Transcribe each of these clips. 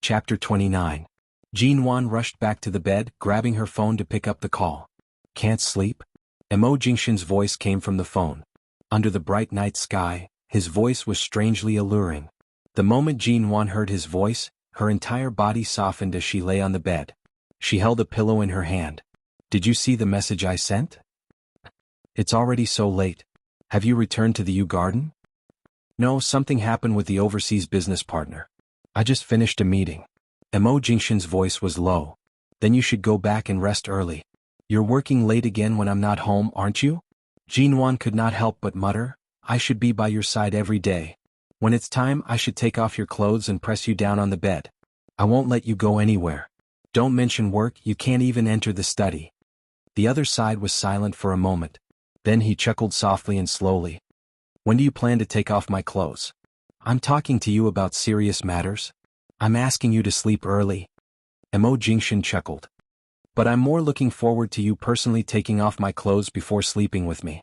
Chapter 29. Jinwan rushed back to the bed, grabbing her phone to pick up the call. Can't sleep? Mo Jingshan's voice came from the phone. Under the bright night sky, his voice was strangely alluring. The moment Jinwan heard his voice, her entire body softened as she lay on the bed. She held a pillow in her hand. Did you see the message I sent? It's already so late. Have you returned to the U Garden? No, something happened with the overseas business partner. I just finished a meeting. Mo Jingshan's voice was low. Then you should go back and rest early. You're working late again when I'm not home, aren't you? Jinwan could not help but mutter, I should be by your side every day. When it's time, I should take off your clothes and press you down on the bed. I won't let you go anywhere. Don't mention work, you can't even enter the study. The other side was silent for a moment. Then he chuckled softly and slowly. When do you plan to take off my clothes? I'm talking to you about serious matters. I'm asking you to sleep early. Mo Jingshan chuckled. But I'm more looking forward to you personally taking off my clothes before sleeping with me.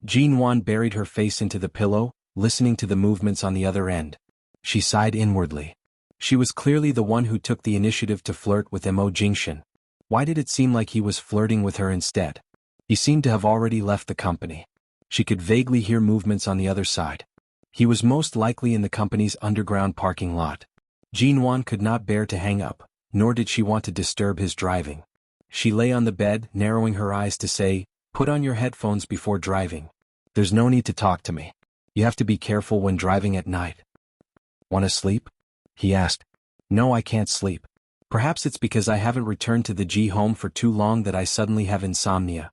Jinwan buried her face into the pillow, listening to the movements on the other end. She sighed inwardly. She was clearly the one who took the initiative to flirt with Mo Jingshan. Why did it seem like he was flirting with her instead? He seemed to have already left the company. She could vaguely hear movements on the other side. He was most likely in the company's underground parking lot. Jinwan could not bear to hang up, nor did she want to disturb his driving. She lay on the bed, narrowing her eyes to say, Put on your headphones before driving. There's no need to talk to me. You have to be careful when driving at night. Want to sleep? He asked. No, I can't sleep. Perhaps it's because I haven't returned to the G home for too long that I suddenly have insomnia.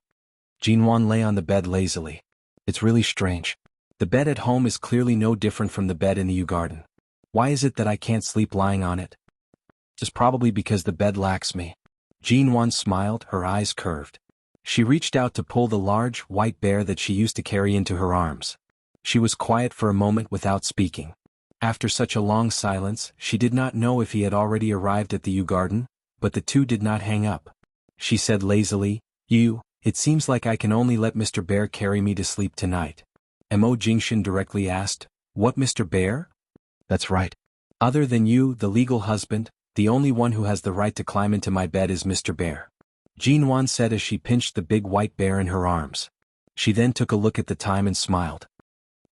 Jinwan lay on the bed lazily. It's really strange. The bed at home is clearly no different from the bed in the U Garden. Why is it that I can't sleep lying on it? Just probably because the bed lacks me. Jinwan smiled, her eyes curved. She reached out to pull the large, white bear that she used to carry into her arms. She was quiet for a moment without speaking. After such a long silence, she did not know if he had already arrived at the U Garden, but the two did not hang up. She said lazily, It seems like I can only let Mr. Bear carry me to sleep tonight. Mo Jingshan directly asked, What Mr. Bear? That's right. Other than you, the legal husband, the only one who has the right to climb into my bed is Mr. Bear. Jinwan said as she pinched the big white bear in her arms. She then took a look at the time and smiled.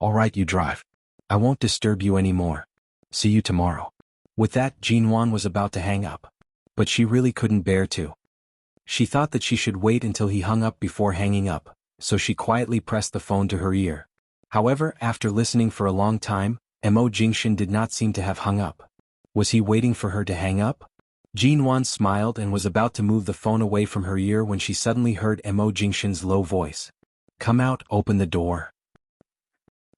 All right, you drive. I won't disturb you anymore. See you tomorrow. With that, Jinwan was about to hang up. But she really couldn't bear to. She thought that she should wait until he hung up before hanging up, so she quietly pressed the phone to her ear. However, after listening for a long time, Mo Jingshan did not seem to have hung up. Was he waiting for her to hang up? Jinwan smiled and was about to move the phone away from her ear when she suddenly heard Mo Jingshan's low voice. Come out, open the door.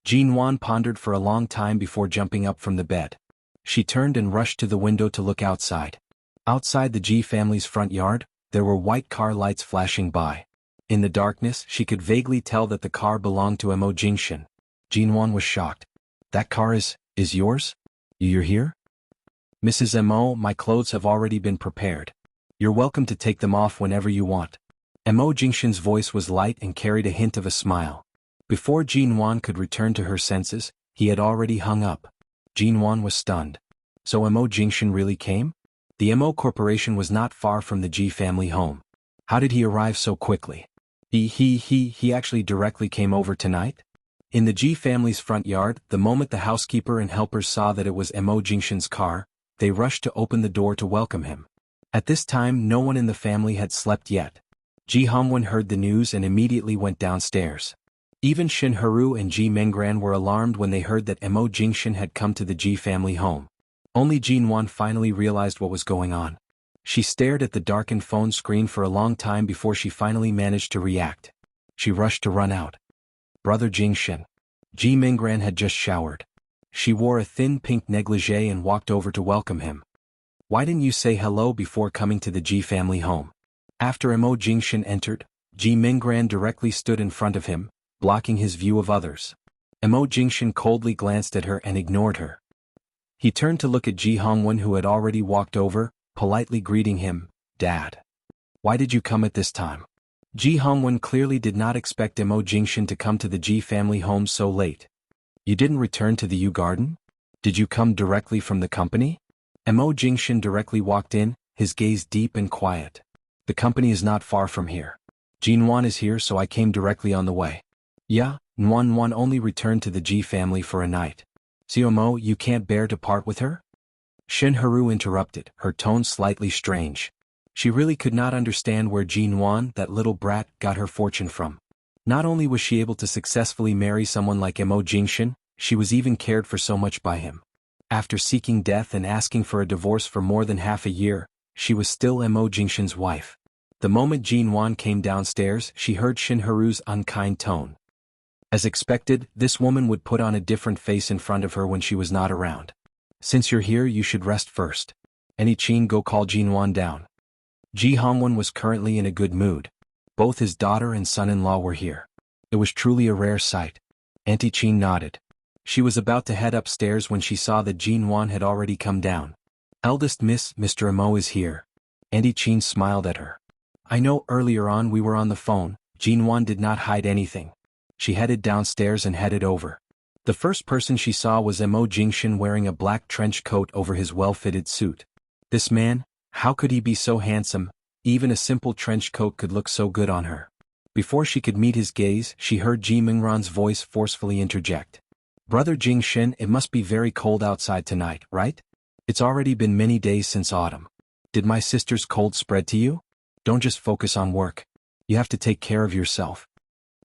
Jinwan pondered for a long time before jumping up from the bed. She turned and rushed to the window to look outside. Outside the Ji family's front yard, there were white car lights flashing by. In the darkness, she could vaguely tell that the car belonged to Mo Jingshan. Jinwan was shocked. That car is yours? You're here? Mrs. Mo, my clothes have already been prepared. You're welcome to take them off whenever you want. Mo Jingshan's voice was light and carried a hint of a smile. Before Jinwan could return to her senses, he had already hung up. Jinwan was stunned. So Mo Jingshan really came? The Mo Corporation was not far from the Ji family home. How did he arrive so quickly? He actually directly came over tonight? In the Ji family's front yard, the moment the housekeeper and helpers saw that it was Mo Jingshan's car, they rushed to open the door to welcome him. At this time, no one in the family had slept yet. Ji Hongwen heard the news and immediately went downstairs. Even Shin Haru and Ji Menggran were alarmed when they heard that Mo Jingshan had come to the Ji family home. Only Jinwan finally realized what was going on. She stared at the darkened phone screen for a long time before she finally managed to react. She rushed to run out. Brother Jingshan. Ji Menggran had just showered. She wore a thin pink negligee and walked over to welcome him. Why didn't you say hello before coming to the Ji family home? After Mo Jingshan entered, Ji Menggran directly stood in front of him, blocking his view of others. Mo Jingshan coldly glanced at her and ignored her. He turned to look at Ji Hongwen, who had already walked over, politely greeting him, Dad. Why did you come at this time? Ji Hongwen clearly did not expect Mo Jingshan to come to the Ji family home so late. You didn't return to the U Garden? Did you come directly from the company? Mo Jingshin directly walked in, his gaze deep and quiet. The company is not far from here. Jinwan is here, so I came directly on the way. Yeah, Nwan only returned to the Ji family for a night. So Mo, you can't bear to part with her? Shin Haru interrupted, her tone slightly strange. She really could not understand where Jinwan, that little brat, got her fortune from. Not only was she able to successfully marry someone like Mo Jingshin, she was even cared for so much by him. After seeking death and asking for a divorce for more than half a year, she was still Mo Jingshin's wife. The moment Jinwan came downstairs, she heard Shin Haru's unkind tone. As expected, this woman would put on a different face in front of her when she was not around. Since you're here, you should rest first. Any Chin, go call Jinwan down. Ji Hongwon was currently in a good mood. Both his daughter and son-in-law were here. It was truly a rare sight. Auntie Chin nodded. She was about to head upstairs when she saw that Jinwan had already come down. Eldest Miss, Mr. Mo is here. Auntie Chin smiled at her. I know earlier on we were on the phone. Jinwan did not hide anything. She headed downstairs and headed over. The first person she saw was Mo Jingshin wearing a black trench coat over his well-fitted suit. This man, how could he be so handsome? Even a simple trench coat could look so good on her. Before she could meet his gaze, she heard Ji Mingran's voice forcefully interject. Brother Jingshin, it must be very cold outside tonight, right? It's already been many days since autumn. Did my sister's cold spread to you? Don't just focus on work. You have to take care of yourself.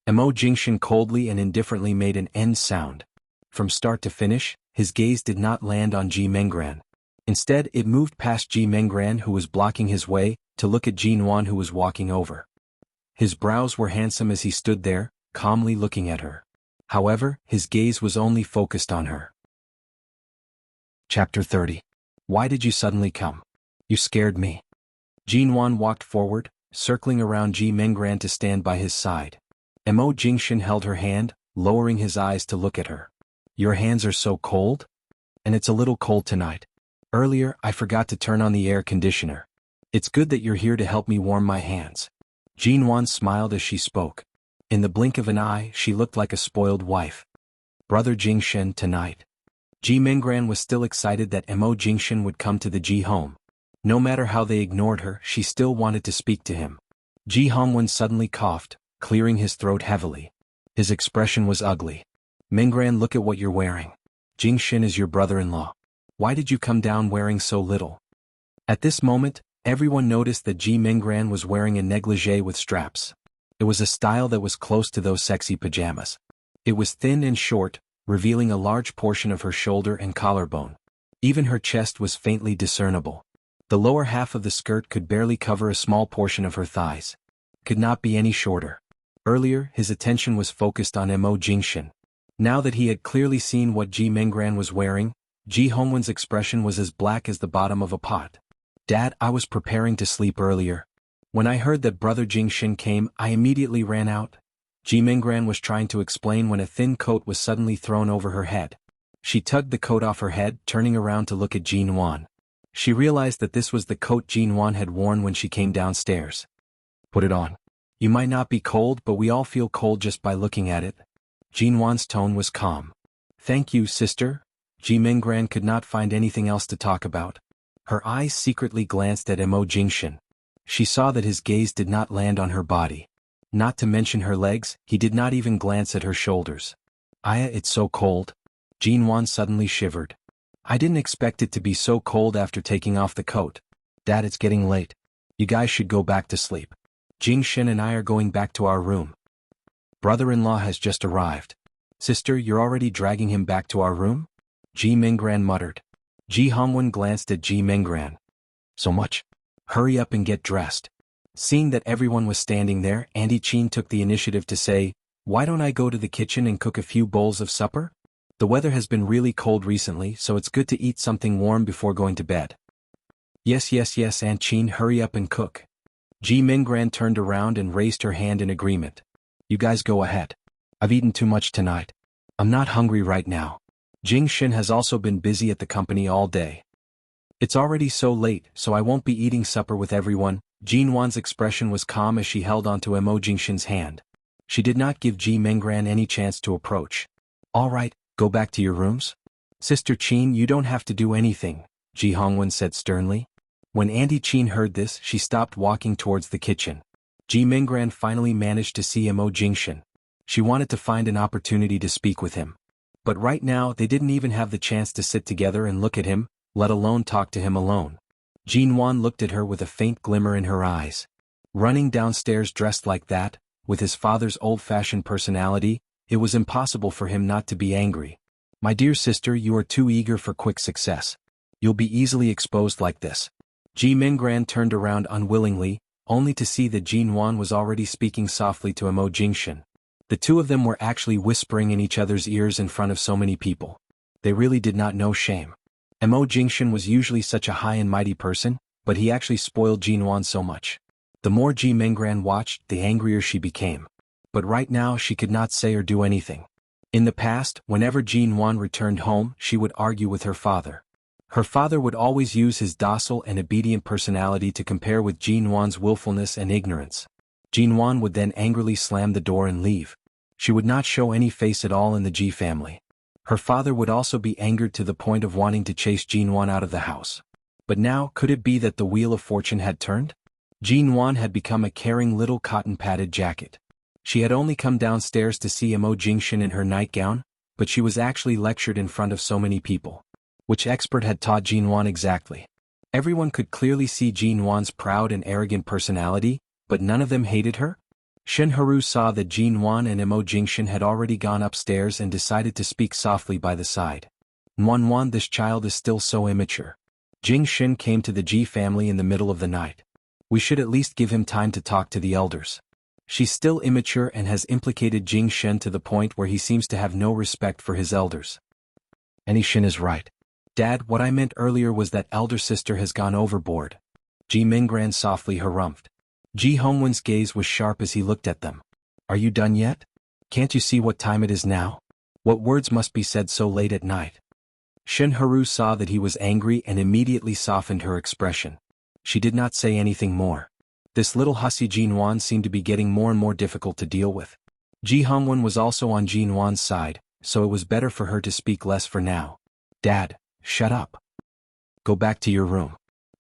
Mo Jingshin coldly and indifferently made an end sound. From start to finish, his gaze did not land on Ji Mingran. Instead, it moved past Ji Mingran, who was blocking his way, to look at Jinwan, who was walking over. His brows were handsome as he stood there, calmly looking at her. However, his gaze was only focused on her. Chapter 30. Why did you suddenly come? You scared me. Jinwan walked forward, circling around Ji Mingran to stand by his side. Mo Jingshin held her hand, lowering his eyes to look at her. Your hands are so cold? And it's a little cold tonight. Earlier, I forgot to turn on the air conditioner. It's good that you're here to help me warm my hands. Jinwan smiled as she spoke. In the blink of an eye, she looked like a spoiled wife. Brother Jingshin, tonight. Ji Mingran was still excited that Mo Jingshin would come to the Ji home. No matter how they ignored her, she still wanted to speak to him. Ji Hongwon suddenly coughed, clearing his throat heavily. His expression was ugly. Mingran, look at what you're wearing. Jingshin is your brother-in-law. Why did you come down wearing so little? At this moment, everyone noticed that Ji Mingran was wearing a negligee with straps. It was a style that was close to those sexy pajamas. It was thin and short, revealing a large portion of her shoulder and collarbone. Even her chest was faintly discernible. The lower half of the skirt could barely cover a small portion of her thighs. Could not be any shorter. Earlier, his attention was focused on Mo Jingshin. Now that he had clearly seen what Ji Mingran was wearing, Ji Hongwon's expression was as black as the bottom of a pot. Dad, I was preparing to sleep earlier. When I heard that Brother Jingshin came, I immediately ran out. Ji Mingran was trying to explain when a thin coat was suddenly thrown over her head. She tugged the coat off her head, turning around to look at Jinwan. She realized that this was the coat Jinwan had worn when she came downstairs. Put it on. You might not be cold, but we all feel cold just by looking at it. Jinwan's tone was calm. Thank you, sister. Ji Mingran could not find anything else to talk about. Her eyes secretly glanced at Mo Jingshin. She saw that his gaze did not land on her body. Not to mention her legs, he did not even glance at her shoulders. Aya, it's so cold. Jinwan suddenly shivered. I didn't expect it to be so cold after taking off the coat. Dad, it's getting late. You guys should go back to sleep. Jingshin and I are going back to our room. Brother-in-law has just arrived. Sister, you're already dragging him back to our room? Ji Mingran muttered. Ji Hongwon glanced at Ji Mingran. So much? Hurry up and get dressed. Seeing that everyone was standing there, Auntie Chin took the initiative to say, why don't I go to the kitchen and cook a few bowls of supper? The weather has been really cold recently, so it's good to eat something warm before going to bed. Yes, Aunt Chin, hurry up and cook. Ji Mingran turned around and raised her hand in agreement. You guys go ahead. I've eaten too much tonight. I'm not hungry right now. Jingshin has also been busy at the company all day. It's already so late, so I won't be eating supper with everyone. Jinwan's expression was calm as she held onto Mo Jingshin's hand. She did not give Ji Mingran any chance to approach. All right, go back to your rooms. Sister Chin, you don't have to do anything. Ji Hongwen said sternly. When Auntie Qin heard this, she stopped walking towards the kitchen. Ji Minggran finally managed to see Mo Jingshan. She wanted to find an opportunity to speak with him. But right now they didn't even have the chance to sit together and look at him, let alone talk to him alone. Jin Wan looked at her with a faint glimmer in her eyes. Running downstairs dressed like that, with his father's old-fashioned personality, it was impossible for him not to be angry. My dear sister, you are too eager for quick success. You'll be easily exposed like this. Ji Minggran turned around unwillingly, only to see that Jin Wan was already speaking softly to Mo Jingshan. The two of them were actually whispering in each other's ears in front of so many people. They really did not know shame. Mo Jingshan was usually such a high and mighty person, but he actually spoiled Jin Wan so much. The more Ji Minggran watched, the angrier she became. But right now she could not say or do anything. In the past, whenever Jin Wan returned home, she would argue with her father. Her father would always use his docile and obedient personality to compare with Jin Wan's willfulness and ignorance. Jin Wan would then angrily slam the door and leave. She would not show any face at all in the Ji family. Her father would also be angered to the point of wanting to chase Jin Wan out of the house. But now, could it be that the wheel of fortune had turned? Jin Wan had become a caring little cotton-padded jacket. She had only come downstairs to see Mo Jingshan in her nightgown, but she was actually lectured in front of so many people. Which expert had taught Jin Wan exactly? Everyone could clearly see Jin Wan's proud and arrogant personality, but none of them hated her? Shen Haru saw that Jin Wan and Mo Jingshan had already gone upstairs and decided to speak softly by the side. Wan, this child is still so immature. Jing Shen came to the Ji family in the middle of the night. We should at least give him time to talk to the elders. She's still immature and has implicated Jing Shen to the point where he seems to have no respect for his elders. And Shen is right. Dad, what I meant earlier was that elder sister has gone overboard. Ji Minggran softly harumphed. Ji Hongwen's gaze was sharp as he looked at them. Are you done yet? Can't you see what time it is now? What words must be said so late at night? Shen Haru saw that he was angry and immediately softened her expression. She did not say anything more. This little hussy Jin Wan seemed to be getting more and more difficult to deal with. Ji Hongwen was also on Jin Wan's side, so it was better for her to speak less for now. Dad, shut up. Go back to your room.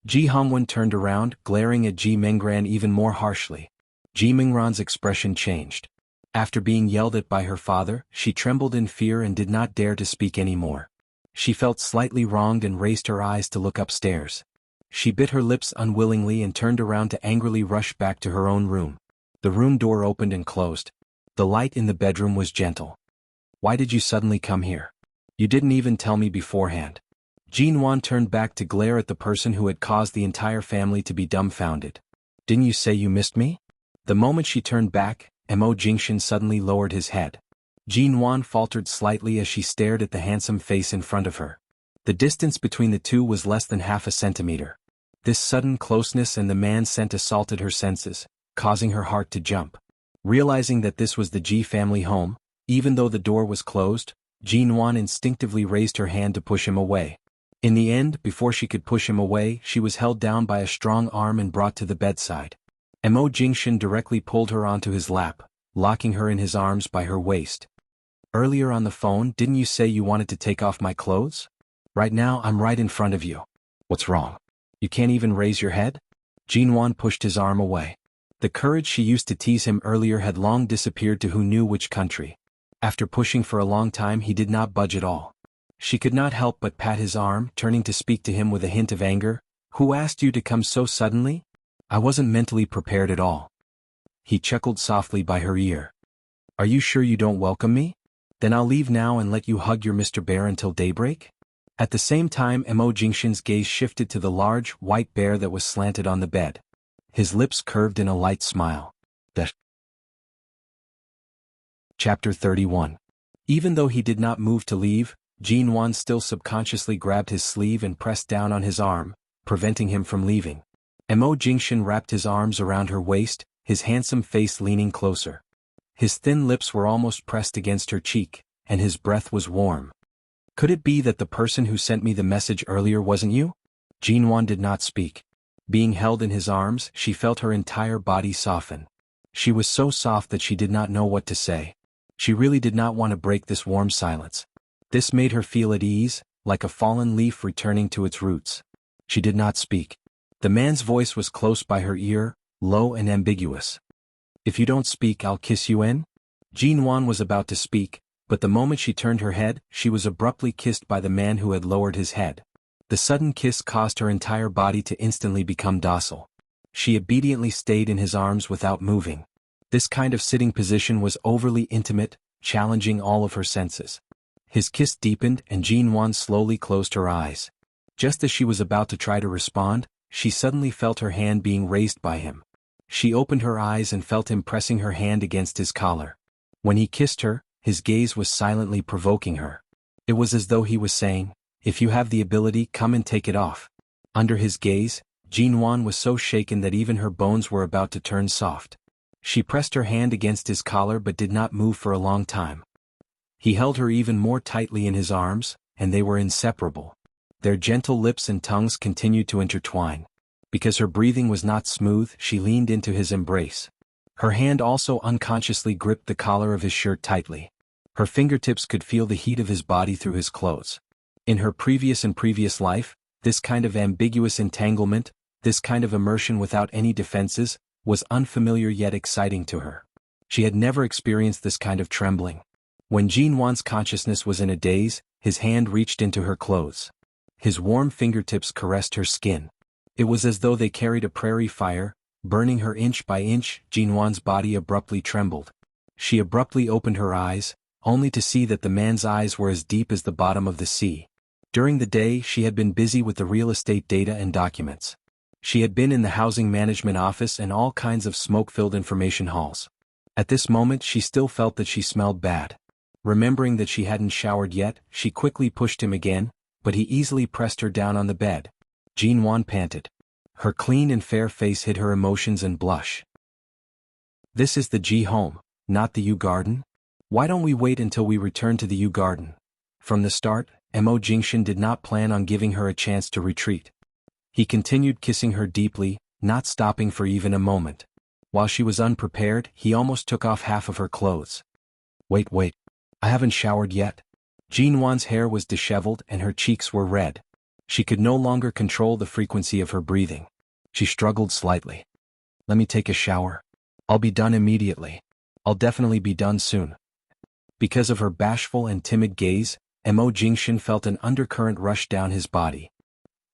Ji Hongwen turned around, glaring at Ji Minggran even more harshly. Ji Minggran's expression changed. After being yelled at by her father, she trembled in fear and did not dare to speak anymore. She felt slightly wronged and raised her eyes to look upstairs. She bit her lips unwillingly and turned around to angrily rush back to her own room. The room door opened and closed. The light in the bedroom was gentle. Why did you suddenly come here? You didn't even tell me beforehand. Jin Wan turned back to glare at the person who had caused the entire family to be dumbfounded. Didn't you say you missed me? The moment she turned back, Mo Jingshan suddenly lowered his head. Jin Wan faltered slightly as she stared at the handsome face in front of her. The distance between the two was less than half a centimeter. This sudden closeness and the man's scent assaulted her senses, causing her heart to jump. Realizing that this was the Ji family home, even though the door was closed, Jin Wan instinctively raised her hand to push him away. In the end, before she could push him away, she was held down by a strong arm and brought to the bedside. Mo Jingshan directly pulled her onto his lap, locking her in his arms by her waist. Earlier on the phone, didn't you say you wanted to take off my clothes? Right now I'm right in front of you. What's wrong? You can't even raise your head? Jin Wan pushed his arm away. The courage she used to tease him earlier had long disappeared to who knew which country. After pushing for a long time, he did not budge at all. She could not help but pat his arm, turning to speak to him with a hint of anger. Who asked you to come so suddenly? I wasn't mentally prepared at all. He chuckled softly by her ear. Are you sure you don't welcome me? Then I'll leave now and let you hug your Mr. Bear until daybreak? At the same time, Mo Jingshan's gaze shifted to the large, white bear that was slanted on the bed. His lips curved in a light smile. Chapter 31. Even though he did not move to leave, Jin Wan still subconsciously grabbed his sleeve and pressed down on his arm, preventing him from leaving. Mo Jingshan wrapped his arms around her waist, his handsome face leaning closer. His thin lips were almost pressed against her cheek, and his breath was warm. Could it be that the person who sent me the message earlier wasn't you? Jin Wan did not speak. Being held in his arms, she felt her entire body soften. She was so soft that she did not know what to say. She really did not want to break this warm silence. This made her feel at ease, like a fallen leaf returning to its roots. She did not speak. The man's voice was close by her ear, low and ambiguous. "If you don't speak, I'll kiss you in?" Jinwan was about to speak, but the moment she turned her head, she was abruptly kissed by the man who had lowered his head. The sudden kiss caused her entire body to instantly become docile. She obediently stayed in his arms without moving. This kind of sitting position was overly intimate, challenging all of her senses. His kiss deepened and Jinwan slowly closed her eyes. Just as she was about to try to respond, she suddenly felt her hand being raised by him. She opened her eyes and felt him pressing her hand against his collar. When he kissed her, his gaze was silently provoking her. It was as though he was saying, "If you have the ability, come and take it off." Under his gaze, Jinwan was so shaken that even her bones were about to turn soft. She pressed her hand against his collar but did not move for a long time. He held her even more tightly in his arms, and they were inseparable. Their gentle lips and tongues continued to intertwine. Because her breathing was not smooth, she leaned into his embrace. Her hand also unconsciously gripped the collar of his shirt tightly. Her fingertips could feel the heat of his body through his clothes. In her previous life, this kind of ambiguous entanglement, this kind of immersion without any defenses, was unfamiliar yet exciting to her. She had never experienced this kind of trembling. When Jinwan's consciousness was in a daze, his hand reached into her clothes. His warm fingertips caressed her skin. It was as though they carried a prairie fire, burning her inch by inch. Jinwan's body abruptly trembled. She abruptly opened her eyes, only to see that the man's eyes were as deep as the bottom of the sea. During the day she had been busy with the real estate data and documents. She had been in the housing management office and all kinds of smoke-filled information halls. At this moment she still felt that she smelled bad. Remembering that she hadn't showered yet, she quickly pushed him again, but he easily pressed her down on the bed. Jinwan panted. Her clean and fair face hid her emotions and blush. "This is the G home, not the U garden? Why don't we wait until we return to the U garden?" From the start, Mo Jingshan did not plan on giving her a chance to retreat. He continued kissing her deeply, not stopping for even a moment. While she was unprepared, he almost took off half of her clothes. Wait, I haven't showered yet." Jinwan's hair was disheveled and her cheeks were red. She could no longer control the frequency of her breathing. She struggled slightly. "Let me take a shower. I'll be done immediately. I'll definitely be done soon." Because of her bashful and timid gaze, Mo Jingshan felt an undercurrent rush down his body.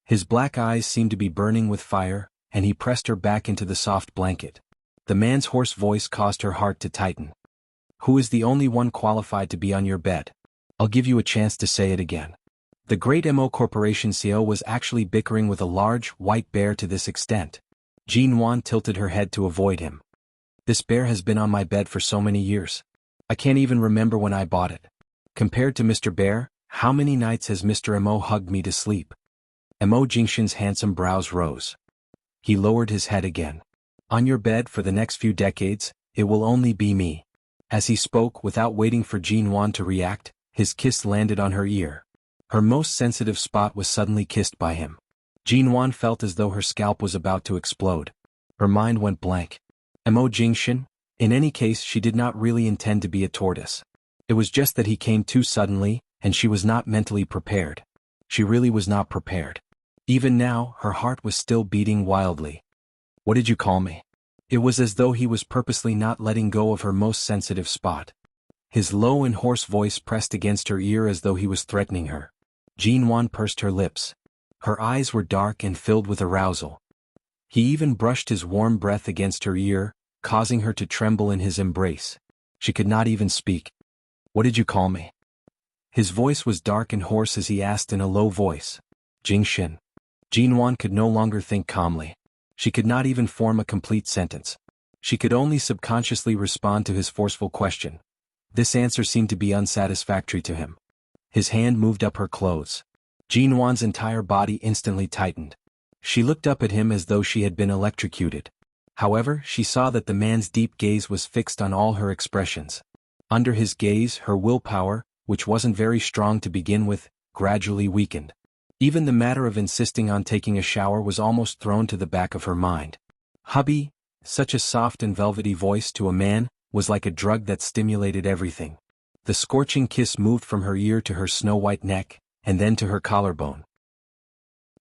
His black eyes seemed to be burning with fire, and he pressed her back into the soft blanket. The man's hoarse voice caused her heart to tighten. "Who is the only one qualified to be on your bed? I'll give you a chance to say it again." The great Mo Corporation CEO was actually bickering with a large, white bear to this extent. Jinwan tilted her head to avoid him. "This bear has been on my bed for so many years. I can't even remember when I bought it. Compared to Mr. Bear, how many nights has Mr. Mo hugged me to sleep?" Mo Jingshan's handsome brows rose. He lowered his head again. "On your bed for the next few decades, it will only be me." As he spoke, without waiting for Jinwan to react, his kiss landed on her ear. Her most sensitive spot was suddenly kissed by him. Jinwan felt as though her scalp was about to explode. Her mind went blank. Mo Jingshan? In any case, she did not really intend to be a tortoise. It was just that he came too suddenly, and she was not mentally prepared. She really was not prepared. Even now, her heart was still beating wildly. "What did you call me?" It was as though he was purposely not letting go of her most sensitive spot. His low and hoarse voice pressed against her ear as though he was threatening her. Jinwan pursed her lips. Her eyes were dark and filled with arousal. He even brushed his warm breath against her ear, causing her to tremble in his embrace. She could not even speak. "What did you call me?" His voice was dark and hoarse as he asked in a low voice. "Jingshan." Jinwan could no longer think calmly. She could not even form a complete sentence. She could only subconsciously respond to his forceful question. This answer seemed to be unsatisfactory to him. His hand moved up her clothes. Jinwan's entire body instantly tightened. She looked up at him as though she had been electrocuted. However, she saw that the man's deep gaze was fixed on all her expressions. Under his gaze, her willpower, which wasn't very strong to begin with, gradually weakened. Even the matter of insisting on taking a shower was almost thrown to the back of her mind. "Hubby," such a soft and velvety voice to a man, was like a drug that stimulated everything. The scorching kiss moved from her ear to her snow-white neck, and then to her collarbone.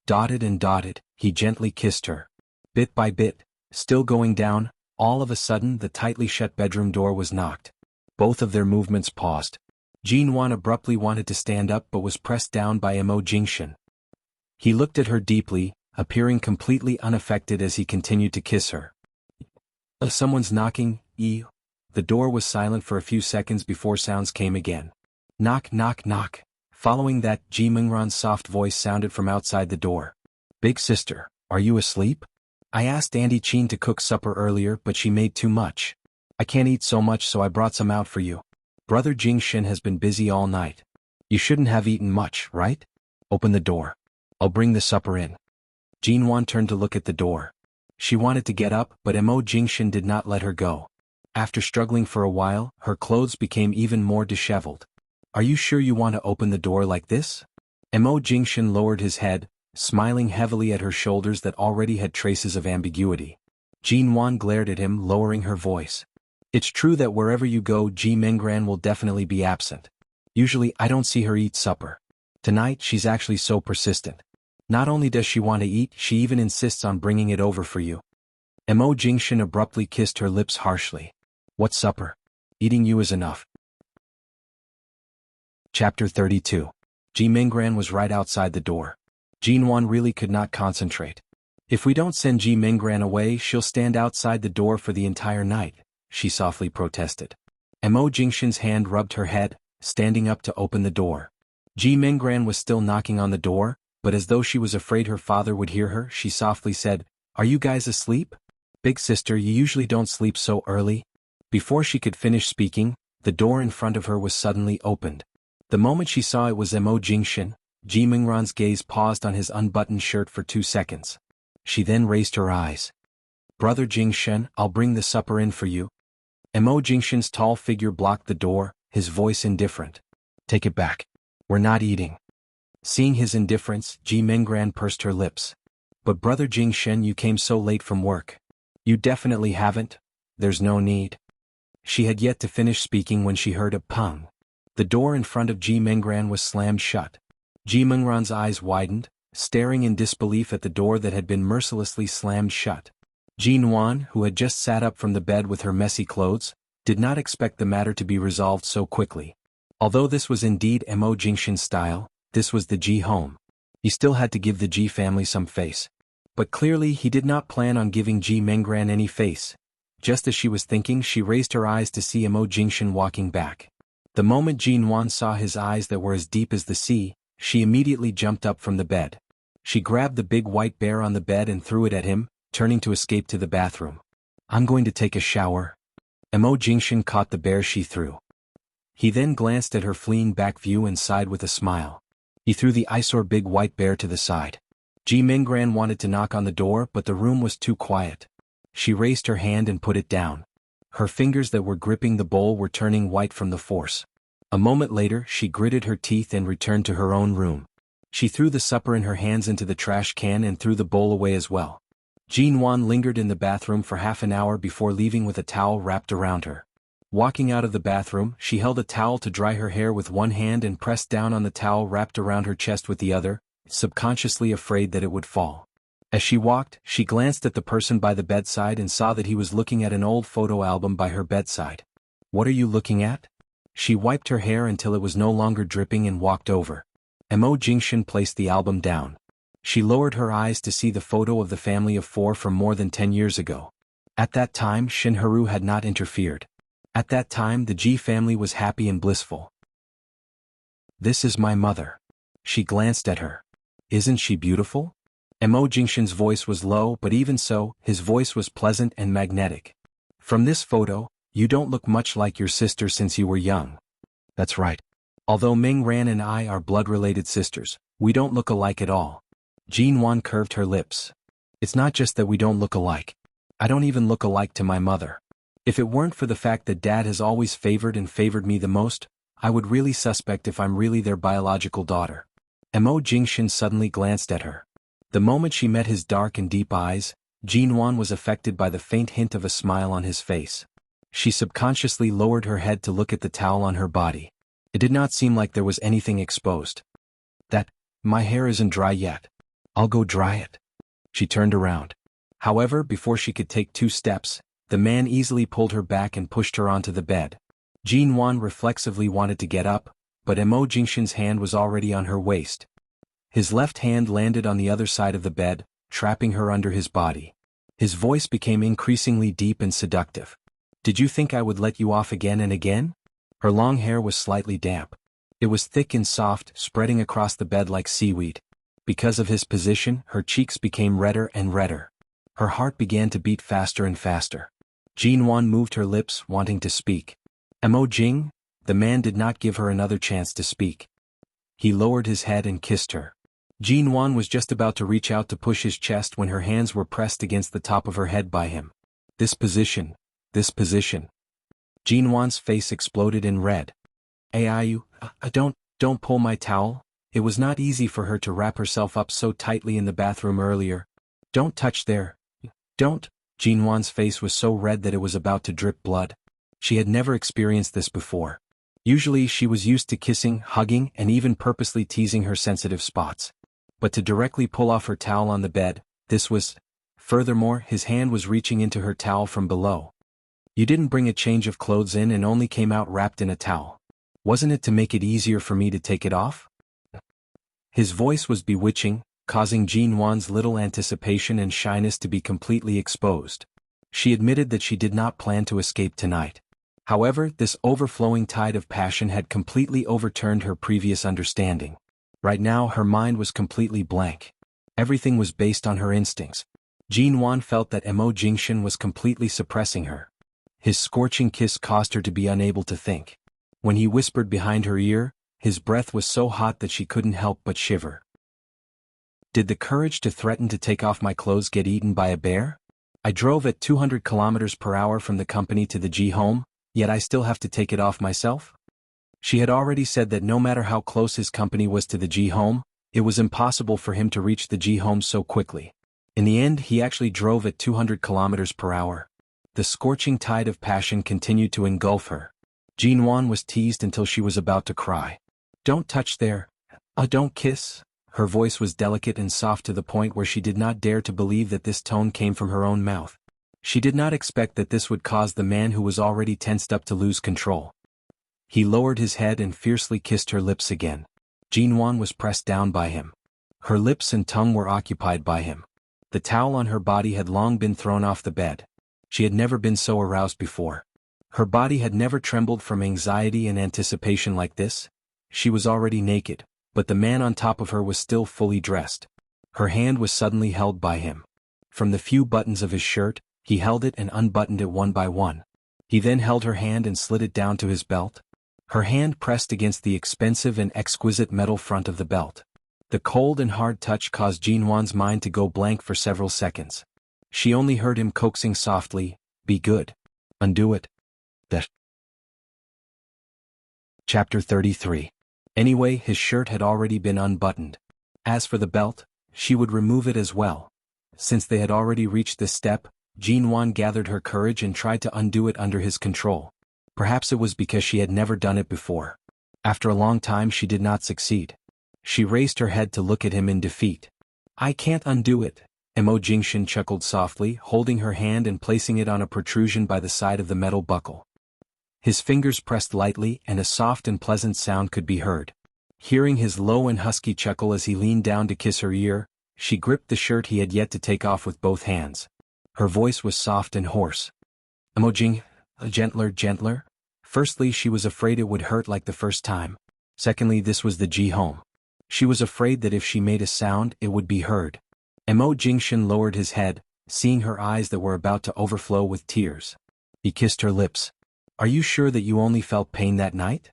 Dotted and dotted, he gently kissed her. Bit by bit, still going down, all of a sudden the tightly shut bedroom door was knocked. Both of their movements paused. Jinwan abruptly wanted to stand up but was pressed down by Mo Jingshan. He looked at her deeply, appearing completely unaffected as he continued to kiss her. Someone's knocking, The door was silent for a few seconds before sounds came again. Knock, knock, knock. Following that, Ji Mingran's soft voice sounded from outside the door. Big sister, are you asleep? I asked Auntie Chin to cook supper earlier but she made too much. I can't eat so much so I brought some out for you. Brother Jingshan has been busy all night. You shouldn't have eaten much, right? Open the door. I'll bring the supper in. Jinwan turned to look at the door. She wanted to get up but Mo Jingshan did not let her go. After struggling for a while, her clothes became even more disheveled. Are you sure you want to open the door like this? Mo Jingshan lowered his head, smiling heavily at her shoulders that already had traces of ambiguity. Jinwan glared at him, lowering her voice. It's true that wherever you go Ji Mingran will definitely be absent. Usually I don't see her eat supper. Tonight she's actually so persistent. Not only does she want to eat, she even insists on bringing it over for you. Mo Jingshan abruptly kissed her lips harshly. What supper? Eating you is enough. Chapter 32. Ji Mingran was right outside the door. Jinwan really could not concentrate. If we don't send Ji Mingran away she'll stand outside the door for the entire night, she softly protested. Mo Jingshan's hand rubbed her head, standing up to open the door. Ji Mingran was still knocking on the door, but as though she was afraid her father would hear her, she softly said, Are you guys asleep? Big sister, you usually don't sleep so early. Before she could finish speaking, the door in front of her was suddenly opened. The moment she saw it was Mo Jingshan, Ji Mingran's gaze paused on his unbuttoned shirt for 2 seconds. She then raised her eyes. Brother Jingshan, I'll bring the supper in for you. Mo Jingshan's tall figure blocked the door, his voice indifferent. Take it back. We're not eating. Seeing his indifference, Ji Mingran pursed her lips. But Brother Jingshan, you came so late from work. You definitely haven't. There's no need. She had yet to finish speaking when she heard a pung. The door in front of Ji Mingran was slammed shut. Ji Mingran's eyes widened, staring in disbelief at the door that had been mercilessly slammed shut. Jinwan, who had just sat up from the bed with her messy clothes, did not expect the matter to be resolved so quickly. Although this was indeed Mo Jingshan's style, this was the Ji home. He still had to give the Ji family some face. But clearly he did not plan on giving Ji Mingran any face. Just as she was thinking, she raised her eyes to see Mo Jingshan walking back. The moment Jinwan saw his eyes that were as deep as the sea, she immediately jumped up from the bed. She grabbed the big white bear on the bed and threw it at him, turning to escape to the bathroom. I'm going to take a shower. Mo Jingshan caught the bear she threw. He then glanced at her fleeing back view and sighed with a smile. He threw the eyesore big white bear to the side. Ji Mingran wanted to knock on the door but the room was too quiet. She raised her hand and put it down. Her fingers that were gripping the bowl were turning white from the force. A moment later she gritted her teeth and returned to her own room. She threw the supper in her hands into the trash can and threw the bowl away as well. Jinwan lingered in the bathroom for half an hour before leaving with a towel wrapped around her. Walking out of the bathroom, she held a towel to dry her hair with one hand and pressed down on the towel wrapped around her chest with the other, subconsciously afraid that it would fall. As she walked, she glanced at the person by the bedside and saw that he was looking at an old photo album by her bedside. What are you looking at? She wiped her hair until it was no longer dripping and walked over. Mo Jingshan placed the album down. She lowered her eyes to see the photo of the family of 4 from more than 10 years ago. At that time Shinharu had not interfered. At that time the Ji family was happy and blissful. This is my mother. She glanced at her. Isn't she beautiful? Mo Jingshan's voice was low but even so, his voice was pleasant and magnetic. From this photo, you don't look much like your sister since you were young. That's right. Although Mingran and I are blood-related sisters, we don't look alike at all. Jinwan curved her lips. It's not just that we don't look alike. I don't even look alike to my mother. If it weren't for the fact that Dad has always favored me the most, I would really suspect if I'm really their biological daughter. Mo Jingshan suddenly glanced at her. The moment she met his dark and deep eyes, Jinwan was affected by the faint hint of a smile on his face. She subconsciously lowered her head to look at the towel on her body. It did not seem like there was anything exposed. My hair isn't dry yet. I'll go dry it. She turned around. However, before she could take 2 steps, the man easily pulled her back and pushed her onto the bed. Jinwan reflexively wanted to get up, but Mo Jingshan's hand was already on her waist. His left hand landed on the other side of the bed, trapping her under his body. His voice became increasingly deep and seductive. Did you think I would let you off again and again? Her long hair was slightly damp. It was thick and soft, spreading across the bed like seaweed. Because of his position, her cheeks became redder and redder. Her heart began to beat faster and faster. Jinwan moved her lips, wanting to speak. Mo Jing? The man did not give her another chance to speak. He lowered his head and kissed her. Jinwan was just about to reach out to push his chest when her hands were pressed against the top of her head by him. This position. Jinwan's face exploded in red. Don't pull my towel. It was not easy for her to wrap herself up so tightly in the bathroom earlier. Don't touch there. Don't. Jinwan's face was so red that it was about to drip blood. She had never experienced this before. Usually she was used to kissing, hugging, and even purposely teasing her sensitive spots. But to directly pull off her towel on the bed, this was... Furthermore, his hand was reaching into her towel from below. You didn't bring a change of clothes in and only came out wrapped in a towel. Wasn't it to make it easier for me to take it off? His voice was bewitching, causing Jinwan's little anticipation and shyness to be completely exposed. She admitted that she did not plan to escape tonight. However, this overflowing tide of passion had completely overturned her previous understanding. Right now her mind was completely blank. Everything was based on her instincts. Jinwan felt that Mo Jingshan was completely suppressing her. His scorching kiss caused her to be unable to think. When he whispered behind her ear, his breath was so hot that she couldn't help but shiver. Did the courage to threaten to take off my clothes get eaten by a bear? I drove at 200 kilometers per hour from the company to the G home, yet I still have to take it off myself? She had already said that no matter how close his company was to the G home, it was impossible for him to reach the G home so quickly. In the end, he actually drove at 200 kilometers per hour. The scorching tide of passion continued to engulf her. Jinwan was teased until she was about to cry. Don't touch there. Don't kiss. Her voice was delicate and soft to the point where she did not dare to believe that this tone came from her own mouth. She did not expect that this would cause the man who was already tensed up to lose control. He lowered his head and fiercely kissed her lips again. Jinwan was pressed down by him. Her lips and tongue were occupied by him. The towel on her body had long been thrown off the bed. She had never been so aroused before. Her body had never trembled from anxiety and anticipation like this. She was already naked, but the man on top of her was still fully dressed. Her hand was suddenly held by him. From the few buttons of his shirt, he held it and unbuttoned it one by one. He then held her hand and slid it down to his belt. Her hand pressed against the expensive and exquisite metal front of the belt. The cold and hard touch caused Jinwan's mind to go blank for several seconds. She only heard him coaxing softly, "Be good. Undo it." That. Chapter 33. Anyway, his shirt had already been unbuttoned. As for the belt, she would remove it as well. Since they had already reached this step, Jinwan gathered her courage and tried to undo it under his control. Perhaps it was because she had never done it before. After a long time she did not succeed. She raised her head to look at him in defeat. "I can't undo it," Mo Jingshan chuckled softly, holding her hand and placing it on a protrusion by the side of the metal buckle. His fingers pressed lightly and a soft and pleasant sound could be heard. Hearing his low and husky chuckle as he leaned down to kiss her ear, she gripped the shirt he had yet to take off with both hands. Her voice was soft and hoarse. "Mo Jing, gentler." Firstly, she was afraid it would hurt like the first time. Secondly, this was the G home. She was afraid that if she made a sound, it would be heard. Mo Jingshan lowered his head, seeing her eyes that were about to overflow with tears. He kissed her lips. "Are you sure that you only felt pain that night?"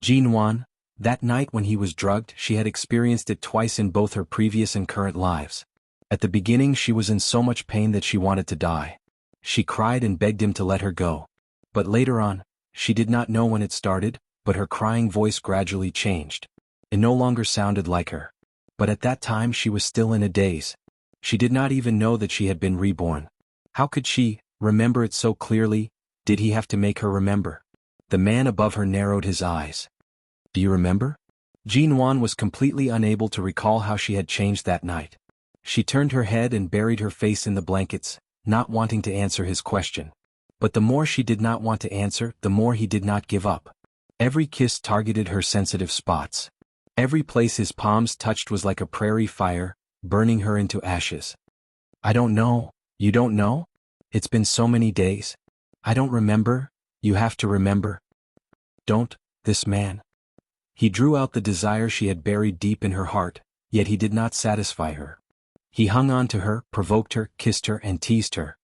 Jinwan, that night when he was drugged, she had experienced it twice in both her previous and current lives. At the beginning she was in so much pain that she wanted to die. She cried and begged him to let her go. But later on, she did not know when it started, but her crying voice gradually changed. It no longer sounded like her. But at that time she was still in a daze. She did not even know that she had been reborn. How could she remember it so clearly? Did he have to make her remember? The man above her narrowed his eyes. "Do you remember?" Jinwan was completely unable to recall how she had changed that night. She turned her head and buried her face in the blankets, not wanting to answer his question. But the more she did not want to answer, the more he did not give up. Every kiss targeted her sensitive spots. Every place his palms touched was like a prairie fire, burning her into ashes. I don't know. You don't know? It's been so many days. I don't remember. You have to remember. Don't, this man. He drew out the desire she had buried deep in her heart, yet he did not satisfy her. He hung on to her, provoked her, kissed her, and teased her.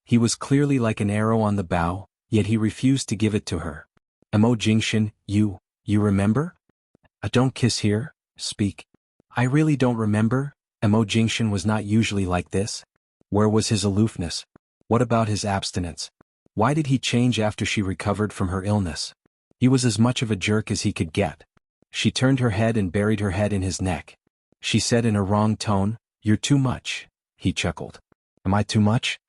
He was clearly like an arrow on the bow, yet he refused to give it to her. Mo Jingshan, you remember? Don't kiss here, speak. I really don't remember. Mo Jingshan was not usually like this. Where was his aloofness? What about his abstinence? Why did he change after she recovered from her illness? He was as much of a jerk as he could get. She turned her head and buried her head in his neck. She said in a wrong tone, "You're too much." He chuckled. Am I too much?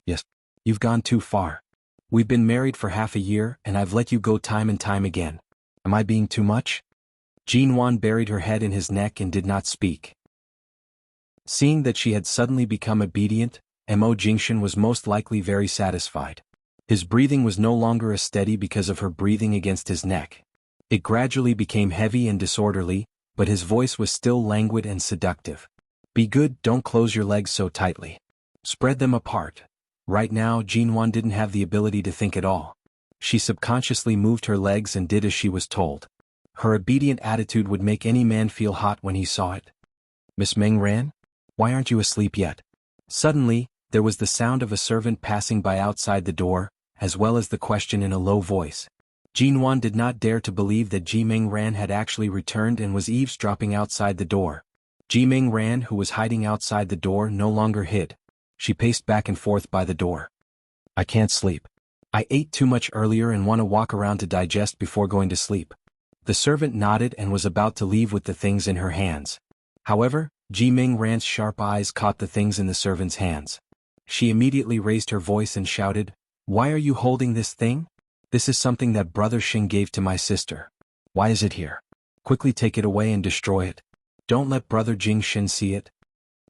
Yes. You've gone too far. We've been married for half a year and I've let you go time and time again. Am I being too much? Jinwan buried her head in his neck and did not speak. Seeing that she had suddenly become obedient, Mo Jingshan was most likely very satisfied. His breathing was no longer as steady because of her breathing against his neck. It gradually became heavy and disorderly, but his voice was still languid and seductive. Be good, don't close your legs so tightly. Spread them apart. Right now Jinwan didn't have the ability to think at all. She subconsciously moved her legs and did as she was told. Her obedient attitude would make any man feel hot when he saw it. Miss Meng Ran? Why aren't you asleep yet? Suddenly, there was the sound of a servant passing by outside the door, as well as the question in a low voice. Jinwan did not dare to believe that Ji Meng Ran had actually returned and was eavesdropping outside the door. Ji Meng Ran, who was hiding outside the door, no longer hid. She paced back and forth by the door. I can't sleep. I ate too much earlier and want to walk around to digest before going to sleep. The servant nodded and was about to leave with the things in her hands. However, Ji Meng Ran's sharp eyes caught the things in the servant's hands. She immediately raised her voice and shouted, Why are you holding this thing? This is something that Brother Xing gave to my sister. Why is it here? Quickly take it away and destroy it. Don't let Brother Jingshan see it.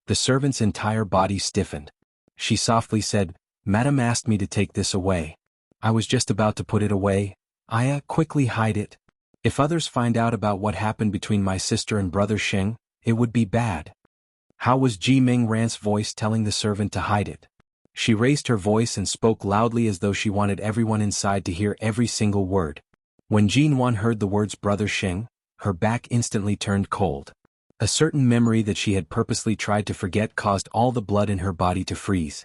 The servant's entire body stiffened. She softly said, Madam asked me to take this away. I was just about to put it away. Quickly hide it. If others find out about what happened between my sister and Brother Xing, it would be bad. How was Ji Meng Ran's voice telling the servant to hide it? She raised her voice and spoke loudly as though she wanted everyone inside to hear every single word. When Jinwan heard the words Brother Xing, her back instantly turned cold. A certain memory that she had purposely tried to forget caused all the blood in her body to freeze.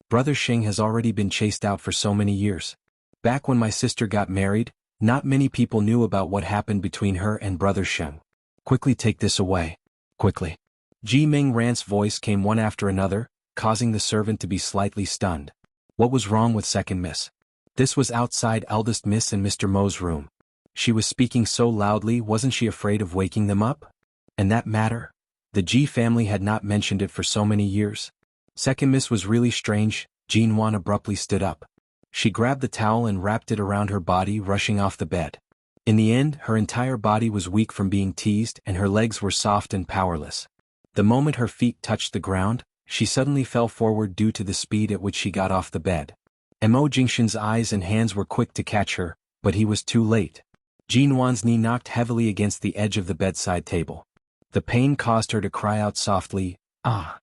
Brother Xing has already been chased out for so many years. Back when my sister got married, not many people knew about what happened between her and Brother Xing. Quickly take this away. Quickly. Ji Meng Ran's voice came one after another, causing the servant to be slightly stunned. What was wrong with Second Miss? This was outside Eldest Miss and Mr. Mo's room. She was speaking so loudly, wasn't she afraid of waking them up? And that matter? The Ji family had not mentioned it for so many years. Second Miss was really strange. Jinwan abruptly stood up. She grabbed the towel and wrapped it around her body, rushing off the bed. In the end, her entire body was weak from being teased and her legs were soft and powerless. The moment her feet touched the ground, she suddenly fell forward due to the speed at which she got off the bed. Mo Jingshan's eyes and hands were quick to catch her, but he was too late. Jinwan's knee knocked heavily against the edge of the bedside table. The pain caused her to cry out softly, ah.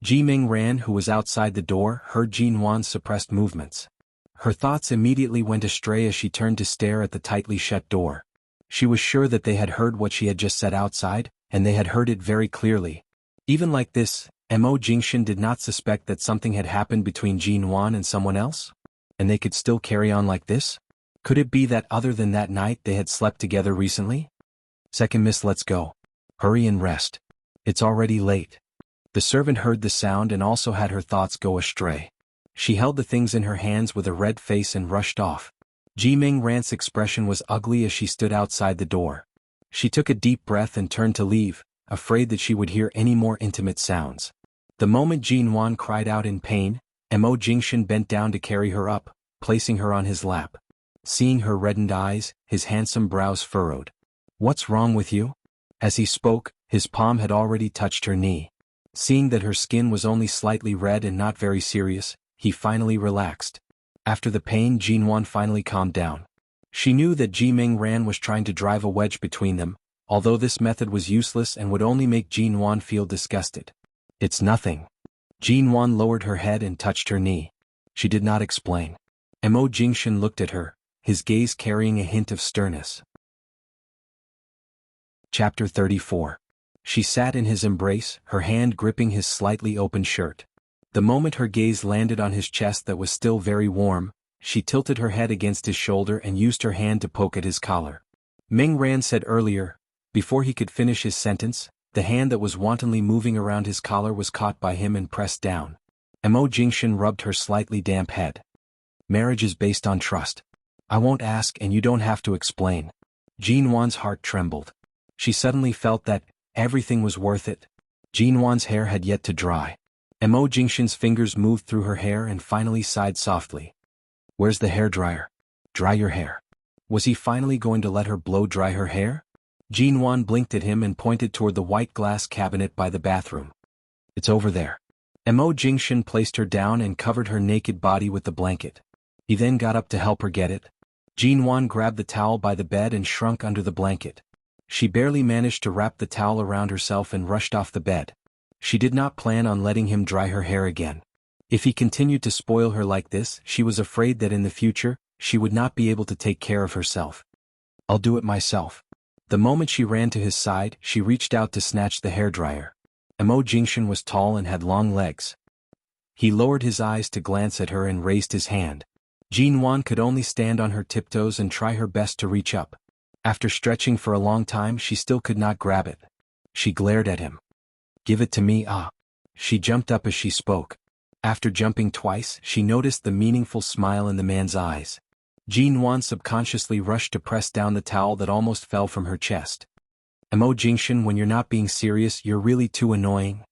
Ji Meng Ran, who was outside the door, heard Jinwan's suppressed movements. Her thoughts immediately went astray as she turned to stare at the tightly shut door. She was sure that they had heard what she had just said outside, and they had heard it very clearly. Even like this, Mo Jingshan did not suspect that something had happened between Jinwan and someone else? And they could still carry on like this? Could it be that other than that night they had slept together recently? Second Miss, let's go. Hurry and rest. It's already late. The servant heard the sound and also had her thoughts go astray. She held the things in her hands with a red face and rushed off. Ji Meng Ran's expression was ugly as she stood outside the door. She took a deep breath and turned to leave, afraid that she would hear any more intimate sounds. The moment Jinwan cried out in pain, Mo Jingshan bent down to carry her up, placing her on his lap. Seeing her reddened eyes, his handsome brows furrowed. What's wrong with you? As he spoke, His palm had already touched her knee. Seeing that her skin was only slightly red and not very serious, he finally relaxed. After the pain, Jinwan finally calmed down. She knew that Ji Mingran was trying to drive a wedge between them, although this method was useless and would only make Jinwan feel disgusted. It's nothing. Jinwan lowered her head and touched her knee. She did not explain. Mo Jingshan looked at her, his gaze carrying a hint of sternness. Chapter 34. She sat in his embrace, her hand gripping his slightly open shirt. The moment her gaze landed on his chest that was still very warm, she tilted her head against his shoulder and used her hand to poke at his collar. Ming Ran said earlier, before he could finish his sentence, the hand that was wantonly moving around his collar was caught by him and pressed down. Mo Jingshan rubbed her slightly damp head. Marriage is based on trust. I won't ask and you don't have to explain. Jinwan's heart trembled. She suddenly felt that everything was worth it. Jinwan's hair had yet to dry. Mo Jingshan's fingers moved through her hair and finally sighed softly. Where's the hairdryer? Dry your hair. Was he finally going to let her blow dry her hair? Jinwan blinked at him and pointed toward the white glass cabinet by the bathroom. It's over there. Mo Jingshan placed her down and covered her naked body with the blanket. He then got up to help her get it. Jinwan grabbed the towel by the bed and shrunk under the blanket. She barely managed to wrap the towel around herself and rushed off the bed. She did not plan on letting him dry her hair again. If he continued to spoil her like this, she was afraid that in the future, she would not be able to take care of herself. I'll do it myself. The moment she ran to his side, she reached out to snatch the hairdryer. Mo Jingshan was tall and had long legs. He lowered his eyes to glance at her and raised his hand. Jinwan could only stand on her tiptoes and try her best to reach up. After stretching for a long time, she still could not grab it. She glared at him. Give it to me, ah. She jumped up as she spoke. After jumping twice, she noticed the meaningful smile in the man's eyes. Jinwan subconsciously rushed to press down the towel that almost fell from her chest. Mo Jingshan, when you're not being serious, you're really too annoying.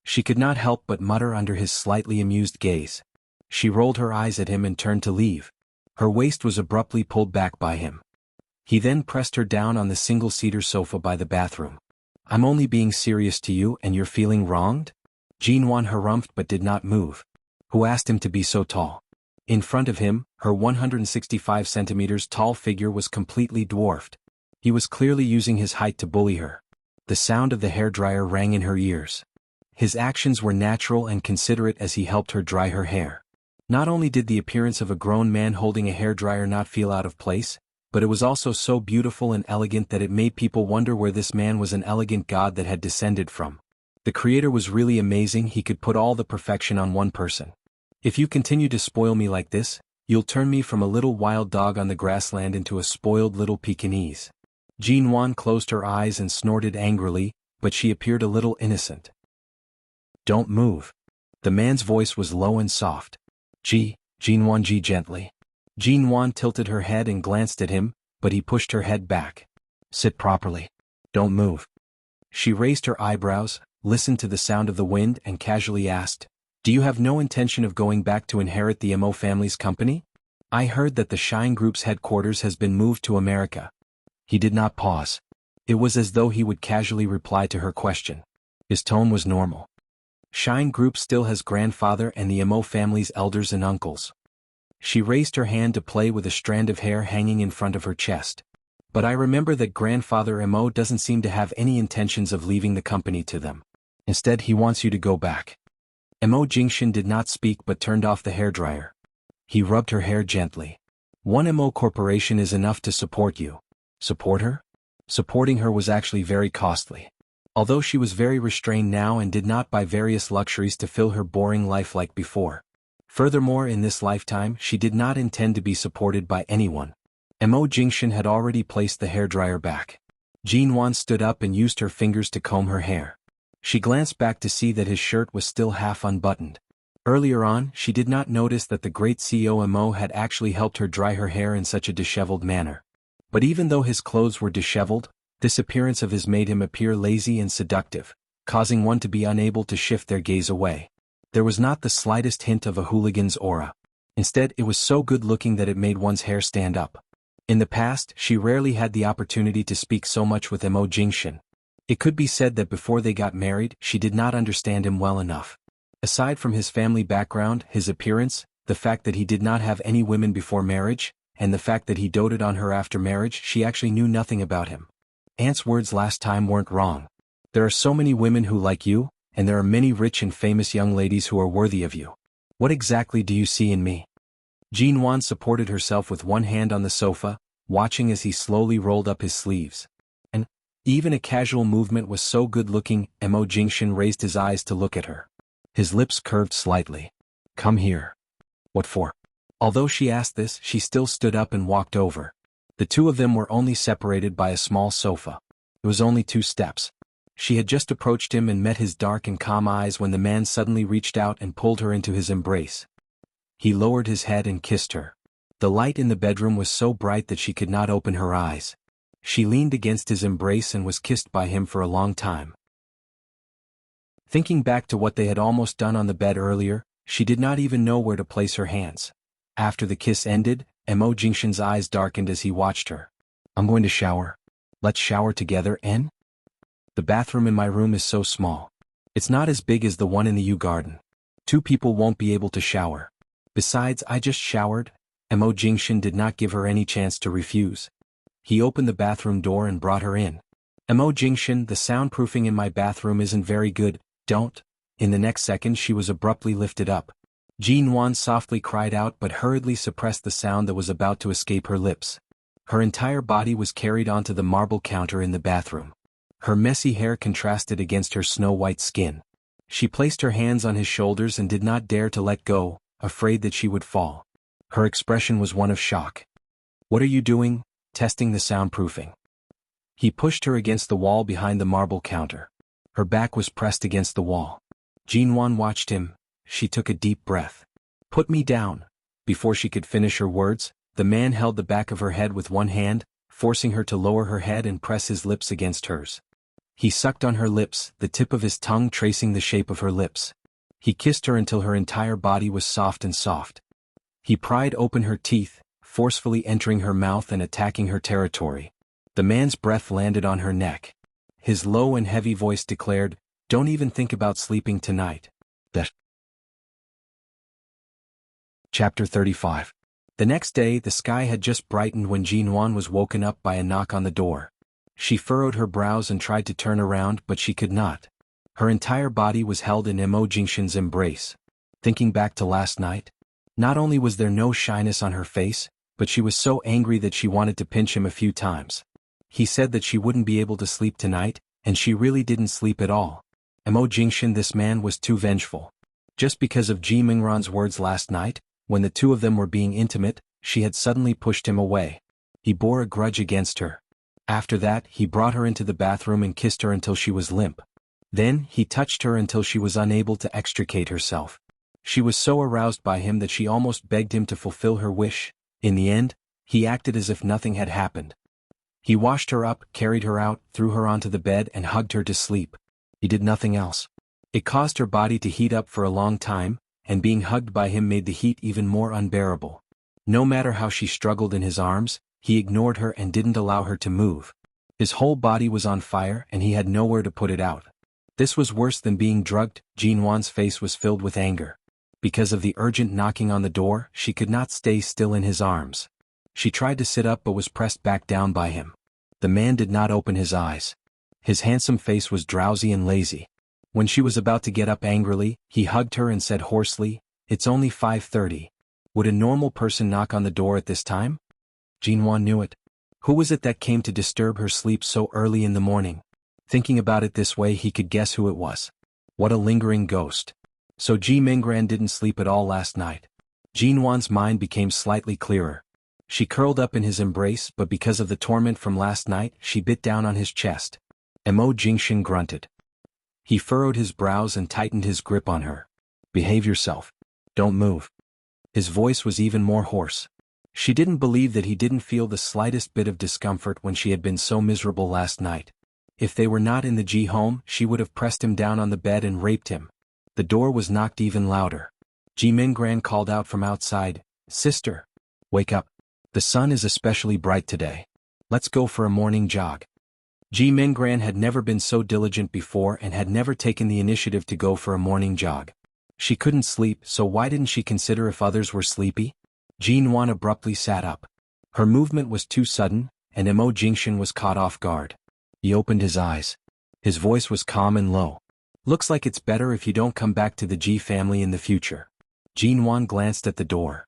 She could not help but mutter under his slightly amused gaze. She rolled her eyes at him and turned to leave. Her waist was abruptly pulled back by him. He then pressed her down on the single-seater sofa by the bathroom. I'm only being serious to you and you're feeling wronged? Jinwan harumphed but did not move. Who asked him to be so tall? In front of him, her 165 centimeters tall figure was completely dwarfed. He was clearly using his height to bully her. The sound of the hairdryer rang in her ears. His actions were natural and considerate as he helped her dry her hair. Not only did the appearance of a grown man holding a hairdryer not feel out of place, but it was also so beautiful and elegant that it made people wonder where this man was an elegant god that had descended from. The creator was really amazing. He could put all the perfection on one person. If you continue to spoil me like this, you'll turn me from a little wild dog on the grassland into a spoiled little Pekingese. Jinwan closed her eyes and snorted angrily, but she appeared a little innocent. Don't move. The man's voice was low and soft. Jinwan gently. Jinwan tilted her head and glanced at him, but he pushed her head back. Sit properly. Don't move. She raised her eyebrows, listened to the sound of the wind and casually asked, Do you have no intention of going back to inherit the Mo family's company? I heard that the Shine Group's headquarters has been moved to America. He did not pause. It was as though he would casually reply to her question. His tone was normal. Shine Group still has grandfather and the Mo family's elders and uncles. She raised her hand to play with a strand of hair hanging in front of her chest. But I remember that grandfather Mo doesn't seem to have any intentions of leaving the company to them. Instead, he wants you to go back. Mo Jingshan did not speak but turned off the hairdryer. He rubbed her hair gently. One Mo corporation is enough to support you. Support her? Supporting her was actually very costly. Although she was very restrained now and did not buy various luxuries to fill her boring life like before. Furthermore, in this lifetime, she did not intend to be supported by anyone. Mo Jingshan had already placed the hairdryer back. Jinwan stood up and used her fingers to comb her hair. She glanced back to see that his shirt was still half unbuttoned. Earlier on, she did not notice that the great CEO Mo had actually helped her dry her hair in such a disheveled manner. But even though his clothes were disheveled, this appearance of his made him appear lazy and seductive, causing one to be unable to shift their gaze away. There was not the slightest hint of a hooligan's aura. Instead, it was so good-looking that it made one's hair stand up. In the past, she rarely had the opportunity to speak so much with Mo Jingshan. It could be said that before they got married, she did not understand him well enough. Aside from his family background, his appearance, the fact that he did not have any women before marriage, and the fact that he doted on her after marriage, she actually knew nothing about him. Aunt's words last time weren't wrong. There are so many women who like you, and there are many rich and famous young ladies who are worthy of you. What exactly do you see in me? Jean Wan supported herself with one hand on the sofa, watching as he slowly rolled up his sleeves. And even a casual movement was so good-looking, Mo Jingshan raised his eyes to look at her. His lips curved slightly. Come here. What for? Although she asked this, she still stood up and walked over. The two of them were only separated by a small sofa. It was only 2 steps. She had just approached him and met his dark and calm eyes when the man suddenly reached out and pulled her into his embrace. He lowered his head and kissed her. The light in the bedroom was so bright that she could not open her eyes. She leaned against his embrace and was kissed by him for a long time. Thinking back to what they had almost done on the bed earlier, she did not even know where to place her hands. After the kiss ended, Mo Jingshan's eyes darkened as he watched her. I'm going to shower. Let's shower together, N? The bathroom in my room is so small. It's not as big as the one in the U garden. 2 people won't be able to shower. Besides, I just showered. Mo Jingshan did not give her any chance to refuse. He opened the bathroom door and brought her in. Mo Jingshan, the soundproofing in my bathroom isn't very good, don't. In the next second she was abruptly lifted up. Jean Wan softly cried out but hurriedly suppressed the sound that was about to escape her lips. Her entire body was carried onto the marble counter in the bathroom. Her messy hair contrasted against her snow-white skin. She placed her hands on his shoulders and did not dare to let go, afraid that she would fall. Her expression was one of shock. What are you doing? Testing the soundproofing. He pushed her against the wall behind the marble counter. Her back was pressed against the wall. Jean Wan watched him. She took a deep breath. Put me down. Before she could finish her words, the man held the back of her head with one hand, forcing her to lower her head and press his lips against hers. He sucked on her lips, the tip of his tongue tracing the shape of her lips. He kissed her until her entire body was soft and soft. He pried open her teeth, forcefully entering her mouth and attacking her territory. The man's breath landed on her neck. His low and heavy voice declared, "Don't even think about sleeping tonight." Chapter 35. The next day, the sky had just brightened when Jean Wan was woken up by a knock on the door. She furrowed her brows and tried to turn around, but she could not. Her entire body was held in Mo Jingshan's embrace. Thinking back to last night, not only was there no shyness on her face, but she was so angry that she wanted to pinch him a few times. He said that she wouldn't be able to sleep tonight, and she really didn't sleep at all. Mo Jingshan, this man was too vengeful. Just because of Ji Mingran's words last night, when the two of them were being intimate, she had suddenly pushed him away. He bore a grudge against her. After that, he brought her into the bathroom and kissed her until she was limp. Then, he touched her until she was unable to extricate herself. She was so aroused by him that she almost begged him to fulfill her wish. In the end, he acted as if nothing had happened. He washed her up, carried her out, threw her onto the bed and hugged her to sleep. He did nothing else. It caused her body to heat up for a long time, and being hugged by him made the heat even more unbearable. No matter how she struggled in his arms, he ignored her and didn't allow her to move. His whole body was on fire and he had nowhere to put it out. This was worse than being drugged. Jean Wan's face was filled with anger. Because of the urgent knocking on the door, she could not stay still in his arms. She tried to sit up but was pressed back down by him. The man did not open his eyes. His handsome face was drowsy and lazy. When she was about to get up angrily, he hugged her and said hoarsely, "It's only 5:30. Would a normal person knock on the door at this time?" Jean Wan knew it. Who was it that came to disturb her sleep so early in the morning? Thinking about it this way, he could guess who it was. What a lingering ghost. So Ji Mingran didn't sleep at all last night. Jean Wan's mind became slightly clearer. She curled up in his embrace, but because of the torment from last night, she bit down on his chest. Mo Jingshan grunted. He furrowed his brows and tightened his grip on her. "Behave yourself. Don't move." His voice was even more hoarse. She didn't believe that he didn't feel the slightest bit of discomfort when she had been so miserable last night. If they were not in the Ji home, she would have pressed him down on the bed and raped him. The door was knocked even louder. Ji Mingran called out from outside, "Sister, wake up. The sun is especially bright today. Let's go for a morning jog." Ji Minggran had never been so diligent before and had never taken the initiative to go for a morning jog. She couldn't sleep, so why didn't she consider if others were sleepy? Jinwan abruptly sat up. Her movement was too sudden, and Mo Jingshan was caught off guard. He opened his eyes. His voice was calm and low. Looks like it's better if you don't come back to the Ji family in the future. Jinwan glanced at the door.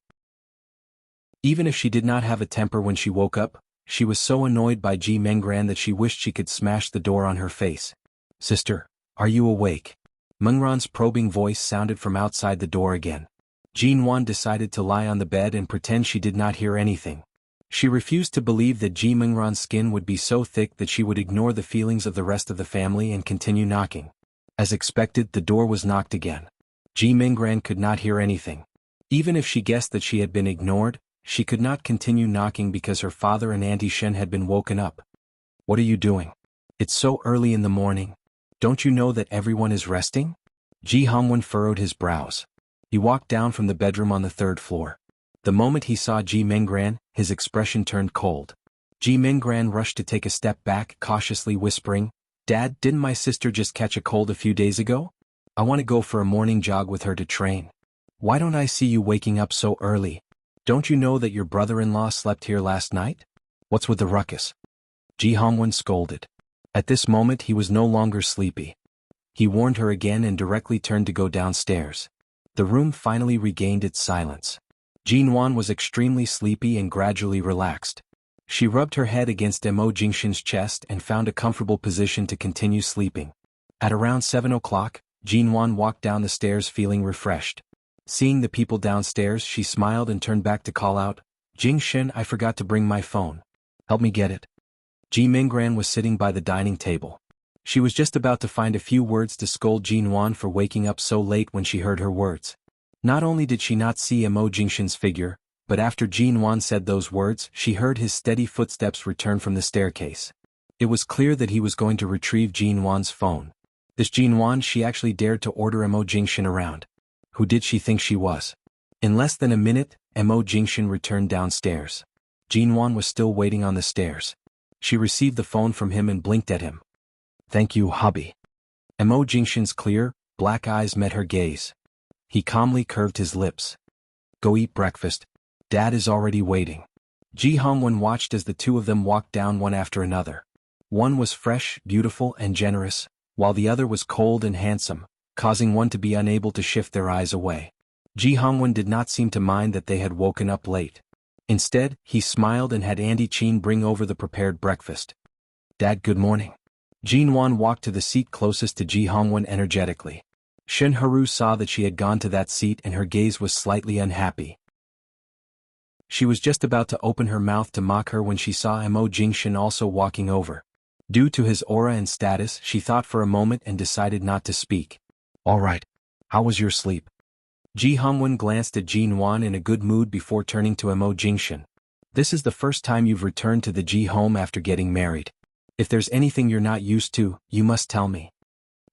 Even if she did not have a temper when she woke up, she was so annoyed by Ji Minggran that she wished she could smash the door on her face. Sister, are you awake? Minggran's probing voice sounded from outside the door again. Jinwan decided to lie on the bed and pretend she did not hear anything. She refused to believe that Ji Minggran's skin would be so thick that she would ignore the feelings of the rest of the family and continue knocking. As expected, the door was knocked again. Ji Minggran could not hear anything. Even if she guessed that she had been ignored, she could not continue knocking because her father and Auntie Shen had been woken up. What are you doing? It's so early in the morning. Don't you know that everyone is resting? Ji Hongwen furrowed his brows. He walked down from the bedroom on the third floor. The moment he saw Ji Minggran, his expression turned cold. Ji Minggran rushed to take a step back, cautiously whispering, Dad, didn't my sister just catch a cold a few days ago? I want to go for a morning jog with her to train. Why don't I see you waking up so early? Don't you know that your brother-in-law slept here last night? What's with the ruckus? Ji Hongwen scolded. At this moment he was no longer sleepy. He warned her again and directly turned to go downstairs. The room finally regained its silence. Jinwan was extremely sleepy and gradually relaxed. She rubbed her head against Mo Jingshan's chest and found a comfortable position to continue sleeping. At around 7 o'clock, Jinwan walked down the stairs feeling refreshed. Seeing the people downstairs, she smiled and turned back to call out, Jingshan, I forgot to bring my phone. Help me get it. Ji Minggran was sitting by the dining table. She was just about to find a few words to scold Jinwan for waking up so late when she heard her words. Not only did she not see Mo Jingshan's figure, but after Jinwan said those words, she heard his steady footsteps return from the staircase. It was clear that he was going to retrieve Jinwan's phone. This Jinwan, she actually dared to order Mo Jingshan around. Who did she think she was? In less than a minute, Mo Jingshan returned downstairs. Jinwan was still waiting on the stairs. She received the phone from him and blinked at him. Thank you, hubby. Mo Jingshan's clear, black eyes met her gaze. He calmly curved his lips. Go eat breakfast. Dad is already waiting. Ji Hongwen watched as the two of them walked down one after another. One was fresh, beautiful, and generous, while the other was cold and handsome, causing one to be unable to shift their eyes away. Ji Hongwen did not seem to mind that they had woken up late. Instead, he smiled and had Auntie Chin bring over the prepared breakfast. Dad, good morning. Jinwan walked to the seat closest to Ji Hongwen energetically. Shen Haru saw that she had gone to that seat and her gaze was slightly unhappy. She was just about to open her mouth to mock her when she saw Mo Jingshan also walking over. Due to his aura and status, she thought for a moment and decided not to speak. All right. How was your sleep? Ji Hongwen glanced at Jinwan in a good mood before turning to Mo Jingshan. This is the first time you've returned to the Ji home after getting married. If there's anything you're not used to, you must tell me.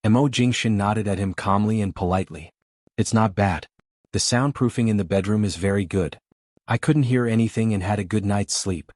Mo Jingshan nodded at him calmly and politely. It's not bad. The soundproofing in the bedroom is very good. I couldn't hear anything and had a good night's sleep.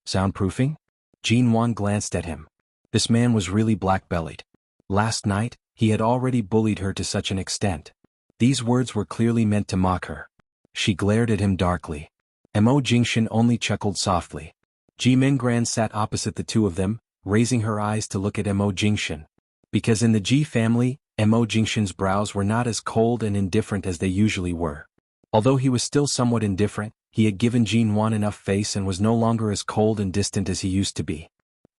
Soundproofing? Jinwan glanced at him. This man was really black-bellied. Last night, he had already bullied her to such an extent. These words were clearly meant to mock her. She glared at him darkly. Mo Jingshan only chuckled softly. Ji Minggran sat opposite the two of them, raising her eyes to look at Mo Jingshan. Because in the Ji family, Mo Jingshan's brows were not as cold and indifferent as they usually were. Although he was still somewhat indifferent, he had given Jinwan enough face and was no longer as cold and distant as he used to be.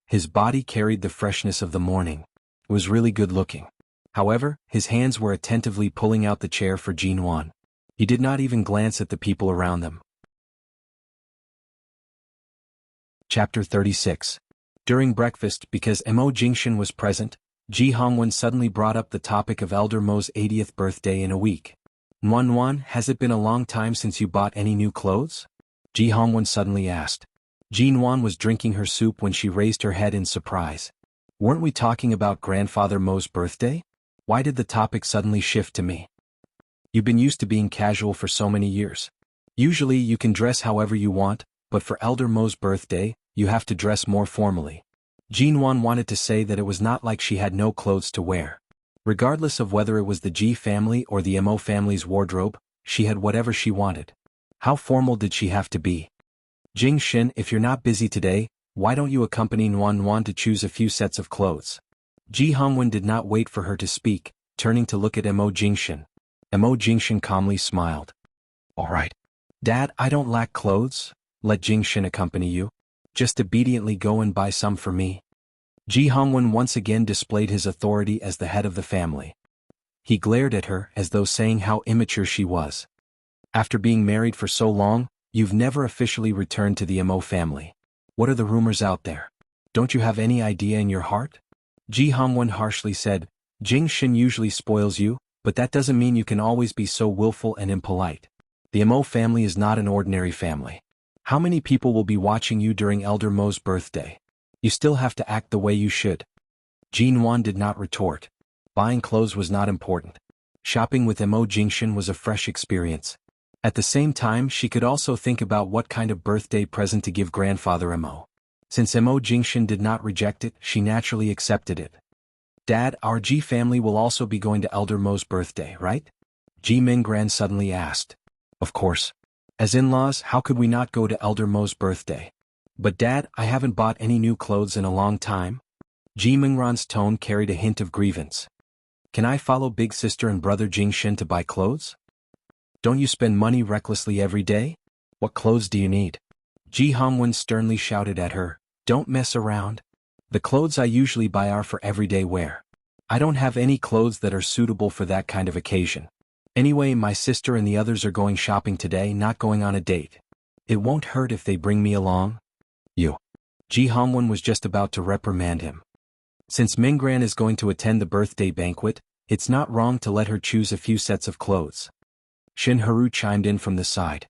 His body carried the freshness of the morning. It was really good looking. However, his hands were attentively pulling out the chair for Jinwan. He did not even glance at the people around them. Chapter 36. During breakfast, because Mo Jingshan was present, Ji Hongwen suddenly brought up the topic of Elder Mo's 80th birthday in a week. Nuan, has it been a long time since you bought any new clothes? Ji Hongwen suddenly asked. Jinwan was drinking her soup when she raised her head in surprise. Weren't we talking about Grandfather Mo's birthday? Why did the topic suddenly shift to me? You've been used to being casual for so many years. Usually you can dress however you want, but for Elder Mo's birthday, you have to dress more formally. Jinwan wanted to say that it was not like she had no clothes to wear. Regardless of whether it was the Ji family or the Mo family's wardrobe, she had whatever she wanted. How formal did she have to be? Jing Shin, if you're not busy today, why don't you accompany Nuan to choose a few sets of clothes? Ji Hongwen did not wait for her to speak, turning to look at Mo Jingshin. Mo Jingshin calmly smiled. All right. Dad, I don't lack clothes. Let Jingshin accompany you. Just obediently go and buy some for me. Ji Hongwen once again displayed his authority as the head of the family. He glared at her as though saying how immature she was. After being married for so long, you've never officially returned to the Mo family. What are the rumors out there? Don't you have any idea in your heart? Ji Hongwen harshly said, Jing Shin usually spoils you, but that doesn't mean you can always be so willful and impolite. The Mo family is not an ordinary family. How many people will be watching you during Elder Mo's birthday? You still have to act the way you should. Jin Wan did not retort. Buying clothes was not important. Shopping with Mo Jingshin was a fresh experience. At the same time, she could also think about what kind of birthday present to give grandfather Mo. Since Mo Jingshin did not reject it, she naturally accepted it. Dad, our Ji family will also be going to Elder Mo's birthday, right? Ji Minggran suddenly asked. Of course. As in-laws, how could we not go to Elder Mo's birthday? But Dad, I haven't bought any new clothes in a long time. Ji Minggran's tone carried a hint of grievance. Can I follow big sister and brother Jingshin to buy clothes? Don't you spend money recklessly every day? What clothes do you need? Ji Hongwen sternly shouted at her, don't mess around. The clothes I usually buy are for everyday wear. I don't have any clothes that are suitable for that kind of occasion. Anyway, my sister and the others are going shopping today, not going on a date. It won't hurt if they bring me along. You. Ji Hongwen was just about to reprimand him. Since Minggran is going to attend the birthday banquet, it's not wrong to let her choose a few sets of clothes. Shin Haru chimed in from the side.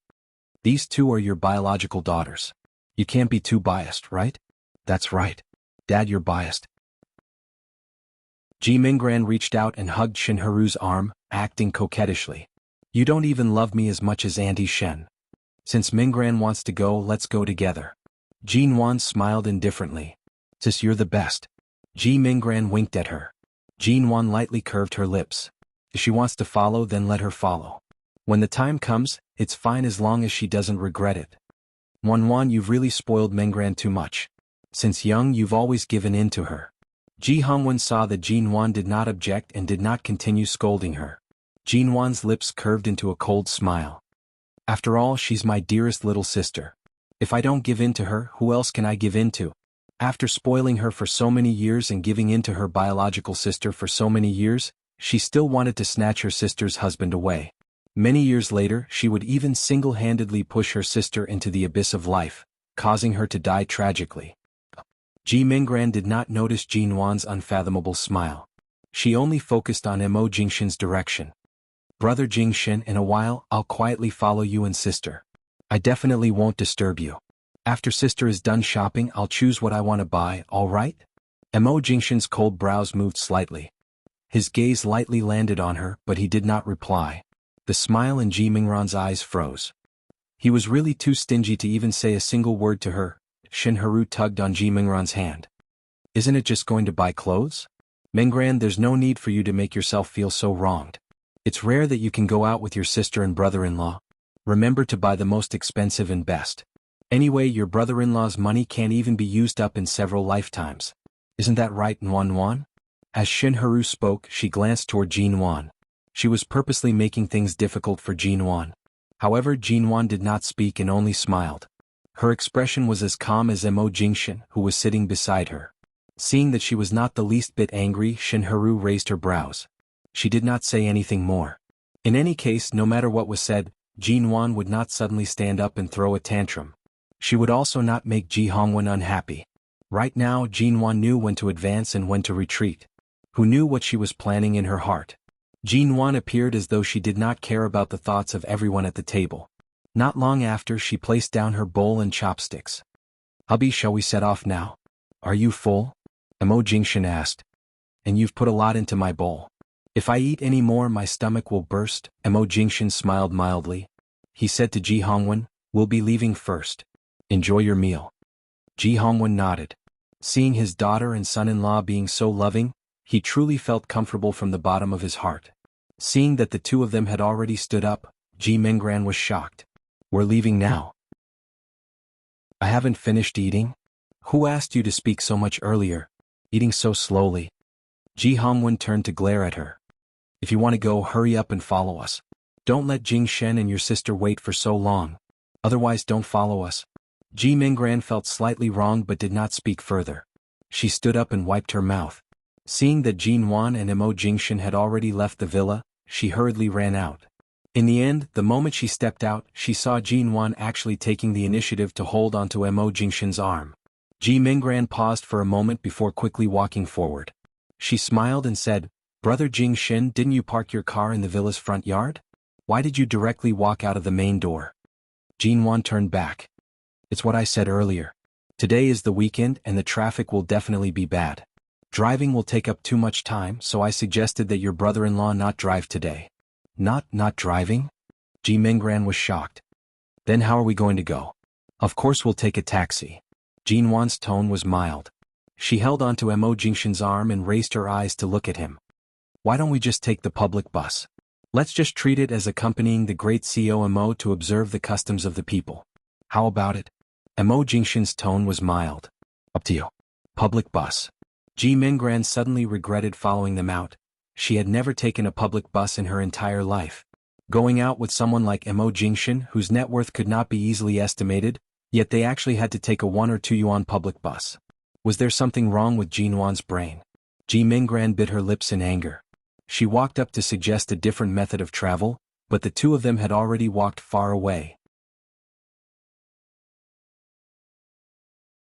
These two are your biological daughters. You can't be too biased, right? That's right. Dad, you're biased. Ji Minggran reached out and hugged Shin Haru's arm, acting coquettishly. You don't even love me as much as Auntie Shen. Since Minggran wants to go, let's go together. Jin Wan smiled indifferently. Sis, you're the best. Ji Minggran winked at her. Jin Wan lightly curved her lips. If she wants to follow, then let her follow. When the time comes, it's fine as long as she doesn't regret it. Wan, you've really spoiled Minggran too much. Since young, you've always given in to her. Ji Hongwen saw that Jin Wan did not object and did not continue scolding her. Jin Wan's lips curved into a cold smile. After all, she's my dearest little sister. If I don't give in to her, who else can I give in to? After spoiling her for so many years and giving in to her biological sister for so many years, she still wanted to snatch her sister's husband away. Many years later, she would even single-handedly push her sister into the abyss of life, causing her to die tragically. Ji Minggran did not notice Jin Wan's unfathomable smile. She only focused on Mo Jingshin's direction. Brother Jingshin, in a while, I'll quietly follow you and sister. I definitely won't disturb you. After sister is done shopping, I'll choose what I want to buy, all right? Mo Jingshin's cold brows moved slightly. His gaze lightly landed on her, but he did not reply. The smile in Ji Minggran's eyes froze. He was really too stingy to even say a single word to her. Shin Haru tugged on Ji Minggran's hand. Isn't it just going to buy clothes? Minggran, there's no need for you to make yourself feel so wronged. It's rare that you can go out with your sister and brother-in-law. Remember to buy the most expensive and best. Anyway, your brother-in-law's money can't even be used up in several lifetimes. Isn't that right, Wan? As Shin Haru spoke, she glanced toward Jin Wan. She was purposely making things difficult for Jin Wan. However, Jin Wan did not speak and only smiled. Her expression was as calm as Mo Jingshin, who was sitting beside her. Seeing that she was not the least bit angry, Shin Haru raised her brows. She did not say anything more. In any case, no matter what was said, Jin Wan would not suddenly stand up and throw a tantrum. She would also not make Ji Hongwen unhappy. Right now, Jin Wan knew when to advance and when to retreat. Who knew what she was planning in her heart? Jin Wan appeared as though she did not care about the thoughts of everyone at the table. Not long after, she placed down her bowl and chopsticks. Hubby, shall we set off now? Are you full? Mo Jingshin asked. And you've put a lot into my bowl. If I eat any more, my stomach will burst. Mo Jingshin smiled mildly. He said to Ji Hongwen, we'll be leaving first. Enjoy your meal. Ji Hongwen nodded. Seeing his daughter and son-in-law being so loving, he truly felt comfortable from the bottom of his heart. Seeing that the two of them had already stood up, Ji Minggran was shocked. "We're leaving now." "I haven't finished eating? Who asked you to speak so much earlier? Eating so slowly." Ji Hongwen turned to glare at her. "If you want to go, hurry up and follow us. Don't let Jing Shen and your sister wait for so long. Otherwise don't follow us." Ji Minggran felt slightly wronged but did not speak further. She stood up and wiped her mouth. Seeing that Jin Wan and Mo Jingshan had already left the villa, she hurriedly ran out. In the end, the moment she stepped out, she saw Jin Wan actually taking the initiative to hold onto Mo Jingshan's arm. Ji Minggran paused for a moment before quickly walking forward. She smiled and said, "Brother Jingshan, didn't you park your car in the villa's front yard? Why did you directly walk out of the main door?" Jin Wan turned back. "It's what I said earlier. Today is the weekend and the traffic will definitely be bad. Driving will take up too much time, so I suggested that your brother-in-law not drive today." Not driving?" Ji Minggran was shocked. "Then how are we going to go?" "Of course we'll take a taxi." Jin Wan's tone was mild. She held onto Mo Jingshan's arm and raised her eyes to look at him. "Why don't we just take the public bus? Let's just treat it as accompanying the great CEO Mo to observe the customs of the people. How about it?" Mo Jingshan's tone was mild. "Up to you." Public bus. Ji Minggran suddenly regretted following them out. She had never taken a public bus in her entire life. Going out with someone like Mo Jingshan, whose net worth could not be easily estimated, yet they actually had to take a 1 or 2 yuan public bus. Was there something wrong with Jin Wan's brain? Ji Minggran bit her lips in anger. She walked up to suggest a different method of travel, but the two of them had already walked far away.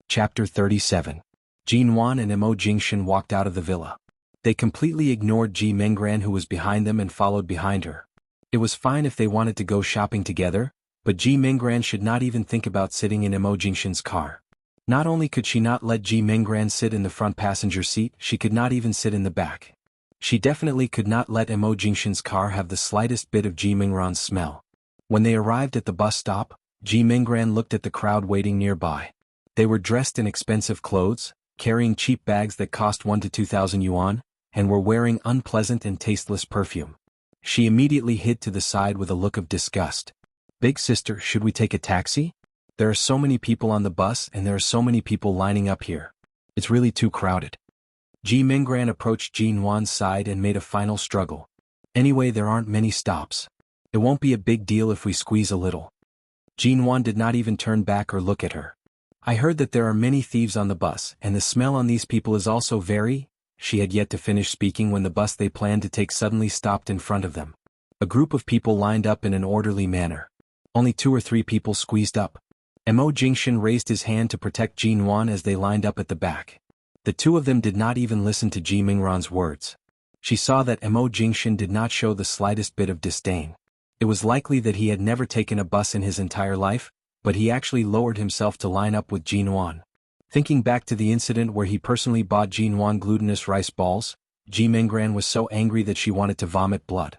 Chapter 37. Jin Wan and Mo Jingshan walked out of the villa. They completely ignored Ji Minggran, who was behind them, and followed behind her. It was fine if they wanted to go shopping together, but Ji Minggran should not even think about sitting in Mo Jingshan's car. Not only could she not let Ji Minggran sit in the front passenger seat, she could not even sit in the back. She definitely could not let Mo Jingshan's car have the slightest bit of Ji Minggran's smell. When they arrived at the bus stop, Ji Minggran looked at the crowd waiting nearby. They were dressed in expensive clothes, carrying cheap bags that cost 1 to 2,000 yuan, and were wearing unpleasant and tasteless perfume. She immediately hid to the side with a look of disgust. "Big sister, should we take a taxi? There are so many people on the bus and there are so many people lining up here. It's really too crowded." Ji Minggran approached Jin Wan's side and made a final struggle. "Anyway, there aren't many stops. It won't be a big deal if we squeeze a little." Jin Wan did not even turn back or look at her. "I heard that there are many thieves on the bus and the smell on these people is also very—" She had yet to finish speaking when the bus they planned to take suddenly stopped in front of them. A group of people lined up in an orderly manner. Only 2 or 3 people squeezed up. Mo Jingshan raised his hand to protect Jin Wan as they lined up at the back. The two of them did not even listen to Ji Minggran's words. She saw that Mo Jingshan did not show the slightest bit of disdain. It was likely that he had never taken a bus in his entire life, but he actually lowered himself to line up with Jin Wan. Thinking back to the incident where he personally bought Jin Wan glutinous rice balls, Ji Minggran was so angry that she wanted to vomit blood.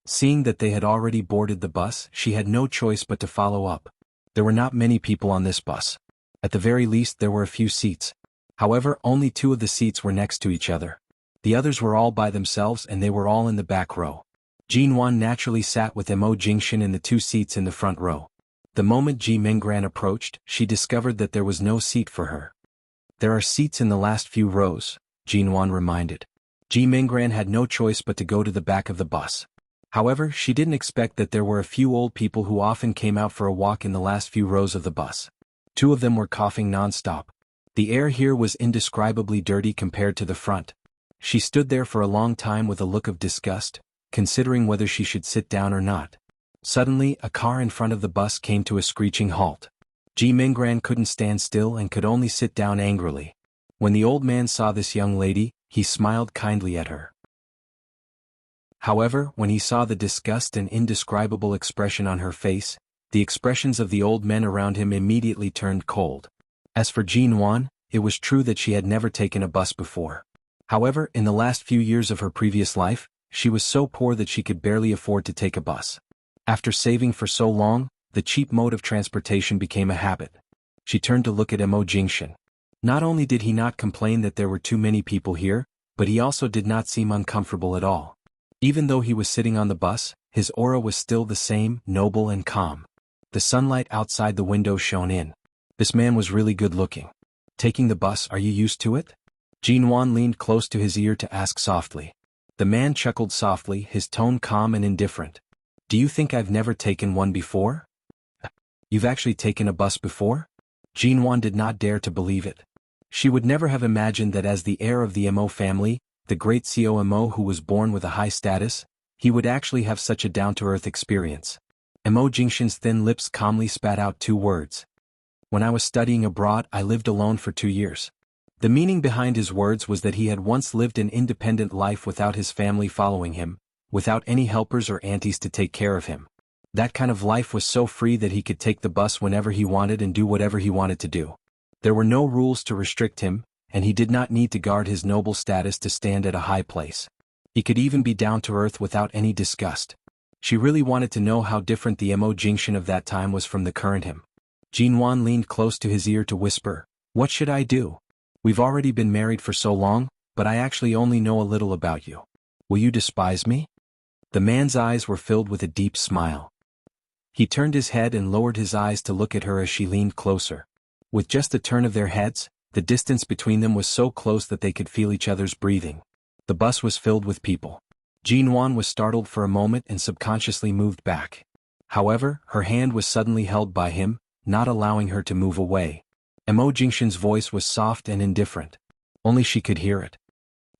Seeing that they had already boarded the bus, she had no choice but to follow up. There were not many people on this bus. At the very least there were a few seats. However, only 2 of the seats were next to each other. The others were all by themselves and they were all in the back row. Jin Wan naturally sat with Mo Jingshan in the 2 seats in the front row. The moment Ji Minggran approached, she discovered that there was no seat for her. "There are seats in the last few rows," Jin Wan reminded. Ji Minggran had no choice but to go to the back of the bus. However, she didn't expect that there were a few old people who often came out for a walk in the last few rows of the bus. 2 of them were coughing non-stop. The air here was indescribably dirty compared to the front. She stood there for a long time with a look of disgust, considering whether she should sit down or not. Suddenly, a car in front of the bus came to a screeching halt. Ji Minggran couldn't stand still and could only sit down angrily. When the old man saw this young lady, he smiled kindly at her. However, when he saw the disgust and indescribable expression on her face, the expressions of the old men around him immediately turned cold. As for Jin Wan, it was true that she had never taken a bus before. However, in the last few years of her previous life, she was so poor that she could barely afford to take a bus. After saving for so long, the cheap mode of transportation became a habit. She turned to look at Mo Jingshan. Not only did he not complain that there were too many people here, but he also did not seem uncomfortable at all. Even though he was sitting on the bus, his aura was still the same, noble and calm. The sunlight outside the window shone in. This man was really good looking. Taking the bus, are you used to it? Jinwan leaned close to his ear to ask softly. The man chuckled softly, his tone calm and indifferent. Do you think I've never taken one before? You've actually taken a bus before? Jinwan did not dare to believe it. She would never have imagined that as the heir of the Mo family, the great CEO Mo who was born with a high status, he would actually have such a down-to-earth experience. Mo Jingshan's thin lips calmly spat out 2 words. When I was studying abroad, I lived alone for 2 years. The meaning behind his words was that he had once lived an independent life without his family following him, without any helpers or aunties to take care of him. That kind of life was so free that he could take the bus whenever he wanted and do whatever he wanted to do. There were no rules to restrict him, and he did not need to guard his noble status to stand at a high place. He could even be down to earth without any disgust. She really wanted to know how different the Mo Jingshan of that time was from the current him. Jinwan leaned close to his ear to whisper, "What should I do? We've already been married for so long, but I actually only know a little about you. Will you despise me?" The man's eyes were filled with a deep smile. He turned his head and lowered his eyes to look at her as she leaned closer. With just a turn of their heads, the distance between them was so close that they could feel each other's breathing. The bus was filled with people. Jinwan was startled for a moment and subconsciously moved back. However, her hand was suddenly held by him, not allowing her to move away. Mo Jingshan's voice was soft and indifferent. Only she could hear it.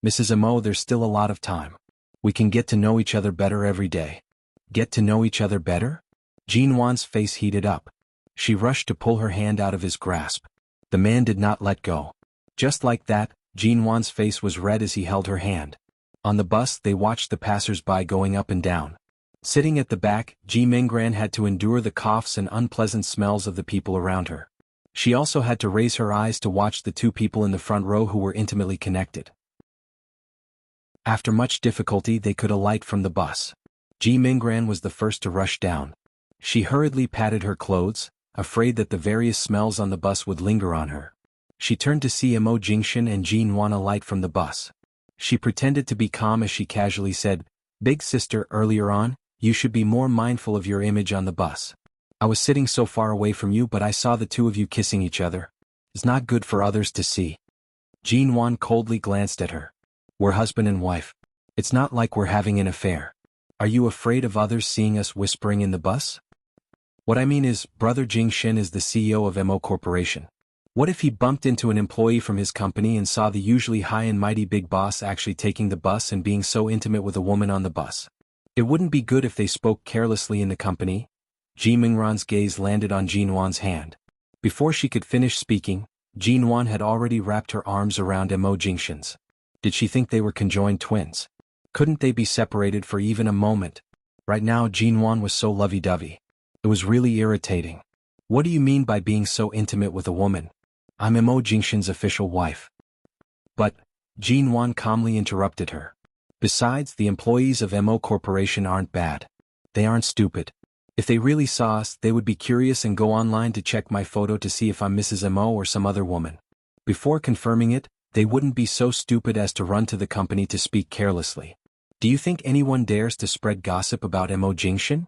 "Mrs. Mo, there's still a lot of time. We can get to know each other better every day." Get to know each other better? Jinwan's face heated up. She rushed to pull her hand out of his grasp. The man did not let go. Just like that, Jinwan's face was red as he held her hand. On the bus, they watched the passers-by going up and down. Sitting at the back, Ji Minggran had to endure the coughs and unpleasant smells of the people around her. She also had to raise her eyes to watch the 2 people in the front row who were intimately connected. After much difficulty, they could alight from the bus. Ji Minggran was the first to rush down. She hurriedly patted her clothes, afraid that the various smells on the bus would linger on her. She turned to see Mo Jingshan and Jinwan alight from the bus. She pretended to be calm as she casually said, "Big sister, earlier on, you should be more mindful of your image on the bus. I was sitting so far away from you but I saw the 2 of you kissing each other. It's not good for others to see." Jinwan coldly glanced at her. "We're husband and wife. It's not like we're having an affair. Are you afraid of others seeing us whispering in the bus?" "What I mean is, Brother Jingshan is the CEO of Mo Corporation. What if he bumped into an employee from his company and saw the usually high and mighty big boss actually taking the bus and being so intimate with a woman on the bus? It wouldn't be good if they spoke carelessly in the company." Ji Minggran's gaze landed on Jinwan's hand. Before she could finish speaking, Jinwan had already wrapped her arms around Mo Jingshan's. Did she think they were conjoined twins? Couldn't they be separated for even a moment? Right now Jinwan was so lovey-dovey. It was really irritating. "What do you mean by being so intimate with a woman? I'm Mo Jingshan's official wife." "But," Jinwan calmly interrupted her. "Besides, the employees of Mo Corporation aren't bad. They aren't stupid. If they really saw us, they would be curious and go online to check my photo to see if I'm Mrs. Mo or some other woman. Before confirming it, they wouldn't be so stupid as to run to the company to speak carelessly. Do you think anyone dares to spread gossip about Mo Jingshan?"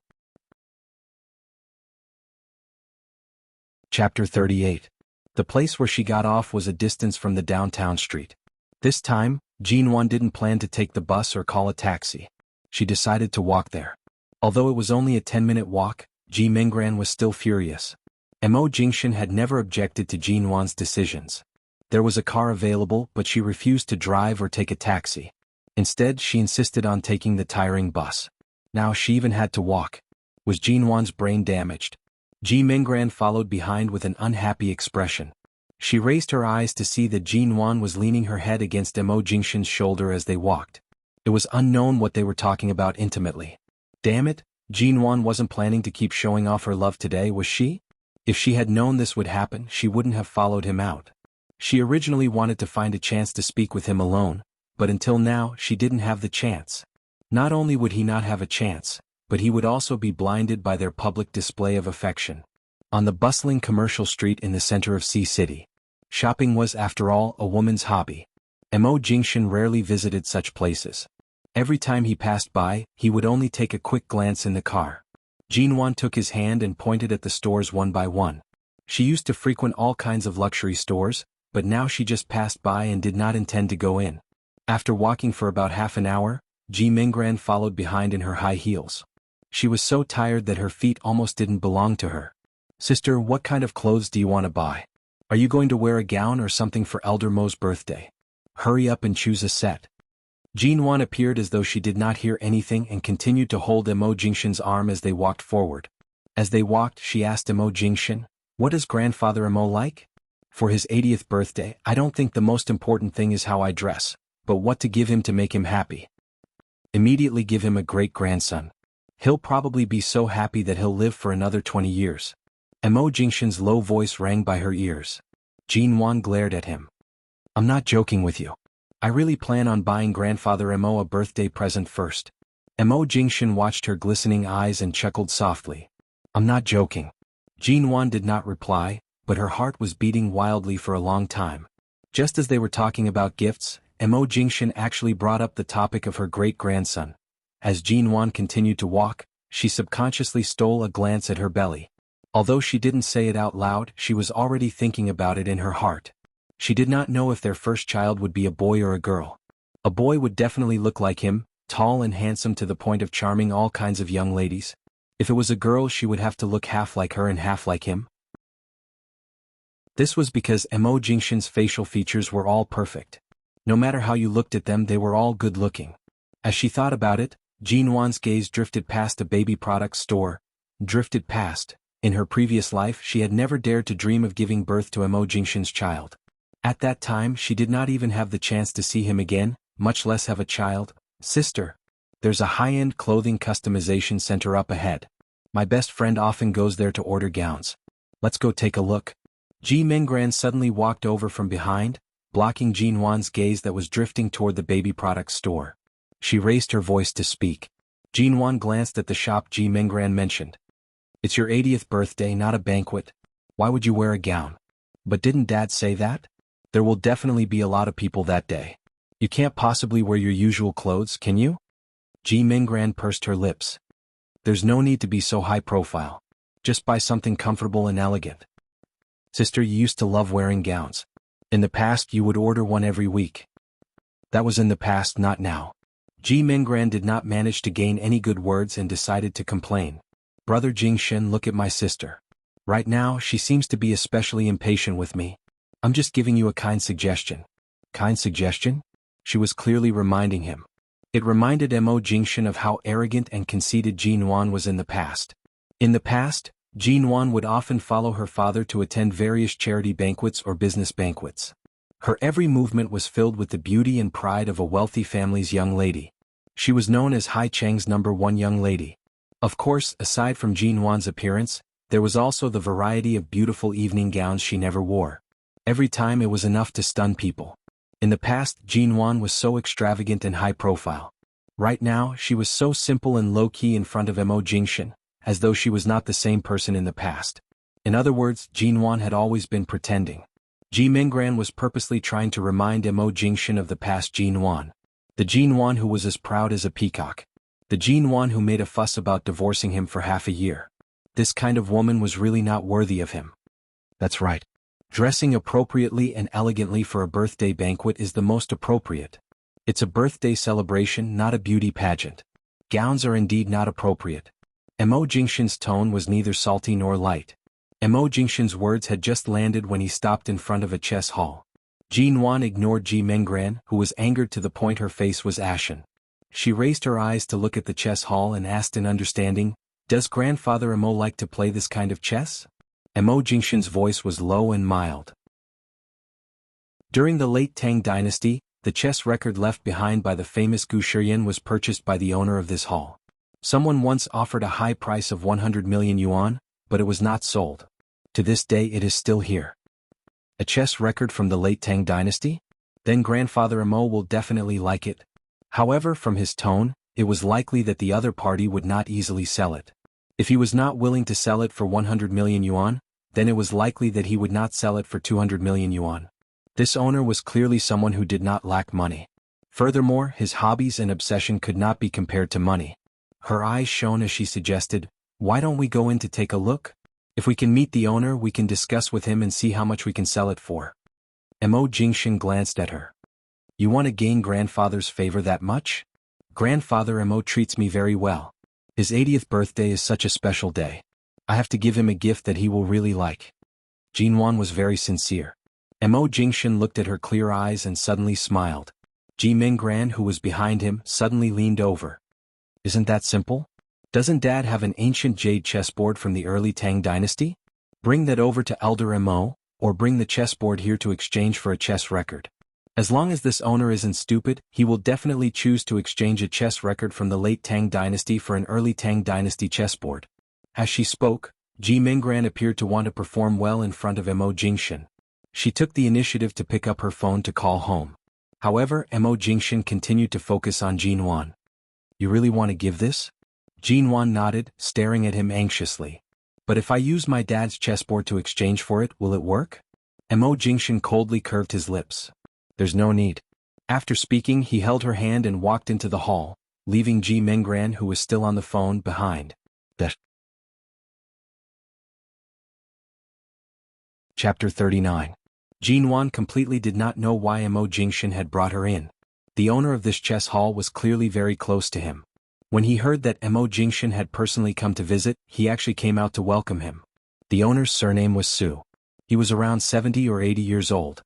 Chapter 38. The place where she got off was a distance from the downtown street. This time, Jinwan didn't plan to take the bus or call a taxi. She decided to walk there. Although it was only a 10-minute walk, Ji Minggran was still furious. Mo Jingshan had never objected to Jinwan's decisions. There was a car available, but she refused to drive or take a taxi. Instead, she insisted on taking the tiring bus. Now she even had to walk. Was Jinwan's brain damaged? Ji Minggran followed behind with an unhappy expression. She raised her eyes to see that Jinwan was leaning her head against Mo Jingshan's shoulder as they walked. It was unknown what they were talking about intimately. Damn it, Jinwan wasn't planning to keep showing off her love today, was she? If she had known this would happen, she wouldn't have followed him out. She originally wanted to find a chance to speak with him alone, but until now she didn't have the chance. Not only would he not have a chance, but he would also be blinded by their public display of affection. On the bustling commercial street in the center of Sea City, Shopping was, after all, a woman's hobby. Mo Jingshan rarely visited such places. Every time he passed by, he would only take a quick glance in the car. Jinwan took his hand and pointed at the stores one by one. She used to frequent all kinds of luxury stores, but now she just passed by and did not intend to go in. After walking for about half an hour, Ji Minggran followed behind in her high heels. She was so tired that her feet almost didn't belong to her. "Sister, what kind of clothes do you want to buy? Are you going to wear a gown or something for Elder Mo's birthday? Hurry up and choose a set." Jinwan appeared as though she did not hear anything and continued to hold Mo Jingshan's arm as they walked forward. As they walked, she asked Mo Jingshan, "What does grandfather Mo like? For his 80th birthday, I don't think the most important thing is how I dress, but what to give him to make him happy. Immediately give him a great-grandson. He'll probably be so happy that he'll live for another 20 years. Mo Jingshan's low voice rang by her ears. Jinwan glared at him. "I'm not joking with you. I really plan on buying grandfather Mo a birthday present first." Mo Jingshan watched her glistening eyes and chuckled softly. "I'm not joking." Jinwan did not reply, but her heart was beating wildly for a long time. Just as they were talking about gifts, Mo Jingshan actually brought up the topic of her great-grandson. As Jinwan continued to walk, she subconsciously stole a glance at her belly. Although she didn't say it out loud, she was already thinking about it in her heart. She did not know if their first child would be a boy or a girl. A boy would definitely look like him, tall and handsome to the point of charming all kinds of young ladies. If it was a girl, she would have to look half like her and half like him. This was because Mo Jingshan's facial features were all perfect. No matter how you looked at them, they were all good-looking. As she thought about it, Jinwan's gaze drifted past a baby products store. Drifted past. In her previous life, she had never dared to dream of giving birth to Mo Jingshan's child. At that time, she did not even have the chance to see him again, much less have a child. "Sister, there's a high-end clothing customization center up ahead. My best friend often goes there to order gowns. Let's go take a look." Ji Minggran suddenly walked over from behind, blocking Jinwan's gaze that was drifting toward the baby products store. She raised her voice to speak. Jinwan glanced at the shop Ji Minggran mentioned. "It's your 80th birthday, not a banquet. Why would you wear a gown? But didn't Dad say that? There will definitely be a lot of people that day. You can't possibly wear your usual clothes, can you?" Ji Minggran pursed her lips. "There's no need to be so high profile. Just buy something comfortable and elegant. Sister, you used to love wearing gowns. In the past, you would order one every week." "That was in the past, not now." Ji Minggran did not manage to gain any good words and decided to complain. "Brother Jingshan, look at my sister. Right now, she seems to be especially impatient with me. I'm just giving you a kind suggestion." "Kind suggestion?" She was clearly reminding him. It reminded Mo Jingshan of how arrogant and conceited Jinwan was in the past. In the past, Jinwan would often follow her father to attend various charity banquets or business banquets. Her every movement was filled with the beauty and pride of a wealthy family's young lady. She was known as Hai Cheng's #1 young lady. Of course, aside from Jinwan's appearance, there was also the variety of beautiful evening gowns she never wore. Every time it was enough to stun people. In the past, Jinwan was so extravagant and high profile. Right now, she was so simple and low-key in front of Mo Jingshan, as though she was not the same person in the past. In other words, Jinwan had always been pretending. Ji Minggran was purposely trying to remind Mo Jingshan of the past Jinwan. The Jinwan who was as proud as a peacock. The Jinwan who made a fuss about divorcing him for half a year. This kind of woman was really not worthy of him. That's right. Dressing appropriately and elegantly for a birthday banquet is the most appropriate. It's a birthday celebration, not a beauty pageant. Gowns are indeed not appropriate. Mo Jingshan's tone was neither salty nor light. Mo Jingshan's words had just landed when he stopped in front of a chess hall. Jinwan ignored Ji Minggran, who was angered to the point her face was ashen. She raised her eyes to look at the chess hall and asked in understanding, "Does grandfather Mo like to play this kind of chess?" Mo Jingshan's voice was low and mild. During the late Tang dynasty, the chess record left behind by the famous Gu Shiyan was purchased by the owner of this hall. Someone once offered a high price of 100 million yuan, but it was not sold. To this day it is still here. A chess record from the late Tang dynasty? Then grandfather Mo will definitely like it. However, from his tone, it was likely that the other party would not easily sell it. If he was not willing to sell it for 100 million yuan, then it was likely that he would not sell it for 200 million yuan. This owner was clearly someone who did not lack money. Furthermore, his hobbies and obsession could not be compared to money. Her eyes shone as she suggested, "Why don't we go in to take a look? If we can meet the owner, we can discuss with him and see how much we can sell it for." Mo Jingshan glanced at her. "You want to gain grandfather's favor that much? Grandfather Mo treats me very well. His 80th birthday is such a special day. I have to give him a gift that he will really like." Jinwan was very sincere. Mo Jingshan looked at her clear eyes and suddenly smiled. Ji Minggran, who was behind him, suddenly leaned over. "Isn't that simple? Doesn't Dad have an ancient jade chessboard from the early Tang dynasty? Bring that over to Elder Mo, or bring the chessboard here to exchange for a chess record. As long as this owner isn't stupid, he will definitely choose to exchange a chess record from the late Tang dynasty for an early Tang dynasty chessboard." As she spoke, Ji Minggran appeared to want to perform well in front of Mo Jingshan. She took the initiative to pick up her phone to call home. However, Mo Jingshan continued to focus on Jinwan. "You really want to give this?" Jinwan nodded, staring at him anxiously. "But if I use my dad's chessboard to exchange for it, will it work?" Mo Jingshan coldly curved his lips. "There's no need." After speaking, he held her hand and walked into the hall, leaving Ji Minggran, who was still on the phone, behind. Chapter 39. Jinwan completely did not know why Mo Jingshan had brought her in. The owner of this chess hall was clearly very close to him. When he heard that Mo Jingshan had personally come to visit, he actually came out to welcome him. The owner's surname was Su. He was around 70 or 80 years old.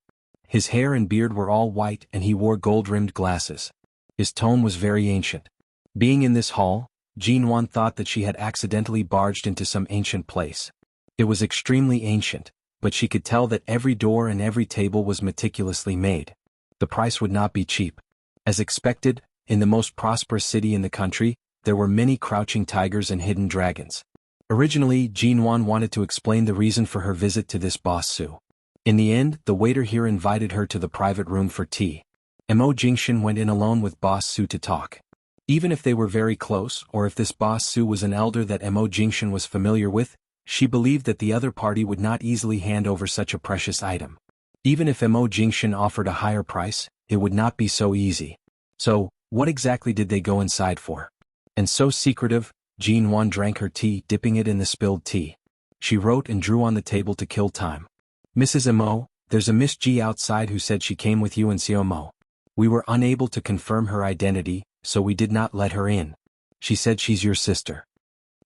His hair and beard were all white and he wore gold-rimmed glasses. His tone was very ancient. Being in this hall, Jinwan thought that she had accidentally barged into some ancient place. It was extremely ancient, but she could tell that every door and every table was meticulously made. The price would not be cheap. As expected, in the most prosperous city in the country, there were many crouching tigers and hidden dragons. Originally, Jinwan wanted to explain the reason for her visit to this boss Su. In the end, the waiter here invited her to the private room for tea. Mo Jingshan went in alone with boss Su to talk. Even if they were very close, or if this boss Su was an elder that Mo Jingshan was familiar with, she believed that the other party would not easily hand over such a precious item. Even if Mo Jingshan offered a higher price, it would not be so easy. So, what exactly did they go inside for? And so secretive, Jinwan drank her tea, dipping it in the spilled tea. She wrote and drew on the table to kill time. "Mrs. Mo, there's a Miss G outside who said she came with you and Xiao Mo. We were unable to confirm her identity, so we did not let her in. She said she's your sister."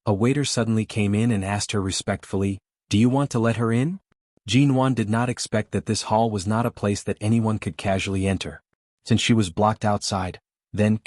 A waiter suddenly came in and asked her respectfully, "Do you want to let her in?" Jinwan did not expect that this hall was not a place that anyone could casually enter. Since she was blocked outside, then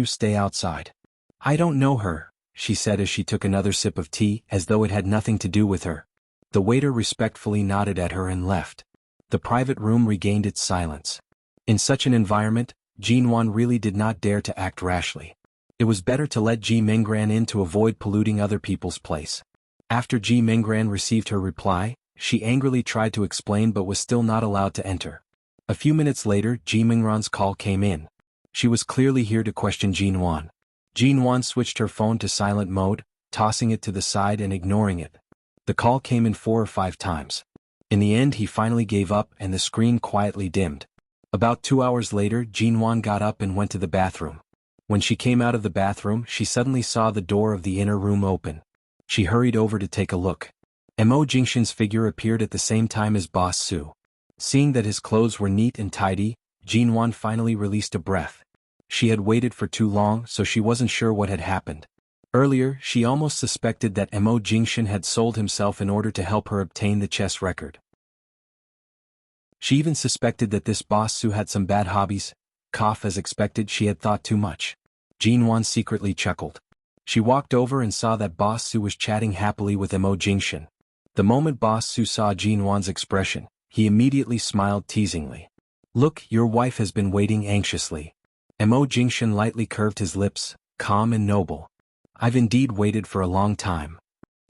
stay outside. "I don't know her," she said as she took another sip of tea as though it had nothing to do with her. The waiter respectfully nodded at her and left. The private room regained its silence. In such an environment, Jinwan really did not dare to act rashly. It was better to let Ji Minggran in to avoid polluting other people's place. After Ji Minggran received her reply, she angrily tried to explain but was still not allowed to enter. A few minutes later, Ji Minggran's call came in. She was clearly here to question Jinwan. Jinwan switched her phone to silent mode, tossing it to the side and ignoring it. The call came in 4 or 5 times. In the end, he finally gave up and the screen quietly dimmed. About 2 hours later, Jinwan got up and went to the bathroom. When she came out of the bathroom, she suddenly saw the door of the inner room open. She hurried over to take a look. Mo Jingshan's figure appeared at the same time as Boss Su. Seeing that his clothes were neat and tidy, Jinwan finally released a breath. She had waited for too long, so she wasn't sure what had happened. Earlier, she almost suspected that Mo Jingshan had sold himself in order to help her obtain the chess record. She even suspected that this Boss Su had some bad hobbies. As expected, she had thought too much. Jinwan secretly chuckled. She walked over and saw that Boss Su was chatting happily with Mo Jingshan. The moment Boss Su saw Jinwan's expression, he immediately smiled teasingly. "Look, your wife has been waiting anxiously." Mo Jingshan lightly curved his lips, calm and noble. "I've indeed waited for a long time.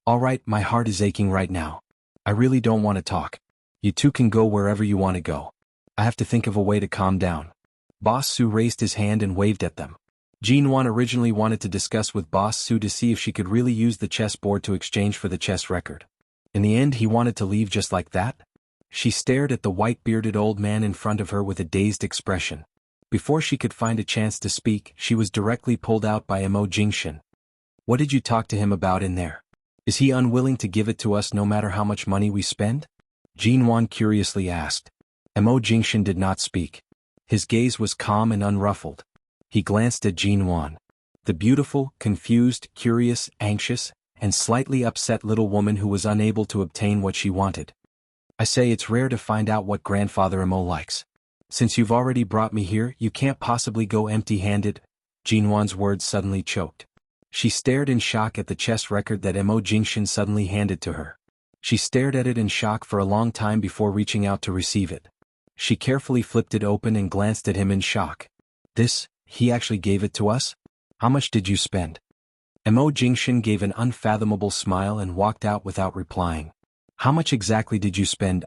All right, my heart is aching right now. I really don't want to talk. You two can go wherever you want to go. I have to think of a way to calm down." Boss Su raised his hand and waved at them. Jinwan originally wanted to discuss with Boss Su to see if she could really use the chessboard to exchange for the chess record. In the end he wanted to leave just like that? She stared at the white-bearded old man in front of her with a dazed expression. Before she could find a chance to speak, she was directly pulled out by Mo Jingshan. What did you talk to him about in there? Is he unwilling to give it to us no matter how much money we spend? Jinwan curiously asked. Mo Jingshan did not speak. His gaze was calm and unruffled. He glanced at Jinwan. The beautiful, confused, curious, anxious, and slightly upset little woman who was unable to obtain what she wanted. I say it's rare to find out what Grandfather Mo likes. Since you've already brought me here, you can't possibly go empty-handed. Jinwan's words suddenly choked. She stared in shock at the chess record that Mo Jingshan suddenly handed to her. She stared at it in shock for a long time before reaching out to receive it. She carefully flipped it open and glanced at him in shock. This, he actually gave it to us? How much did you spend? Mo Jingshan gave an unfathomable smile and walked out without replying. How much exactly did you spend?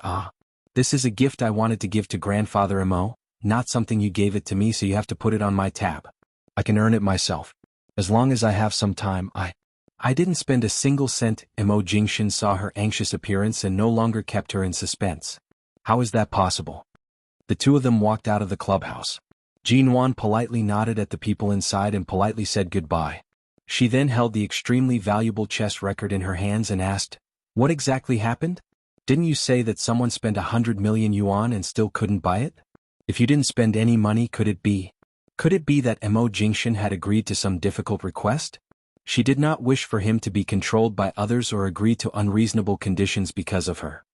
This is a gift I wanted to give to Grandfather Mo, not something you gave it to me so you have to put it on my tab. I can earn it myself. As long as I have some time, I didn't spend a single cent. Mo Jingshan saw her anxious appearance and no longer kept her in suspense. How is that possible? The two of them walked out of the clubhouse. Jinwan politely nodded at the people inside and politely said goodbye. She then held the extremely valuable chess record in her hands and asked, "What exactly happened? Didn't you say that someone spent 100 million yuan and still couldn't buy it? If you didn't spend any money, could it be that Mo Jingshan had agreed to some difficult request? She did not wish for him to be controlled by others or agree to unreasonable conditions because of her.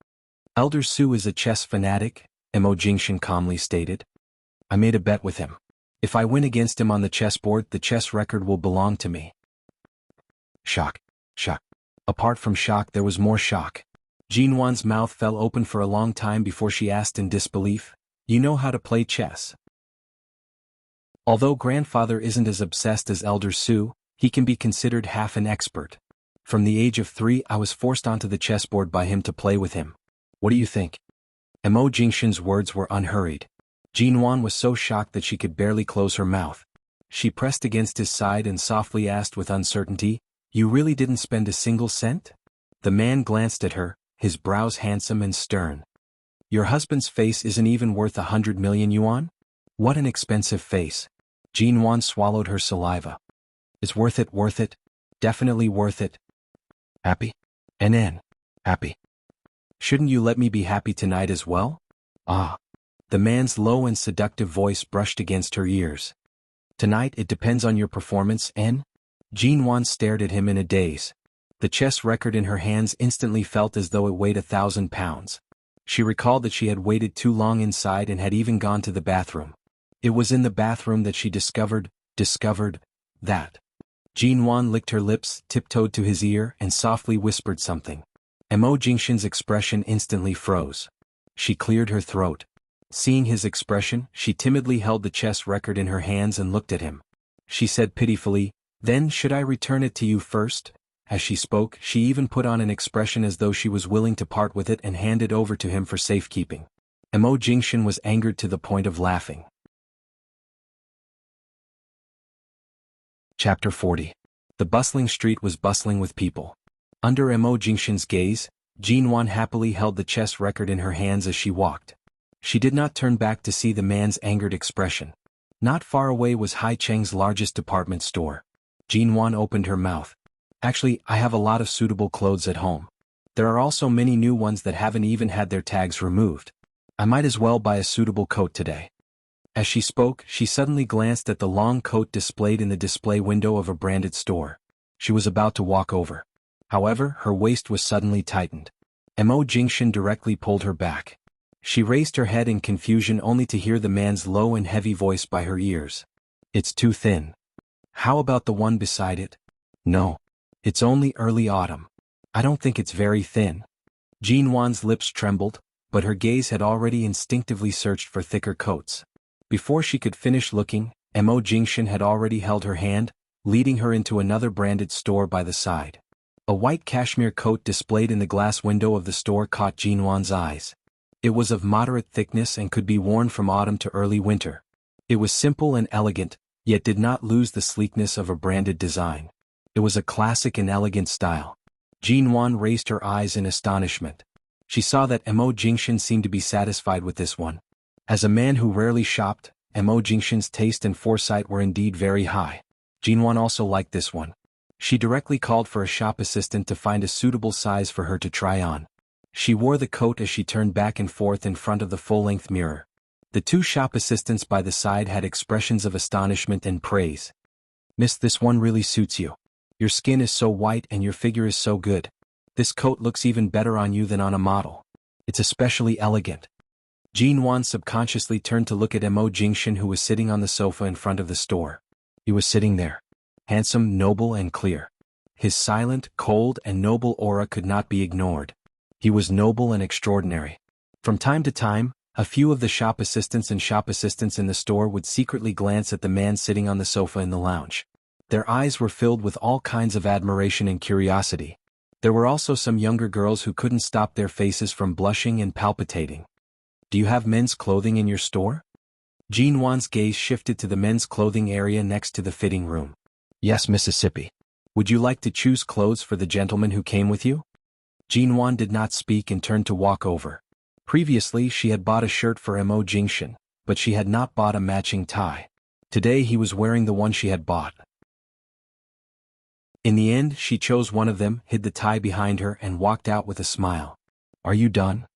Elder Su is a chess fanatic," Mo Jingshan calmly stated. "I made a bet with him. If I win against him on the chessboard, the chess record will belong to me." Shock. Apart from shock, there was more shock. Jinwan's mouth fell open for a long time before she asked in disbelief, "You know how to play chess?" Although Grandfather isn't as obsessed as Elder Su, he can be considered half an expert. From the age of 3, I was forced onto the chessboard by him to play with him. What do you think? Mo Jingshan's words were unhurried. Jinwan was so shocked that she could barely close her mouth. She pressed against his side and softly asked with uncertainty, "You really didn't spend a single cent?" The man glanced at her, his brows handsome and stern. "Your husband's face isn't even worth 100 million yuan? What an expensive face." Jinwan swallowed her saliva. "It's worth it, definitely worth it." "Happy? NN. Happy. Shouldn't you let me be happy tonight as well?" The man's low and seductive voice brushed against her ears. "Tonight it depends on your performance, N?" Jinwan stared at him in a daze. The chess record in her hands instantly felt as though it weighed 1,000 pounds. She recalled that she had waited too long inside and had even gone to the bathroom. It was in the bathroom that she discovered that. Jinwan licked her lips, tiptoed to his ear, and softly whispered something. Mo Jingshan's expression instantly froze. She cleared her throat. Seeing his expression, she timidly held the chess record in her hands and looked at him. She said pitifully, "Then should I return it to you first?" As she spoke, she even put on an expression as though she was willing to part with it and hand it over to him for safekeeping. Mo Jingshan was angered to the point of laughing. Chapter 40. The bustling street was bustling with people. Under Mo Jingshan's gaze, Jinwan happily held the chess record in her hands as she walked. She did not turn back to see the man's angered expression. Not far away was Hai Cheng's largest department store. Jinwan opened her mouth. "Actually, I have a lot of suitable clothes at home. There are also many new ones that haven't even had their tags removed. I might as well buy a suitable coat today." As she spoke, she suddenly glanced at the long coat displayed in the display window of a branded store. She was about to walk over. However, her waist was suddenly tightened. Mo Jingshan directly pulled her back. She raised her head in confusion only to hear the man's low and heavy voice by her ears. "It's too thin. How about the one beside it?" "No. It's only early autumn. I don't think it's very thin." Jinwan's lips trembled, but her gaze had already instinctively searched for thicker coats. Before she could finish looking, Mo Jingshan had already held her hand, leading her into another branded store by the side. A white cashmere coat displayed in the glass window of the store caught Jinwan's eyes. It was of moderate thickness and could be worn from autumn to early winter. It was simple and elegant, yet did not lose the sleekness of a branded design. It was a classic and elegant style. Jinwan raised her eyes in astonishment. She saw that Mo Jingshan seemed to be satisfied with this one. As a man who rarely shopped, Mo Jingshan's taste and foresight were indeed very high. Jinwan also liked this one. She directly called for a shop assistant to find a suitable size for her to try on. She wore the coat as she turned back and forth in front of the full-length mirror. The two shop assistants by the side had expressions of astonishment and praise. "Miss, this one really suits you. Your skin is so white and your figure is so good. This coat looks even better on you than on a model. It's especially elegant." Jinwan subconsciously turned to look at Mo Jingshan, who was sitting on the sofa in front of the store. He was sitting there. Handsome, noble and clear. His silent, cold and noble aura could not be ignored. He was noble and extraordinary. From time to time, a few of the shop assistants in the store would secretly glance at the man sitting on the sofa in the lounge. Their eyes were filled with all kinds of admiration and curiosity. There were also some younger girls who couldn't stop their faces from blushing and palpitating. "Do you have men's clothing in your store?" Jinwan's gaze shifted to the men's clothing area next to the fitting room. "Yes, Mississippi. Would you like to choose clothes for the gentleman who came with you?" Jinwan did not speak and turned to walk over. Previously she had bought a shirt for Mo Jingshan, but she had not bought a matching tie. Today he was wearing the one she had bought. In the end she chose one of them, hid the tie behind her and walked out with a smile. "Are you done?"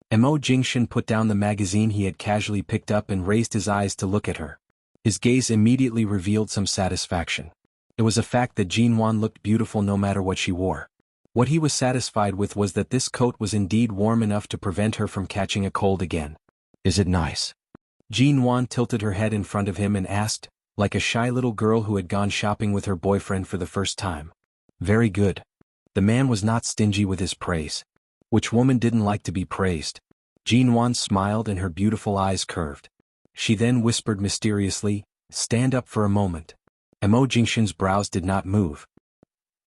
Mo Jingshan put down the magazine he had casually picked up and raised his eyes to look at her. His gaze immediately revealed some satisfaction. It was a fact that Jinwan looked beautiful no matter what she wore. What he was satisfied with was that this coat was indeed warm enough to prevent her from catching a cold again. "Is it nice?" Jinwan tilted her head in front of him and asked, like a shy little girl who had gone shopping with her boyfriend for the first time. "Very good." The man was not stingy with his praise. Which woman didn't like to be praised? Jinwan smiled and her beautiful eyes curved. She then whispered mysteriously, "Stand up for a moment." Mo Jingshan's brows did not move.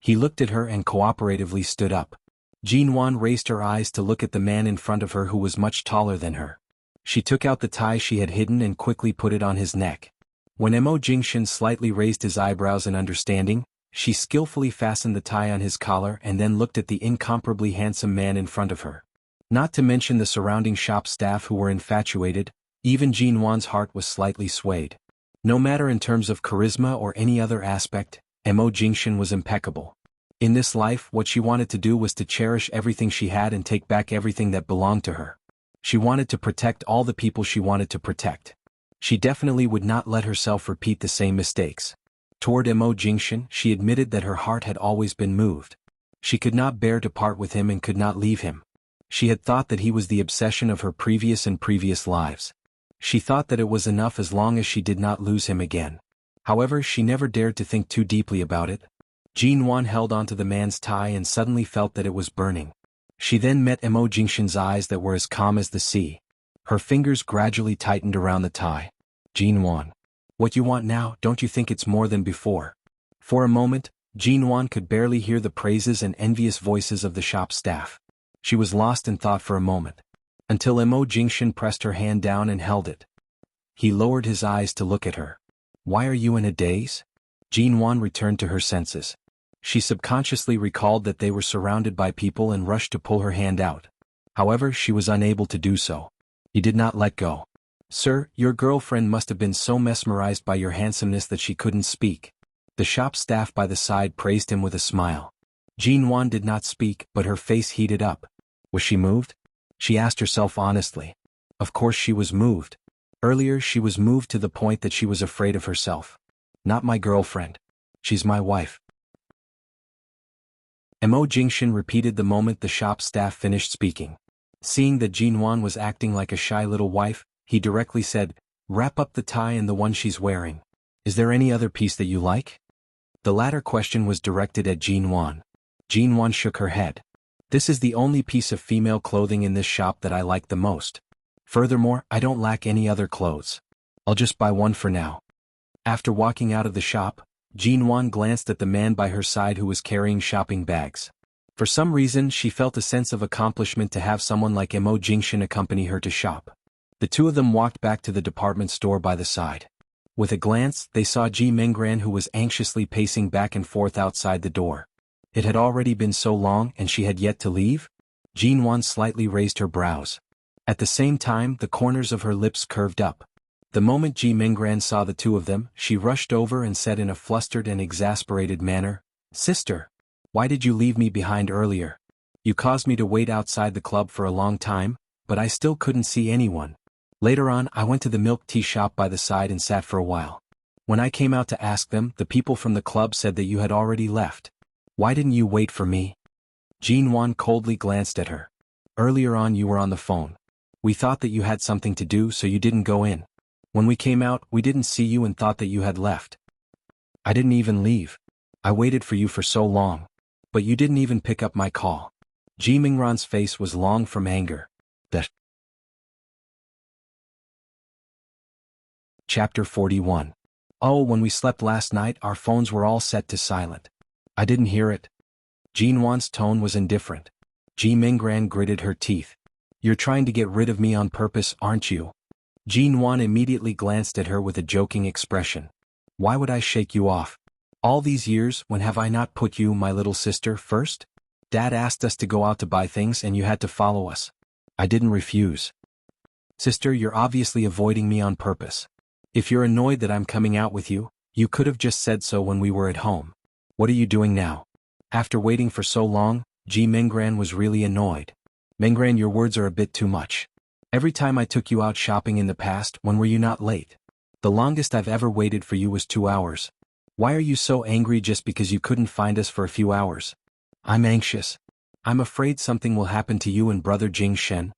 He looked at her and cooperatively stood up. Jinwan raised her eyes to look at the man in front of her who was much taller than her. She took out the tie she had hidden and quickly put it on his neck. When Mo Jingshan slightly raised his eyebrows in understanding, she skillfully fastened the tie on his collar and then looked at the incomparably handsome man in front of her. Not to mention the surrounding shop staff who were infatuated, even Jinwan's heart was slightly swayed. No matter in terms of charisma or any other aspect, Mo Jingshan was impeccable. In this life what she wanted to do was to cherish everything she had and take back everything that belonged to her. She wanted to protect all the people she wanted to protect. She definitely would not let herself repeat the same mistakes. Toward Mo Jingshan, she admitted that her heart had always been moved. She could not bear to part with him and could not leave him. She had thought that he was the obsession of her previous lives. She thought that it was enough as long as she did not lose him again. However, she never dared to think too deeply about it. Jinwan held onto the man's tie and suddenly felt that it was burning. She then met Mo Jingshan's eyes that were as calm as the sea. Her fingers gradually tightened around the tie. "Jinwan. What you want now, don't you think it's more than before?" For a moment, Jinwan could barely hear the praises and envious voices of the shop staff. She was lost in thought for a moment. Until Mo Jingshan pressed her hand down and held it. He lowered his eyes to look at her. "Why are you in a daze?" Jinwan returned to her senses. She subconsciously recalled that they were surrounded by people and rushed to pull her hand out. However, she was unable to do so. He did not let go. "Sir, your girlfriend must have been so mesmerized by your handsomeness that she couldn't speak." The shop staff by the side praised him with a smile. Jinwan did not speak, but her face heated up. Was she moved? She asked herself honestly. Of course she was moved. Earlier she was moved to the point that she was afraid of herself. "Not my girlfriend. She's my wife." Mo Jingshan repeated the moment the shop staff finished speaking. Seeing that Jinwan was acting like a shy little wife, he directly said, "Wrap up the tie and the one she's wearing. Is there any other piece that you like?" The latter question was directed at Jinwan. Jinwan shook her head. "This is the only piece of female clothing in this shop that I like the most. Furthermore, I don't lack any other clothes. I'll just buy one for now." After walking out of the shop, Jinwan glanced at the man by her side who was carrying shopping bags. For some reason she felt a sense of accomplishment to have someone like Mo Jingshan accompany her to shop. The two of them walked back to the department store by the side. With a glance, they saw Ji Menggran, who was anxiously pacing back and forth outside the door. It had already been so long and she had yet to leave? Jinwan slightly raised her brows. At the same time, the corners of her lips curved up. The moment Ji Minggran saw the two of them, she rushed over and said in a flustered and exasperated manner, "Sister, why did you leave me behind earlier? You caused me to wait outside the club for a long time, but I still couldn't see anyone. Later on, I went to the milk tea shop by the side and sat for a while. When I came out to ask them, the people from the club said that you had already left. Why didn't you wait for me?" Jinwan coldly glanced at her. "Earlier on you were on the phone. We thought that you had something to do, so you didn't go in. When we came out, we didn't see you and thought that you had left. I didn't even leave. I waited for you for so long. But you didn't even pick up my call." Ji Minggran's face was long from anger. That. Chapter 41. "Oh, when we slept last night, our phones were all set to silent. I didn't hear it." Jinwan's tone was indifferent. Ji Minggran gritted her teeth. "You're trying to get rid of me on purpose, aren't you?" Jinwan immediately glanced at her with a joking expression. "Why would I shake you off? All these years, when have I not put you, my little sister, first? Dad asked us to go out to buy things and you had to follow us. I didn't refuse. Sister, you're obviously avoiding me on purpose. If you're annoyed that I'm coming out with you, you could have just said so when we were at home. What are you doing now?" After waiting for so long, Ji Minggran was really annoyed. "Minggran, your words are a bit too much. Every time I took you out shopping in the past, when were you not late? The longest I've ever waited for you was 2 hours. Why are you so angry just because you couldn't find us for a few hours?" "I'm anxious. I'm afraid something will happen to you and brother Jing Shen."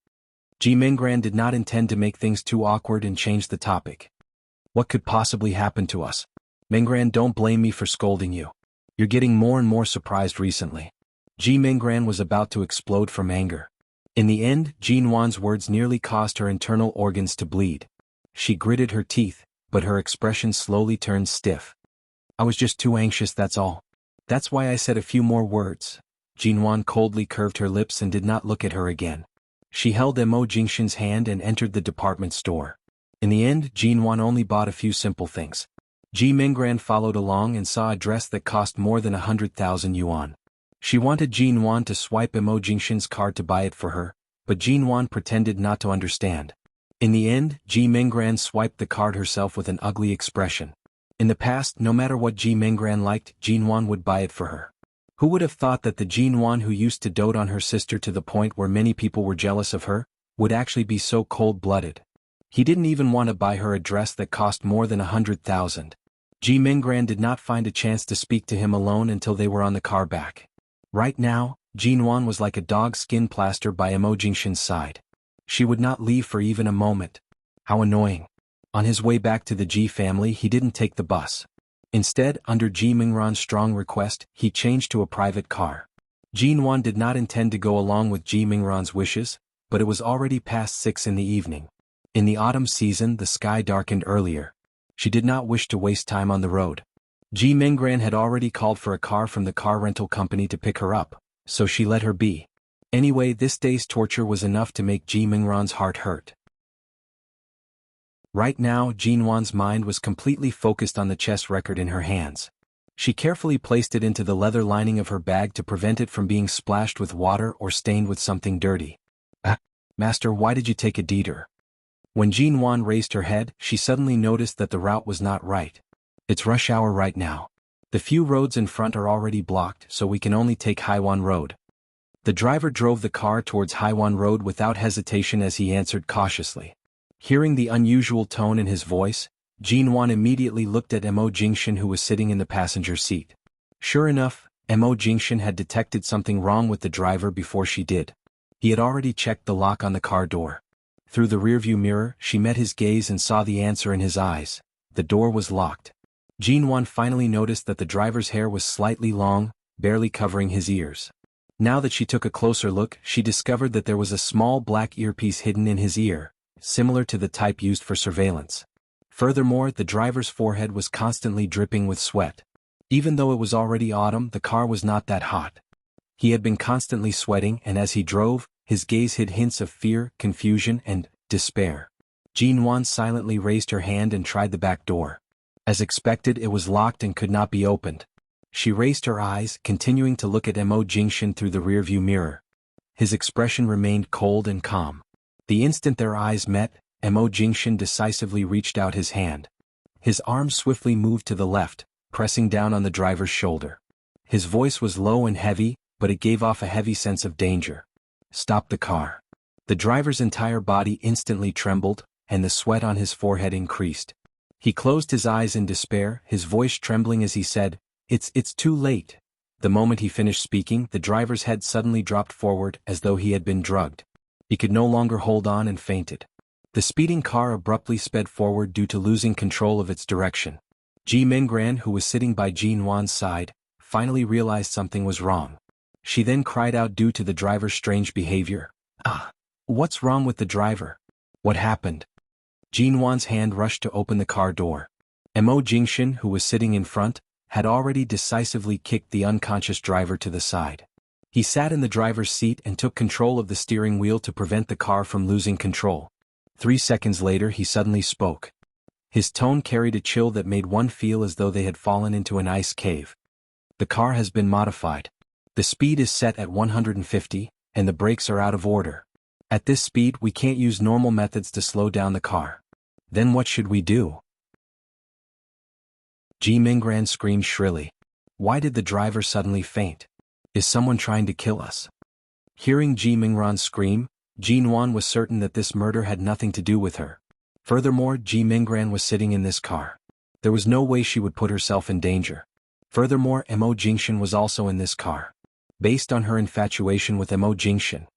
Ji Minggran did not intend to make things too awkward and changed the topic. "What could possibly happen to us? Minggran, don't blame me for scolding you. You're getting more and more surprised recently." Ji Minggran was about to explode from anger. In the end, Jinwan's words nearly caused her internal organs to bleed. She gritted her teeth, but her expression slowly turned stiff. "I was just too anxious, that's all. That's why I said a few more words." Jinwan coldly curved her lips and did not look at her again. She held Mo Jingshan's hand and entered the department store. In the end, Jinwan only bought a few simple things. Ji Minggran followed along and saw a dress that cost more than 100,000 yuan. She wanted Jinwan to swipe Mo Jingshan's card to buy it for her, but Jinwan pretended not to understand. In the end, Ji Minggran swiped the card herself with an ugly expression. In the past, no matter what Ji Minggran liked, Jinwan would buy it for her. Who would have thought that the Jinwan who used to dote on her sister to the point where many people were jealous of her, would actually be so cold-blooded? He didn't even want to buy her a dress that cost more than 100,000. Ji Minggran did not find a chance to speak to him alone until they were on the car back. Right now, Jinwan was like a dog skin plaster by Mo Jingshan's side. She would not leave for even a moment. How annoying. On his way back to the Ji family, he didn't take the bus. Instead, under Ji Minggran's strong request, he changed to a private car. Jinwan did not intend to go along with Ji Minggran's wishes, but it was already past 6 in the evening. In the autumn season, the sky darkened earlier. She did not wish to waste time on the road. Ji Minggran had already called for a car from the car rental company to pick her up, so she let her be. Anyway, this day's torture was enough to make Ji Minggran's heart hurt. Right now, Jinwan's mind was completely focused on the chess record in her hands. She carefully placed it into the leather lining of her bag to prevent it from being splashed with water or stained with something dirty. Master, why did you take a detour?" When Jinwan raised her head, she suddenly noticed that the route was not right. "It's rush hour right now. The few roads in front are already blocked, so we can only take Haiwan Road." The driver drove the car towards Haiwan Road without hesitation as he answered cautiously. Hearing the unusual tone in his voice, Jinwan immediately looked at Mo Jingshan, who was sitting in the passenger seat. Sure enough, Mo Jingshan had detected something wrong with the driver before she did. He had already checked the lock on the car door. Through the rearview mirror, she met his gaze and saw the answer in his eyes. The door was locked. Jinwan finally noticed that the driver's hair was slightly long, barely covering his ears. Now that she took a closer look, she discovered that there was a small black earpiece hidden in his ear, similar to the type used for surveillance. Furthermore, the driver's forehead was constantly dripping with sweat. Even though it was already autumn, the car was not that hot. He had been constantly sweating, and as he drove, his gaze hid hints of fear, confusion, and despair. Jinwan silently raised her hand and tried the back door. As expected, it was locked and could not be opened. She raised her eyes, continuing to look at Mo Jingshan through the rearview mirror. His expression remained cold and calm. The instant their eyes met, Mo Jingshan decisively reached out his hand. His arm swiftly moved to the left, pressing down on the driver's shoulder. His voice was low and heavy, but it gave off a heavy sense of danger. "Stop the car." The driver's entire body instantly trembled, and the sweat on his forehead increased. He closed his eyes in despair, his voice trembling as he said, It's too late." The moment he finished speaking, the driver's head suddenly dropped forward as though he had been drugged. He could no longer hold on and fainted. The speeding car abruptly sped forward due to losing control of its direction. Ji Minggran, who was sitting by Jin Wan's side, finally realized something was wrong. She then cried out due to the driver's strange behavior. "Ah! What's wrong with the driver? What happened?" Jin Wan's hand rushed to open the car door. Mo Jingshan, who was sitting in front, had already decisively kicked the unconscious driver to the side. He sat in the driver's seat and took control of the steering wheel to prevent the car from losing control. 3 seconds later he suddenly spoke. His tone carried a chill that made one feel as though they had fallen into an ice cave. "The car has been modified. The speed is set at 150, and the brakes are out of order. At this speed we can't use normal methods to slow down the car." "Then what should we do?" Ji Minggran screamed shrilly. "Why did the driver suddenly faint? Is someone trying to kill us?" Hearing Ji Minggran scream, Jin Wan was certain that this murder had nothing to do with her. Furthermore, Ji Minggran was sitting in this car. There was no way she would put herself in danger. Furthermore, Mo Jingshan was also in this car. Based on her infatuation with Mo Jingshan,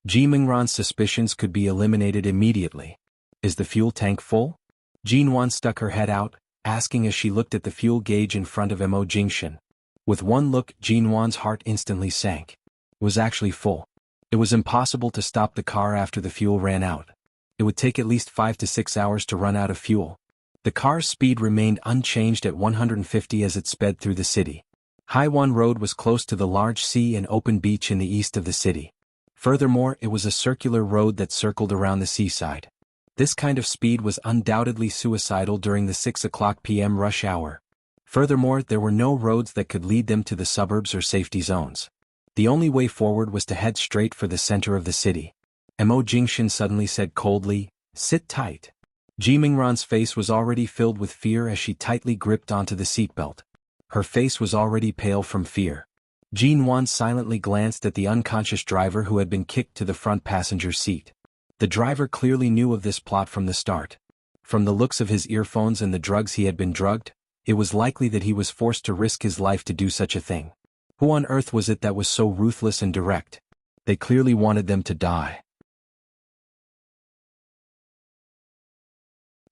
Ji Minggran's suspicions could be eliminated immediately. "Is the fuel tank full?" Jin Wan stuck her head out, asking as she looked at the fuel gauge in front of Mo Jingshan. With one look, Jin Wan's heart instantly sank. It was actually full. It was impossible to stop the car after the fuel ran out. It would take at least 5 to 6 hours to run out of fuel. The car's speed remained unchanged at 150 as it sped through the city. Haiwan Road was close to the large sea and open beach in the east of the city. Furthermore, it was a circular road that circled around the seaside. This kind of speed was undoubtedly suicidal during the 6 p.m. rush hour. Furthermore, there were no roads that could lead them to the suburbs or safety zones. The only way forward was to head straight for the center of the city. Mo Jingshan suddenly said coldly, "Sit tight." Ji Minggran's face was already filled with fear as she tightly gripped onto the seatbelt. Her face was already pale from fear. Jin Wan silently glanced at the unconscious driver who had been kicked to the front passenger seat. The driver clearly knew of this plot from the start. From the looks of his earphones and the drugs he had been drugged, it was likely that he was forced to risk his life to do such a thing. Who on earth was it that was so ruthless and direct? They clearly wanted them to die.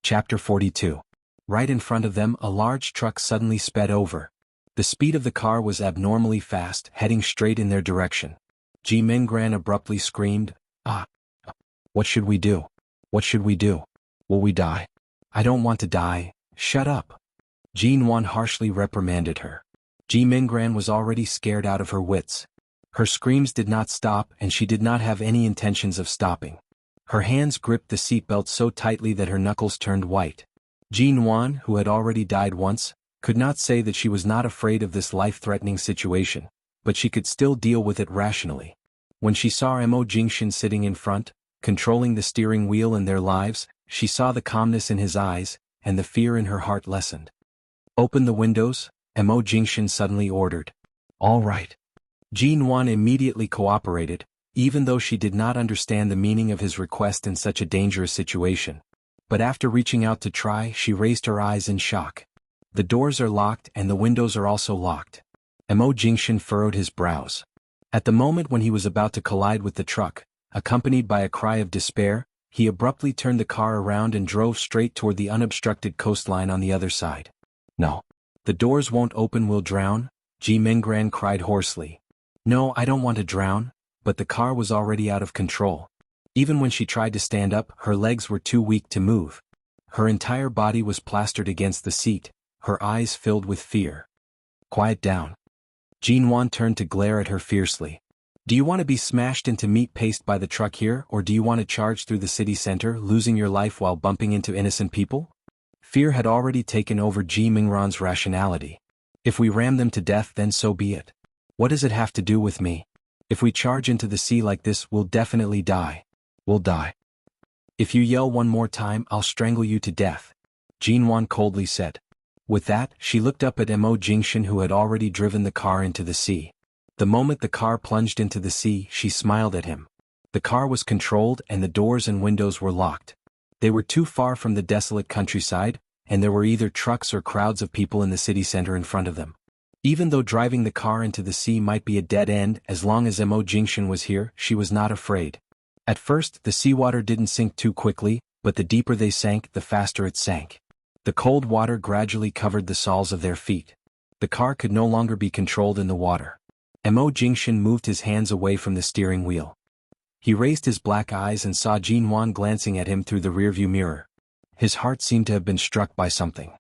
Chapter 42. Right in front of them, a large truck suddenly sped over. The speed of the car was abnormally fast, heading straight in their direction. Ji Minggran abruptly screamed, "Ah! What should we do? What should we do? Will we die?" "I don't want to die, shut up." Jin Wan harshly reprimanded her. Ji Minggran was already scared out of her wits. Her screams did not stop and she did not have any intentions of stopping. Her hands gripped the seatbelt so tightly that her knuckles turned white. Jin Wan, who had already died once, could not say that she was not afraid of this life-threatening situation, but she could still deal with it rationally. When she saw Mo Jingshan sitting in front, controlling the steering wheel in their lives, she saw the calmness in his eyes, and the fear in her heart lessened. "Open the windows," Mo Jingshan suddenly ordered. "All right." Jin Wan immediately cooperated, even though she did not understand the meaning of his request in such a dangerous situation. But after reaching out to try, she raised her eyes in shock. "The doors are locked and the windows are also locked." Mo Jingshan furrowed his brows. At the moment when he was about to collide with the truck, accompanied by a cry of despair, he abruptly turned the car around and drove straight toward the unobstructed coastline on the other side. "No. The doors won't open, we'll drown," Ji Minggran cried hoarsely. "No, I don't want to drown," but the car was already out of control. Even when she tried to stand up, her legs were too weak to move. Her entire body was plastered against the seat, her eyes filled with fear. "Quiet down." Jin Wan turned to glare at her fiercely. "Do you want to be smashed into meat paste by the truck here, or do you want to charge through the city center, losing your life while bumping into innocent people?" Fear had already taken over Ji Minggran's rationality. If we ram them to death, then so be it. What does it have to do with me? If we charge into the sea like this, we'll definitely die. We'll die. If you yell one more time, I'll strangle you to death, Jinwan coldly said. With that, she looked up at Mo Jingshan, who had already driven the car into the sea. The moment the car plunged into the sea, she smiled at him. The car was controlled and the doors and windows were locked. They were too far from the desolate countryside, and there were either trucks or crowds of people in the city center in front of them. Even though driving the car into the sea might be a dead end, as long as Mo Jingshan was here, she was not afraid. At first, the seawater didn't sink too quickly, but the deeper they sank, the faster it sank. The cold water gradually covered the soles of their feet. The car could no longer be controlled in the water. Mo Jingshan moved his hands away from the steering wheel. He raised his black eyes and saw Jinwan glancing at him through the rearview mirror. His heart seemed to have been struck by something.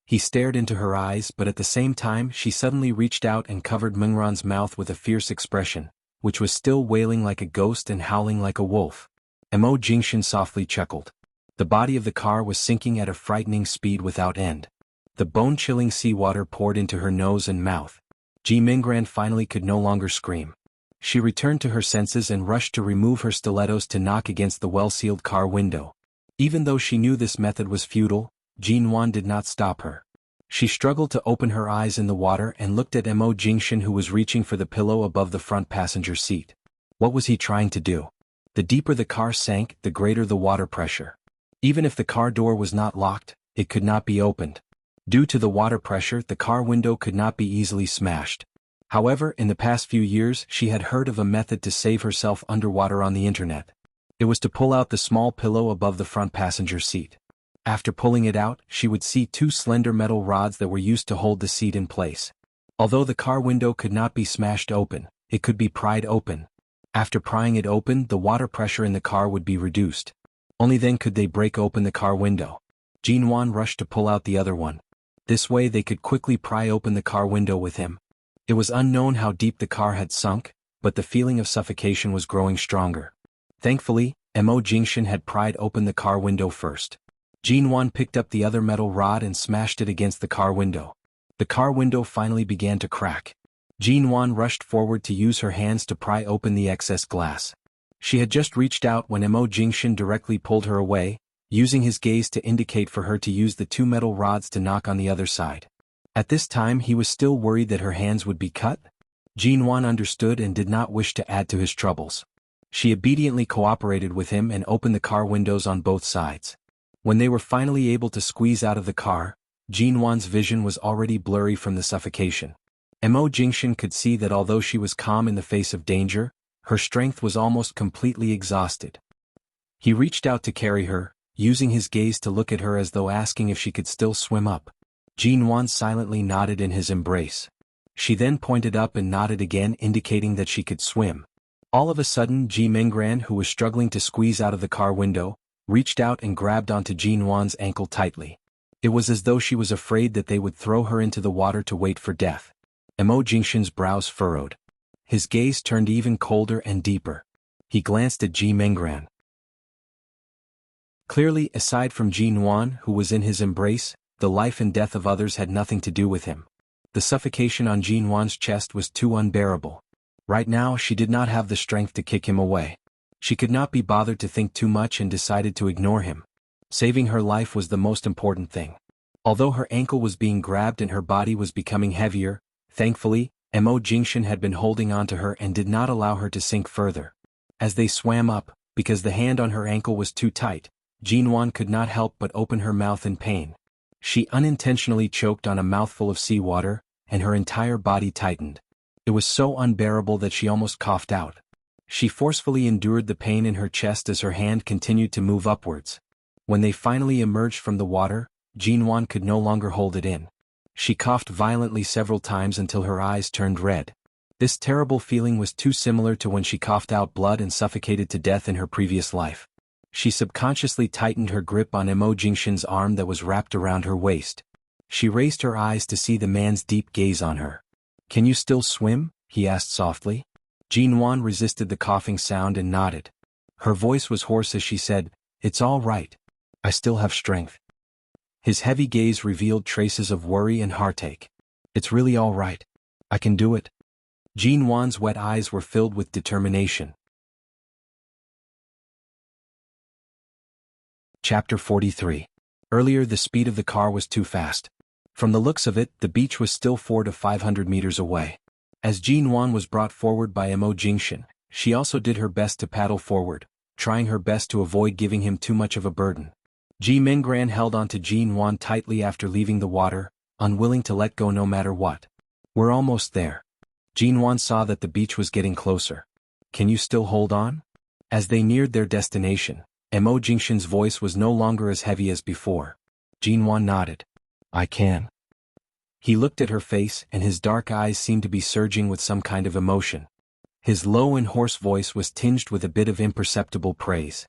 He stared into her eyes, but at the same time she suddenly reached out and covered Mingran's mouth with a fierce expression, which was still wailing like a ghost and howling like a wolf. Mo Jingshan softly chuckled. The body of the car was sinking at a frightening speed without end. The bone-chilling seawater poured into her nose and mouth. Ji Mingran finally could no longer scream. She returned to her senses and rushed to remove her stilettos to knock against the well-sealed car window. Even though she knew this method was futile, Jinwan did not stop her. She struggled to open her eyes in the water and looked at Mo Jingshan, who was reaching for the pillow above the front passenger seat. What was he trying to do? The deeper the car sank, the greater the water pressure. Even if the car door was not locked, it could not be opened. Due to the water pressure, the car window could not be easily smashed. However, in the past few years she had heard of a method to save herself underwater on the internet. It was to pull out the small pillow above the front passenger seat. After pulling it out, she would see two slender metal rods that were used to hold the seat in place. Although the car window could not be smashed open, it could be pried open. After prying it open, the water pressure in the car would be reduced. Only then could they break open the car window. Jinwan rushed to pull out the other one. This way they could quickly pry open the car window with him. It was unknown how deep the car had sunk, but the feeling of suffocation was growing stronger. Thankfully, Mo Jingshan had pried open the car window first. Jinwan picked up the other metal rod and smashed it against the car window. The car window finally began to crack. Jinwan rushed forward to use her hands to pry open the excess glass. She had just reached out when Mo Jingshan directly pulled her away, using his gaze to indicate for her to use the two metal rods to knock on the other side. At this time he was still worried that her hands would be cut. Jinwan understood and did not wish to add to his troubles. She obediently cooperated with him and opened the car windows on both sides. When they were finally able to squeeze out of the car, Jinwan's vision was already blurry from the suffocation. Mo Jingshan could see that although she was calm in the face of danger, her strength was almost completely exhausted. He reached out to carry her, using his gaze to look at her as though asking if she could still swim up. Jinwan silently nodded in his embrace. She then pointed up and nodded again, indicating that she could swim. All of a sudden, Ji Mingran, who was struggling to squeeze out of the car window, reached out and grabbed onto Jinwan's ankle tightly. It was as though she was afraid that they would throw her into the water to wait for death. Mo Jingshan's brows furrowed. His gaze turned even colder and deeper. He glanced at Ji Mingran. Clearly, aside from Jinwan, who was in his embrace, the life and death of others had nothing to do with him. The suffocation on Jinwan's chest was too unbearable. Right now she did not have the strength to kick him away. She could not be bothered to think too much and decided to ignore him. Saving her life was the most important thing. Although her ankle was being grabbed and her body was becoming heavier, thankfully, Mo Jingshan had been holding on to her and did not allow her to sink further. As they swam up, because the hand on her ankle was too tight, Jinwan could not help but open her mouth in pain. She unintentionally choked on a mouthful of seawater, and her entire body tightened. It was so unbearable that she almost coughed out. She forcefully endured the pain in her chest as her hand continued to move upwards. When they finally emerged from the water, Jinwan could no longer hold it in. She coughed violently several times until her eyes turned red. This terrible feeling was too similar to when she coughed out blood and suffocated to death in her previous life. She subconsciously tightened her grip on Mo Jingshan's arm that was wrapped around her waist. She raised her eyes to see the man's deep gaze on her. "Can you still swim?" he asked softly. Jinwan resisted the coughing sound and nodded. Her voice was hoarse as she said, "It's all right. I still have strength." His heavy gaze revealed traces of worry and heartache. It's really all right. I can do it. Jean Wan's wet eyes were filled with determination. Chapter 43. Earlier the speed of the car was too fast. From the looks of it, the beach was still 400 to 500 meters away. As Jean Wan was brought forward by Mo Jingshan, she also did her best to paddle forward, trying her best to avoid giving him too much of a burden. Ji Minggran held onto Jean Wan tightly after leaving the water, unwilling to let go no matter what. We're almost there. Jean Wan saw that the beach was getting closer. Can you still hold on? As they neared their destination, Mo Jingshan's voice was no longer as heavy as before. Jean Wan nodded. I can. He looked at her face and his dark eyes seemed to be surging with some kind of emotion. His low and hoarse voice was tinged with a bit of imperceptible praise.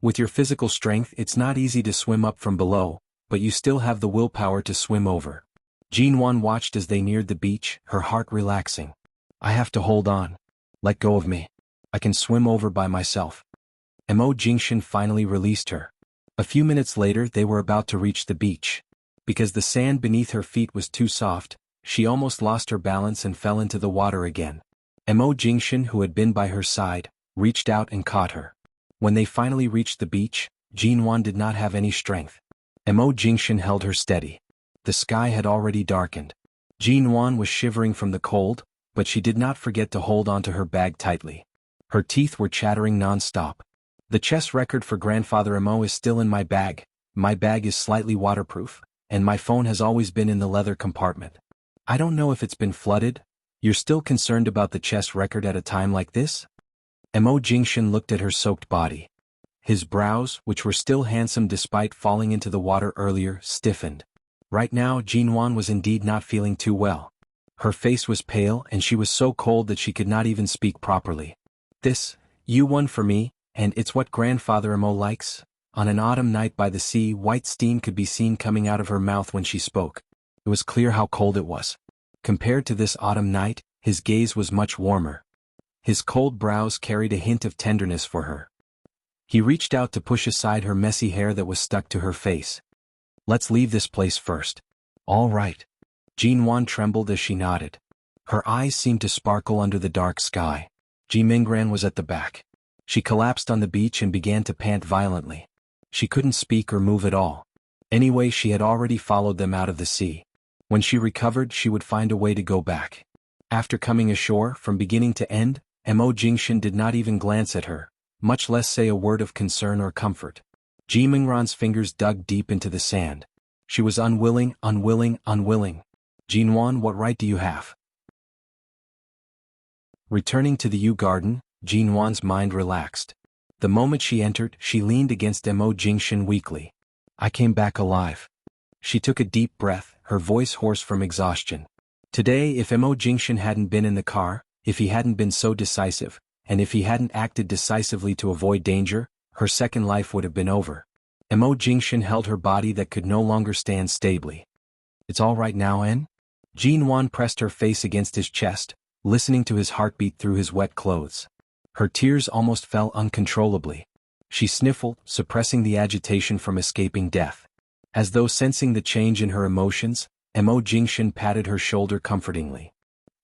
With your physical strength it's not easy to swim up from below, but you still have the willpower to swim over. Jean Wan watched as they neared the beach, her heart relaxing. I have to hold on. Let go of me. I can swim over by myself. Mo Jingshan finally released her. A few minutes later they were about to reach the beach. Because the sand beneath her feet was too soft, she almost lost her balance and fell into the water again. Mo Jingshan, who had been by her side, reached out and caught her. When they finally reached the beach, Jean Wan did not have any strength. Mo Jingshan held her steady. The sky had already darkened. Jean Wan was shivering from the cold, but she did not forget to hold onto her bag tightly. Her teeth were chattering non-stop. The chess record for Grandfather Mo is still in my bag. My bag is slightly waterproof, and my phone has always been in the leather compartment. I don't know if it's been flooded. You're still concerned about the chess record at a time like this? Mo Jingshan looked at her soaked body. His brows, which were still handsome despite falling into the water earlier, stiffened. Right now Jean Wan was indeed not feeling too well. Her face was pale and she was so cold that she could not even speak properly. You won for me, and it's what Grandfather Mo likes. On an autumn night by the sea, white steam could be seen coming out of her mouth when she spoke. It was clear how cold it was. Compared to this autumn night, his gaze was much warmer. His cold brows carried a hint of tenderness for her. He reached out to push aside her messy hair that was stuck to her face. Let's leave this place first. All right. Jean Wan trembled as she nodded. Her eyes seemed to sparkle under the dark sky. Ji Minggran was at the back. She collapsed on the beach and began to pant violently. She couldn't speak or move at all. Anyway, she had already followed them out of the sea. When she recovered, she would find a way to go back. After coming ashore, from beginning to end, Mo Jingshan did not even glance at her, much less say a word of concern or comfort. Ji Minggran's fingers dug deep into the sand. She was unwilling. Jean Wan, what right do you have? Returning to the Yew Garden, Jean Wan's mind relaxed. The moment she entered, she leaned against Mo Jingshan weakly. I came back alive. She took a deep breath, her voice hoarse from exhaustion. Today, if Mo Jingshan hadn't been in the car, if he hadn't been so decisive, and if he hadn't acted decisively to avoid danger, her second life would have been over. Mo Jingshan held her body that could no longer stand stably. It's all right now, En? Jean Wan pressed her face against his chest, listening to his heartbeat through his wet clothes. Her tears almost fell uncontrollably. She sniffled, suppressing the agitation from escaping death. As though sensing the change in her emotions, Mo Jingshan patted her shoulder comfortingly.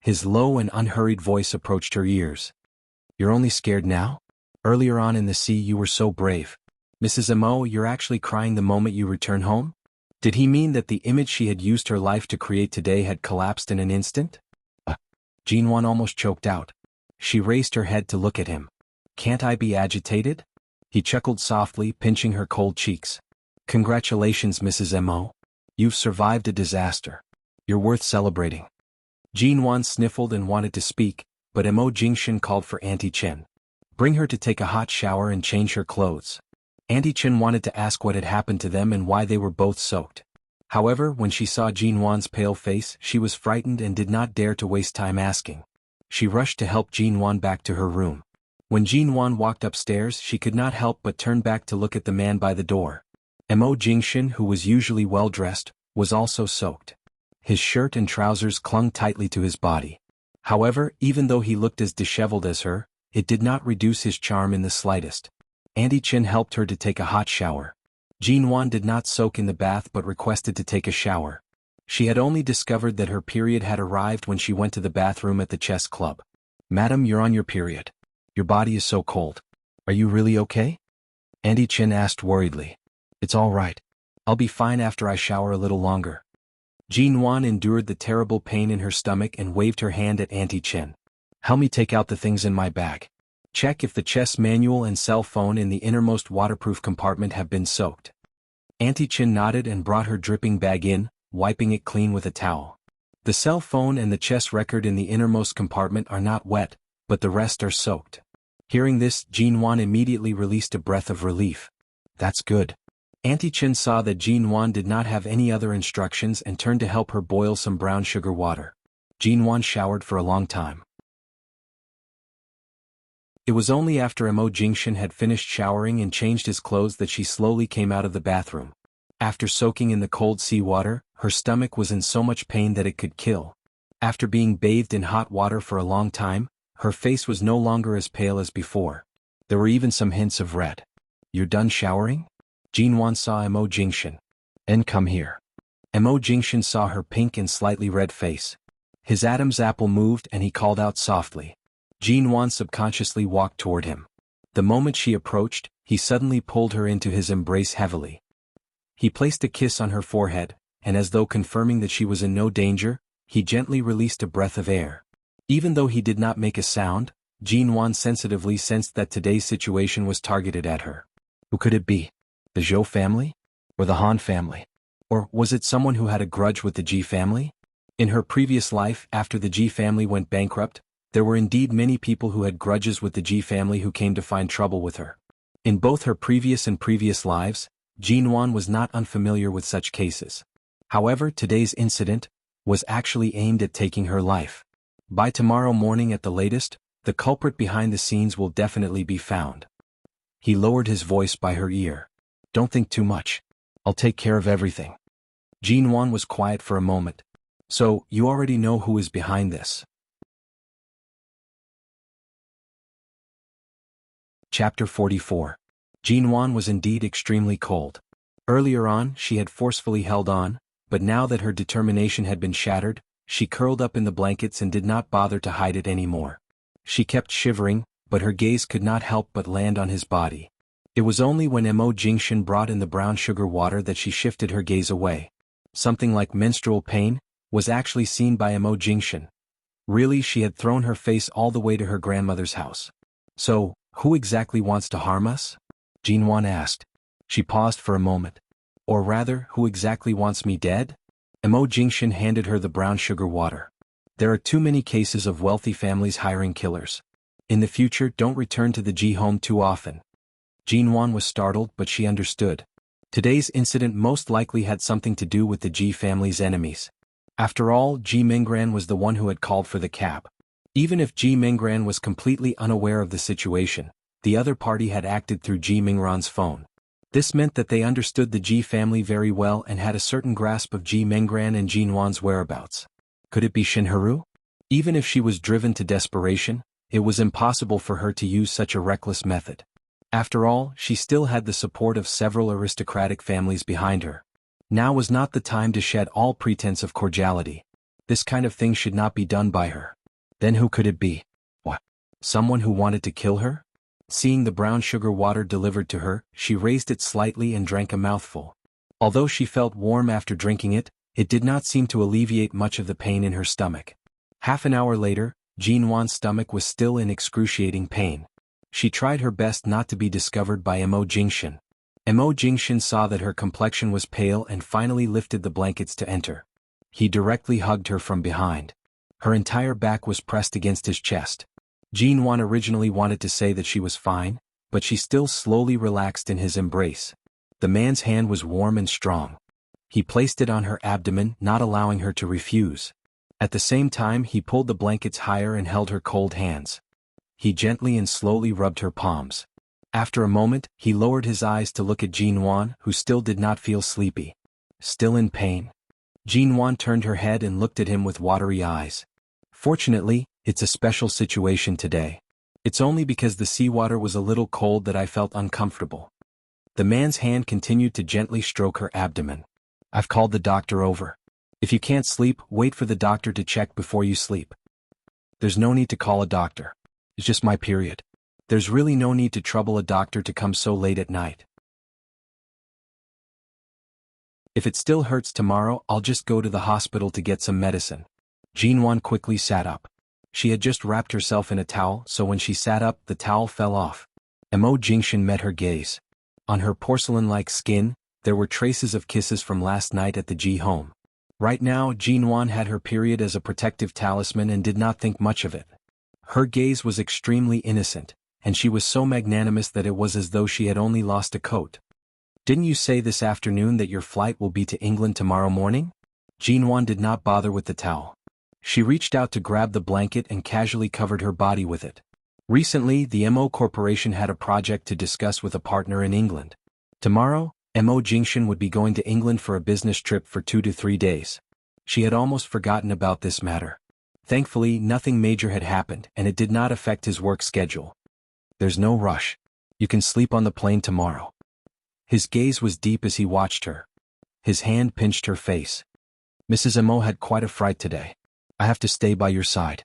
His low and unhurried voice approached her ears. You're only scared now? Earlier on in the sea you were so brave. Mrs. Mo, you're actually crying the moment you return home? Did he mean that the image she had used her life to create today had collapsed in an instant? Jean Wan almost choked out. She raised her head to look at him. Can't I be agitated? He chuckled softly, pinching her cold cheeks. Congratulations, Mrs. Mo. You've survived a disaster. You're worth celebrating. Jean Wan sniffled and wanted to speak, but Mo Jingshan called for Auntie Chen. Bring her to take a hot shower and change her clothes. Auntie Chen wanted to ask what had happened to them and why they were both soaked. However, when she saw Jean Wan's pale face, she was frightened and did not dare to waste time asking. She rushed to help Jean Wan back to her room. When Jean Wan walked upstairs, she could not help but turn back to look at the man by the door. Mo Jingshan, who was usually well-dressed, was also soaked. His shirt and trousers clung tightly to his body. However, even though he looked as disheveled as her, it did not reduce his charm in the slightest. Auntie Chen helped her to take a hot shower. Jinwan did not soak in the bath but requested to take a shower. She had only discovered that her period had arrived when she went to the bathroom at the chess club. "Madam, you're on your period. Your body is so cold. Are you really okay?" Auntie Chin asked worriedly. "It's all right. I'll be fine after I shower a little longer." Jinwan endured the terrible pain in her stomach and waved her hand at Auntie Chin. "Help me take out the things in my bag. Check if the chess manual and cell phone in the innermost waterproof compartment have been soaked." Auntie Chin nodded and brought her dripping bag in, wiping it clean with a towel. "The cell phone and the chess record in the innermost compartment are not wet, but the rest are soaked." Hearing this, Jinwan immediately released a breath of relief. "That's good." Auntie Chin saw that Jinwan did not have any other instructions and turned to help her boil some brown sugar water. Jinwan showered for a long time. It was only after Mo Jingshan had finished showering and changed his clothes that she slowly came out of the bathroom. After soaking in the cold seawater, her stomach was in so much pain that it could kill. After being bathed in hot water for a long time, her face was no longer as pale as before. There were even some hints of red. "You're done showering?" Jinwan saw Mo Jingshan. "And come here." Mo Jingshan saw her pink and slightly red face. His Adam's apple moved and he called out softly. Jinwan subconsciously walked toward him. The moment she approached, he suddenly pulled her into his embrace heavily. He placed a kiss on her forehead, and as though confirming that she was in no danger, he gently released a breath of air. Even though he did not make a sound, Jinwan sensitively sensed that today's situation was targeted at her. Who could it be? The Zhou family? Or the Han family? Or was it someone who had a grudge with the Ji family? In her previous life, after the Ji family went bankrupt, there were indeed many people who had grudges with the Ji family who came to find trouble with her. In both her previous lives, Jinwan was not unfamiliar with such cases. However, today's incident was actually aimed at taking her life. By tomorrow morning at the latest, the culprit behind the scenes will definitely be found. He lowered his voice by her ear. "Don't think too much. I'll take care of everything." Jinwan was quiet for a moment. "So, you already know who is behind this?" Chapter 44. Jinwan was indeed extremely cold. Earlier on, she had forcefully held on, but now that her determination had been shattered, she curled up in the blankets and did not bother to hide it anymore. She kept shivering, but her gaze could not help but land on his body. It was only when Mo Jingshan brought in the brown sugar water that she shifted her gaze away. Something like menstrual pain was actually seen by Mo Jingshan. Really, she had thrown her face all the way to her grandmother's house. "So, who exactly wants to harm us?" Jinwan asked. She paused for a moment. "Or rather, who exactly wants me dead?" Mo Jingshan handed her the brown sugar water. "There are too many cases of wealthy families hiring killers. In the future, don't return to the Ji home too often." Jinwan was startled, but she understood. Today's incident most likely had something to do with the Ji family's enemies. After all, Ji Minggran was the one who had called for the cab. Even if Ji Minggran was completely unaware of the situation, the other party had acted through Ji Minggran's phone. This meant that they understood the Ji family very well and had a certain grasp of Ji Minggran and Jinwan's whereabouts. Could it be Shinharu? Even if she was driven to desperation, it was impossible for her to use such a reckless method. After all, she still had the support of several aristocratic families behind her. Now was not the time to shed all pretense of cordiality. This kind of thing should not be done by her. Then who could it be? What? Someone who wanted to kill her? Seeing the brown sugar water delivered to her, she raised it slightly and drank a mouthful. Although she felt warm after drinking it, it did not seem to alleviate much of the pain in her stomach. Half an hour later, Jinwan's stomach was still in excruciating pain. She tried her best not to be discovered by Mo Jingshan. Mo Jingshan saw that her complexion was pale and finally lifted the blankets to enter. He directly hugged her from behind. Her entire back was pressed against his chest. Jinwan originally wanted to say that she was fine, but she still slowly relaxed in his embrace. The man's hand was warm and strong. He placed it on her abdomen, not allowing her to refuse. At the same time, he pulled the blankets higher and held her cold hands. He gently and slowly rubbed her palms. After a moment, he lowered his eyes to look at Jinwan, who still did not feel sleepy. Still in pain? Jinwan turned her head and looked at him with watery eyes. "Fortunately, it's a special situation today. It's only because the seawater was a little cold that I felt uncomfortable." The man's hand continued to gently stroke her abdomen. I've called the doctor over. If you can't sleep, wait for the doctor to check before you sleep. There's no need to call a doctor. It's just my period. There's really no need to trouble a doctor to come so late at night. If it still hurts tomorrow, I'll just go to the hospital to get some medicine. Jinwan quickly sat up. She had just wrapped herself in a towel, so when she sat up, the towel fell off. Mo Jingshan met her gaze. On her porcelain-like skin, there were traces of kisses from last night at the Ji home. Right now, Jinwan had her period as a protective talisman and did not think much of it. Her gaze was extremely innocent, and she was so magnanimous that it was as though she had only lost a coat. Didn't you say this afternoon that your flight will be to England tomorrow morning? Jinwan did not bother with the towel. She reached out to grab the blanket and casually covered her body with it. Recently, the MO Corporation had a project to discuss with a partner in England. Tomorrow, Mo Jingshan would be going to England for a business trip for 2 to 3 days. She had almost forgotten about this matter. Thankfully, nothing major had happened, and it did not affect his work schedule. There's no rush. You can sleep on the plane tomorrow. His gaze was deep as he watched her. His hand pinched her face. Mrs. Mo had quite a fright today. I have to stay by your side.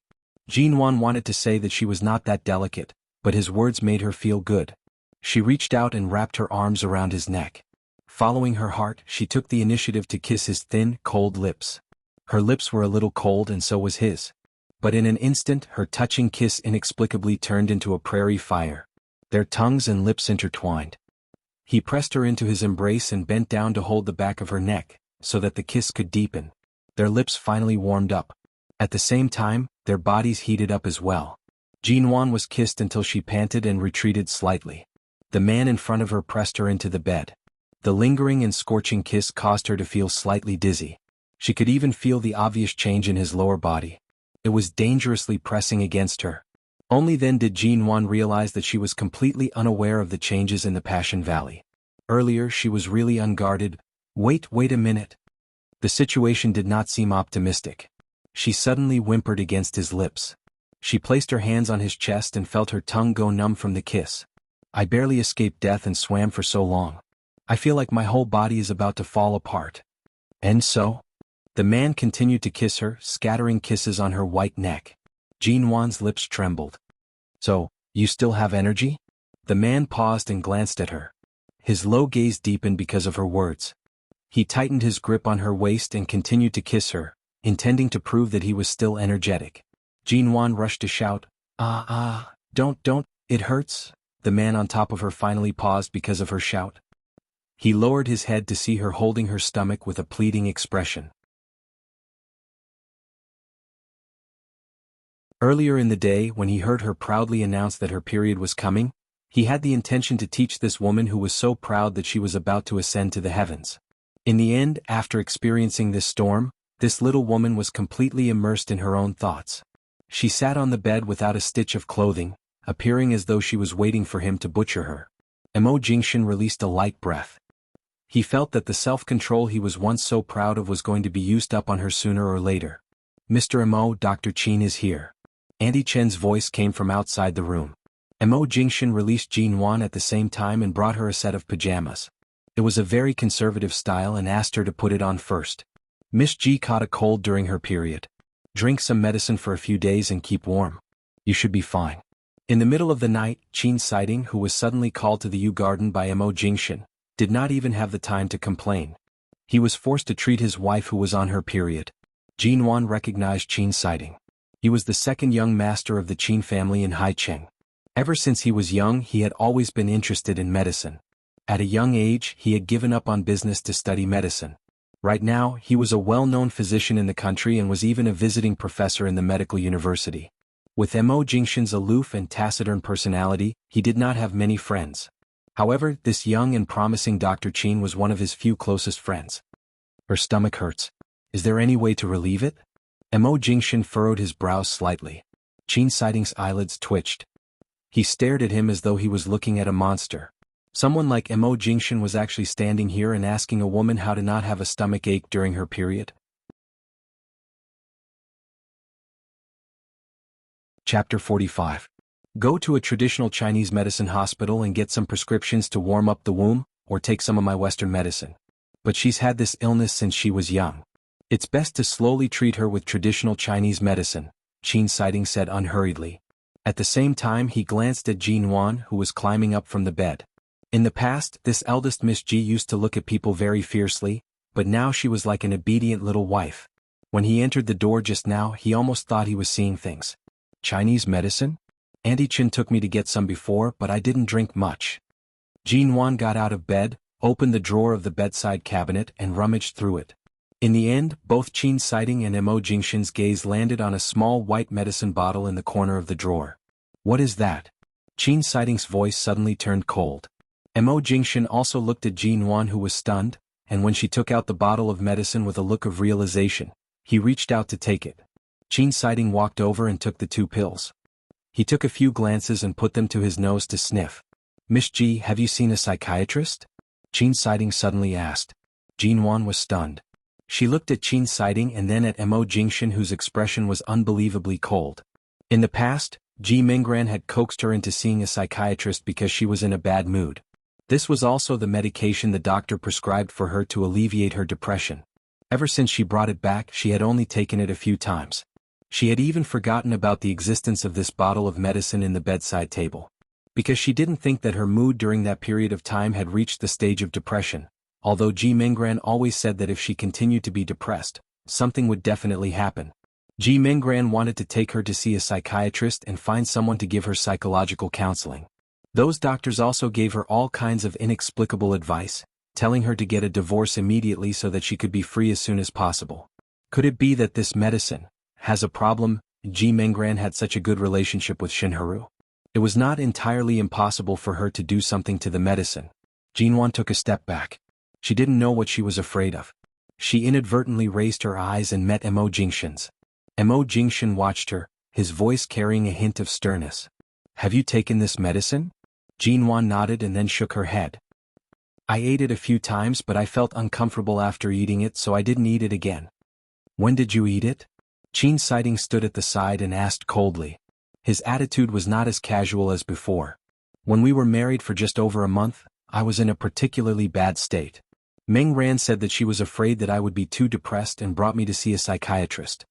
Jinwan wanted to say that she was not that delicate, but his words made her feel good. She reached out and wrapped her arms around his neck. Following her heart, she took the initiative to kiss his thin, cold lips. Her lips were a little cold and so was his. But in an instant, her touching kiss inexplicably turned into a prairie fire. Their tongues and lips intertwined. He pressed her into his embrace and bent down to hold the back of her neck, so that the kiss could deepen. Their lips finally warmed up. At the same time, their bodies heated up as well. Jinwan was kissed until she panted and retreated slightly. The man in front of her pressed her into the bed. The lingering and scorching kiss caused her to feel slightly dizzy. She could even feel the obvious change in his lower body. It was dangerously pressing against her. Only then did Jinwan realize that she was completely unaware of the changes in the Passion Valley. Earlier she was really unguarded. Wait a minute. The situation did not seem optimistic. She suddenly whimpered against his lips. She placed her hands on his chest and felt her tongue go numb from the kiss. I barely escaped death and swam for so long. I feel like my whole body is about to fall apart. And so? The man continued to kiss her, scattering kisses on her white neck. Jinwan's lips trembled. So, you still have energy? The man paused and glanced at her. His low gaze deepened because of her words. He tightened his grip on her waist and continued to kiss her, intending to prove that he was still energetic. Jinwan rushed to shout, don't, it hurts. The man on top of her finally paused because of her shout. He lowered his head to see her holding her stomach with a pleading expression. Earlier in the day, when he heard her proudly announce that her period was coming, he had the intention to teach this woman who was so proud that she was about to ascend to the heavens. In the end, after experiencing this storm, this little woman was completely immersed in her own thoughts. She sat on the bed without a stitch of clothing, appearing as though she was waiting for him to butcher her. Mo Jingshan released a light breath. He felt that the self-control he was once so proud of was going to be used up on her sooner or later. Mr. Mo, Dr. Qin is here. Auntie Chen's voice came from outside the room. Mo Jingshan released Jinwan at the same time and brought her a set of pajamas. It was a very conservative style and asked her to put it on first. Miss Ji caught a cold during her period. Drink some medicine for a few days and keep warm. You should be fine. In the middle of the night, Qin Siding, who was suddenly called to the Yu Garden by Mo Jingshan, did not even have the time to complain. He was forced to treat his wife who was on her period. Jinwan recognized Qin Siding. He was the second young master of the Qin family in Haicheng. Ever since he was young, he had always been interested in medicine. At a young age, he had given up on business to study medicine. Right now, he was a well-known physician in the country and was even a visiting professor in the medical university. With Mo Jingshan's aloof and taciturn personality, he did not have many friends. However, this young and promising Dr. Qin was one of his few closest friends. Her stomach hurts. Is there any way to relieve it? Mo Jingshan furrowed his brows slightly. Qin Siding's eyelids twitched. He stared at him as though he was looking at a monster. Someone like Mo Jingshan was actually standing here and asking a woman how to not have a stomach ache during her period? Chapter 45. Go to a traditional Chinese medicine hospital and get some prescriptions to warm up the womb, or take some of my Western medicine. But she's had this illness since she was young. It's best to slowly treat her with traditional Chinese medicine, Qin Siding said unhurriedly. At the same time he glanced at Jin Wan, who was climbing up from the bed. In the past, this eldest Miss Ji used to look at people very fiercely, but now she was like an obedient little wife. When he entered the door just now, he almost thought he was seeing things. Chinese medicine? Auntie Chen took me to get some before, but I didn't drink much. Jin Wan got out of bed, opened the drawer of the bedside cabinet and rummaged through it. In the end, both Qin Siding and Mo Jingshan's gaze landed on a small white medicine bottle in the corner of the drawer. What is that? Qin Siding's voice suddenly turned cold. Mo Jingshan also looked at Jin Wan, who was stunned, and when she took out the bottle of medicine with a look of realization, he reached out to take it. Qin Siding walked over and took the 2 pills. He took a few glances and put them to his nose to sniff. Miss Ji, have you seen a psychiatrist? Qin Siding suddenly asked. Jin Wan was stunned. She looked at Qin Siding and then at Mo Jingshan, whose expression was unbelievably cold. In the past, Ji Minggran had coaxed her into seeing a psychiatrist because she was in a bad mood. This was also the medication the doctor prescribed for her to alleviate her depression. Ever since she brought it back, she had only taken it a few times. She had even forgotten about the existence of this bottle of medicine in the bedside table. Because she didn't think that her mood during that period of time had reached the stage of depression, although Ji Minggran always said that if she continued to be depressed, something would definitely happen. Ji Minggran wanted to take her to see a psychiatrist and find someone to give her psychological counseling. Those doctors also gave her all kinds of inexplicable advice, telling her to get a divorce immediately so that she could be free as soon as possible. Could it be that this medicine has a problem? Ji Minggran had such a good relationship with Shinharu. It was not entirely impossible for her to do something to the medicine. Jin Wan took a step back. She didn't know what she was afraid of. She inadvertently raised her eyes and met Mo Jingshan's. Mo Jingshan watched her, his voice carrying a hint of sternness. Have you taken this medicine? Jin Wan nodded and then shook her head. I ate it a few times, but I felt uncomfortable after eating it, so I didn't eat it again. When did you eat it? Qin Siding stood at the side and asked coldly. His attitude was not as casual as before. When we were married for just over a month, I was in a particularly bad state. Meng Ran said that she was afraid that I would be too depressed and brought me to see a psychiatrist.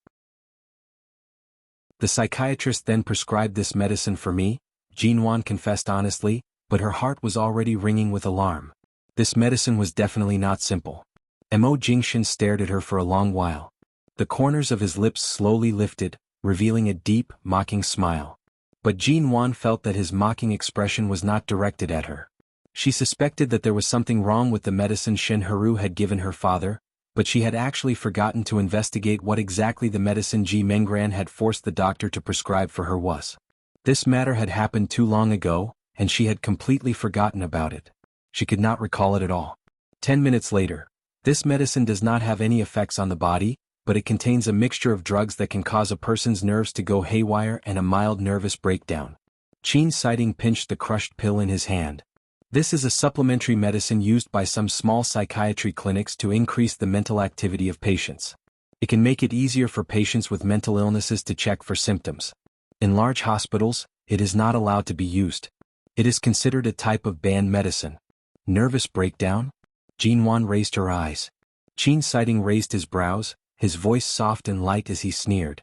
The psychiatrist then prescribed this medicine for me, Jin Wan confessed honestly, but her heart was already ringing with alarm. This medicine was definitely not simple. Mo Jingshan stared at her for a long while. The corners of his lips slowly lifted, revealing a deep, mocking smile. But Jin Wan felt that his mocking expression was not directed at her. She suspected that there was something wrong with the medicine Shinharu had given her father, but she had actually forgotten to investigate what exactly the medicine Ji Minggran had forced the doctor to prescribe for her was. This matter had happened too long ago, and she had completely forgotten about it. She could not recall it at all. 10 minutes later. This medicine does not have any effects on the body, but it contains a mixture of drugs that can cause a person's nerves to go haywire and a mild nervous breakdown. Qin Siding pinched the crushed pill in his hand. This is a supplementary medicine used by some small psychiatry clinics to increase the mental activity of patients. It can make it easier for patients with mental illnesses to check for symptoms. In large hospitals, it is not allowed to be used. It is considered a type of banned medicine. Nervous breakdown? Jin Wan raised her eyes. Qin Siding raised his brows, his voice soft and light as he sneered.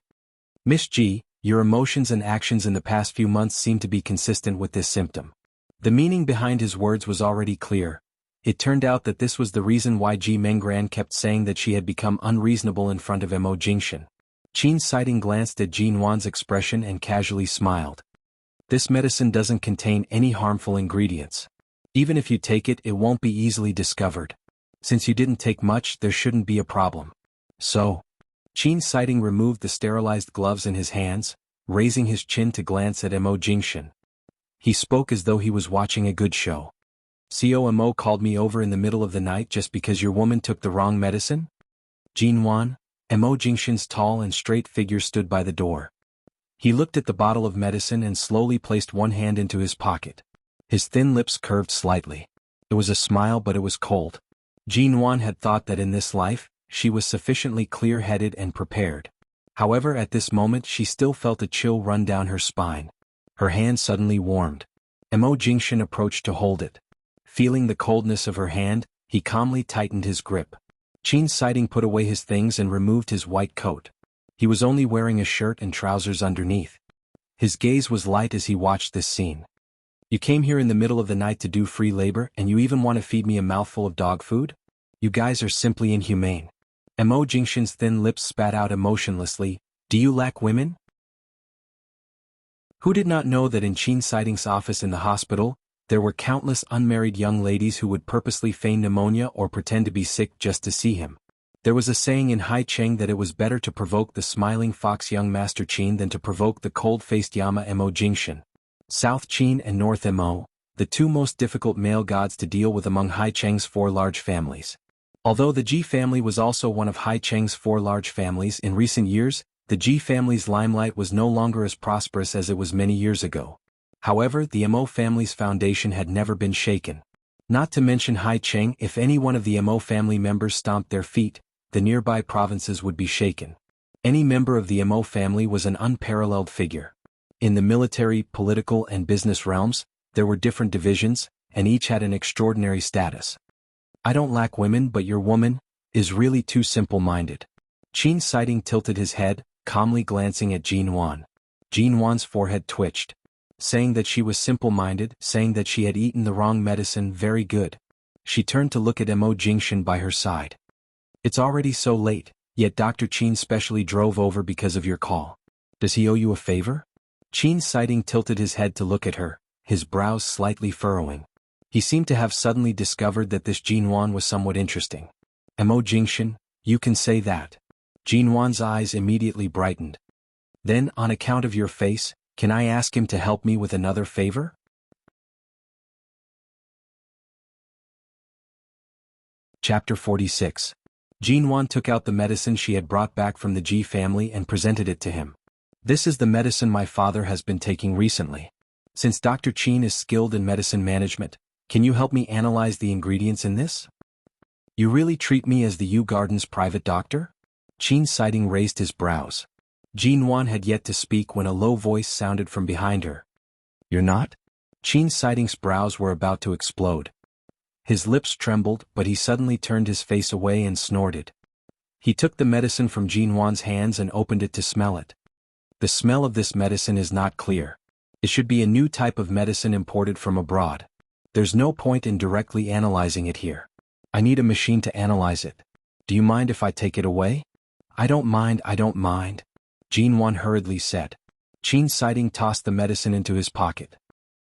Miss Ji, your emotions and actions in the past few months seem to be consistent with this symptom. The meaning behind his words was already clear. It turned out that this was the reason why Ji Minggran kept saying that she had become unreasonable in front of Mo Jingshan. Qin Siding glanced at Jin Wan's expression and casually smiled. This medicine doesn't contain any harmful ingredients. Even if you take it, it won't be easily discovered. Since you didn't take much, there shouldn't be a problem. So, Qin Siding removed the sterilized gloves in his hands, raising his chin to glance at Mo Jingshan. He spoke as though he was watching a good show. COMO called me over in the middle of the night just because your woman took the wrong medicine? Jin Wan, Mo Jingshan's tall and straight figure stood by the door. He looked at the bottle of medicine and slowly placed one hand into his pocket. His thin lips curved slightly. It was a smile, but it was cold. Jin Wan had thought that in this life, she was sufficiently clear-headed and prepared. However, at this moment she still felt a chill run down her spine. Her hand suddenly warmed. Mo Jingshan approached to hold it. Feeling the coldness of her hand, he calmly tightened his grip. Qin Siding put away his things and removed his white coat. He was only wearing a shirt and trousers underneath. His gaze was light as he watched this scene. You came here in the middle of the night to do free labor and you even want to feed me a mouthful of dog food? You guys are simply inhumane. Mo Jingshan's thin lips spat out emotionlessly, do you lack women? Who did not know that in Qin Siding's office in the hospital, there were countless unmarried young ladies who would purposely feign pneumonia or pretend to be sick just to see him. There was a saying in Hai Cheng that it was better to provoke the smiling fox young Master Qin than to provoke the cold-faced Yama Mo Jingshan. South Qin and North Mo, the two most difficult male gods to deal with among Hai Cheng's four large families. Although the Ji family was also one of Hai Cheng's four large families in recent years, the Ji family's limelight was no longer as prosperous as it was many years ago. However, the Mo family's foundation had never been shaken. Not to mention Hai Cheng, if any one of the Mo family members stomped their feet, the nearby provinces would be shaken. Any member of the Mo family was an unparalleled figure. In the military, political, and business realms, there were different divisions, and each had an extraordinary status. I don't lack women, but your woman is really too simple-minded. Qin Siding tilted his head, calmly glancing at Jin Wan. Jin Wan's forehead twitched. Saying that she was simple-minded, saying that she had eaten the wrong medicine, very good. She turned to look at Mo Jingshan by her side. It's already so late, yet Dr. Qin specially drove over because of your call. Does he owe you a favor? Qin Siding tilted his head to look at her, his brows slightly furrowing. He seemed to have suddenly discovered that this Jin Wan was somewhat interesting. Mo Jingshan, you can say that. Jin Wan's eyes immediately brightened. Then, on account of your face, can I ask him to help me with another favor? Chapter 46. Jin Wan took out the medicine she had brought back from the Ji family and presented it to him. This is the medicine my father has been taking recently. Since Dr. Qin is skilled in medicine management, can you help me analyze the ingredients in this? You really treat me as the Yu Garden's private doctor? Qin Siding raised his brows. Jin Wan had yet to speak when a low voice sounded from behind her. You're not? Qin Siding's brows were about to explode. His lips trembled, but he suddenly turned his face away and snorted. He took the medicine from Jin Wan's hands and opened it to smell it. The smell of this medicine is not clear. It should be a new type of medicine imported from abroad. There's no point in directly analyzing it here. I need a machine to analyze it. Do you mind if I take it away? I don't mind. Jin Wan hurriedly said. Qin Siding tossed the medicine into his pocket.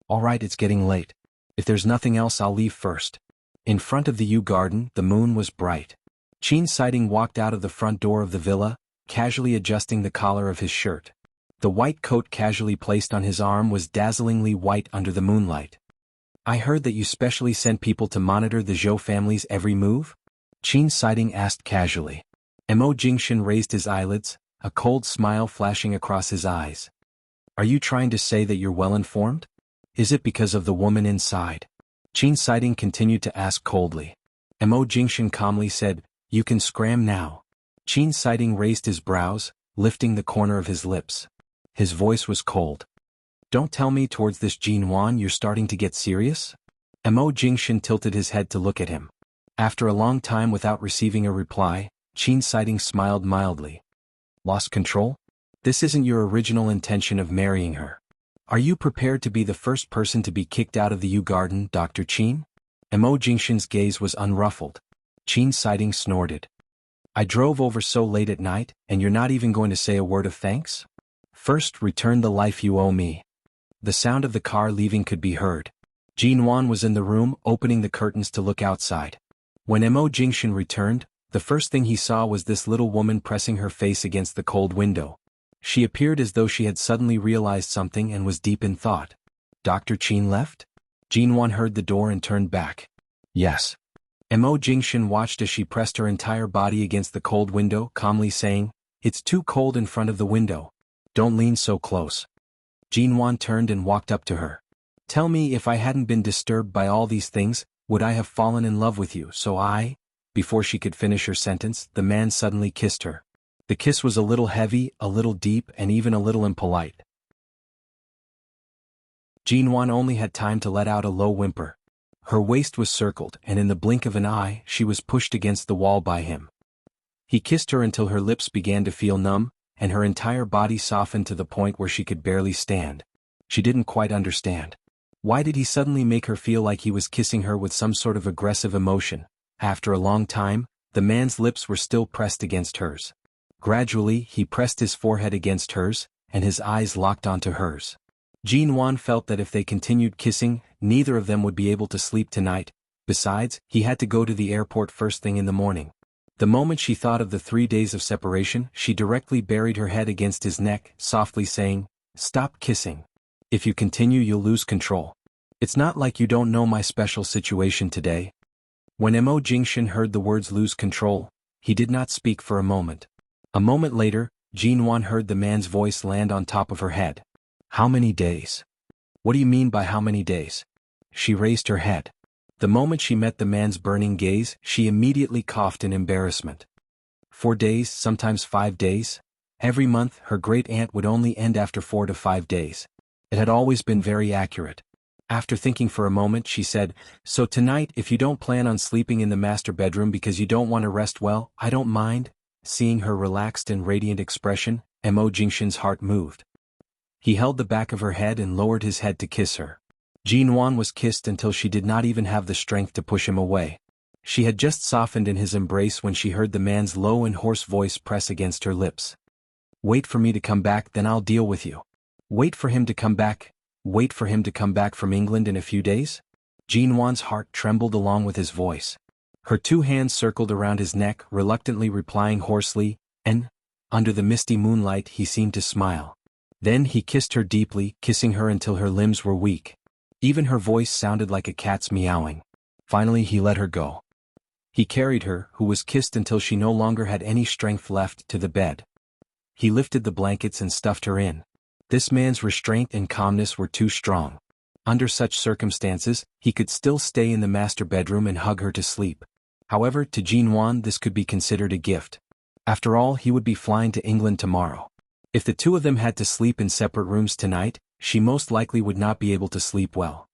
All right, it's getting late. If there's nothing else, I'll leave first. In front of the Yu Garden, the moon was bright. Qin Siding walked out of the front door of the villa, casually adjusting the collar of his shirt. The white coat casually placed on his arm was dazzlingly white under the moonlight. I heard that you specially sent people to monitor the Zhou family's every move? Qin Siding asked casually. Mo Jingshan raised his eyelids, a cold smile flashing across his eyes. Are you trying to say that you're well informed? Is it because of the woman inside? Qin Siding continued to ask coldly. Mo Jingshan calmly said, you can scram now. Qin Siding raised his brows, lifting the corner of his lips. His voice was cold. Don't tell me towards this Jin Wan you're starting to get serious? Mo Jingshan tilted his head to look at him. After a long time without receiving a reply, Qin Siding smiled mildly. Lost control? This isn't your original intention of marrying her. Are you prepared to be the first person to be kicked out of the Yu Garden, Dr. Qin? Mo Jingshan's gaze was unruffled. Qin Siding snorted. I drove over so late at night, and you're not even going to say a word of thanks? First, return the life you owe me. The sound of the car leaving could be heard. Jin Wan was in the room, opening the curtains to look outside. When Mo Jingshan returned, the first thing he saw was this little woman pressing her face against the cold window. She appeared as though she had suddenly realized something and was deep in thought. Dr. Qin left? Jin Wan heard the door and turned back. Yes. Mo Jingshan watched as she pressed her entire body against the cold window, calmly saying, It's too cold in front of the window. Don't lean so close. Jin Wan turned and walked up to her. Tell me, if I hadn't been disturbed by all these things, would I have fallen in love with you? Before she could finish her sentence, the man suddenly kissed her. The kiss was a little heavy, a little deep, and even a little impolite. Jin Wan only had time to let out a low whimper. Her waist was circled, and in the blink of an eye she was pushed against the wall by him. He kissed her until her lips began to feel numb, and her entire body softened to the point where she could barely stand. She didn't quite understand. Why did he suddenly make her feel like he was kissing her with some sort of aggressive emotion? After a long time, the man's lips were still pressed against hers. Gradually, he pressed his forehead against hers, and his eyes locked onto hers. Jinwan felt that if they continued kissing, neither of them would be able to sleep tonight. Besides, he had to go to the airport first thing in the morning. The moment she thought of the 3 days of separation, she directly buried her head against his neck, softly saying, "Stop kissing. If you continue, you'll lose control. It's not like you don't know my special situation today." When Mo Jingshan heard the words "lose control," he did not speak for a moment. A moment later, Jinwan heard the man's voice land on top of her head. "How many days? What do you mean by how many days?" She raised her head. The moment she met the man's burning gaze, she immediately coughed in embarrassment. 4 days, sometimes 5 days? Every month, her great-aunt would only end after 4 to 5 days. It had always been very accurate. After thinking for a moment, she said, "So tonight, if you don't plan on sleeping in the master bedroom because you don't want to rest well, I don't mind." Seeing her relaxed and radiant expression, Mo Jingshan's heart moved. He held the back of her head and lowered his head to kiss her. Jinwan was kissed until she did not even have the strength to push him away. She had just softened in his embrace when she heard the man's low and hoarse voice press against her lips. "Wait for me to come back, then I'll deal with you." Wait for him to come back? Wait for him to come back from England in a few days? Jinwan's heart trembled along with his voice. Her 2 hands circled around his neck, reluctantly replying hoarsely, and, under the misty moonlight, he seemed to smile. Then he kissed her deeply, kissing her until her limbs were weak. Even her voice sounded like a cat's meowing. Finally he let her go. He carried her, who was kissed until she no longer had any strength left, to the bed. He lifted the blankets and stuffed her in. This man's restraint and calmness were too strong. Under such circumstances, he could still stay in the master bedroom and hug her to sleep. However, to Jinwan this could be considered a gift. After all, he would be flying to England tomorrow. If the 2 of them had to sleep in separate rooms tonight, she most likely would not be able to sleep well.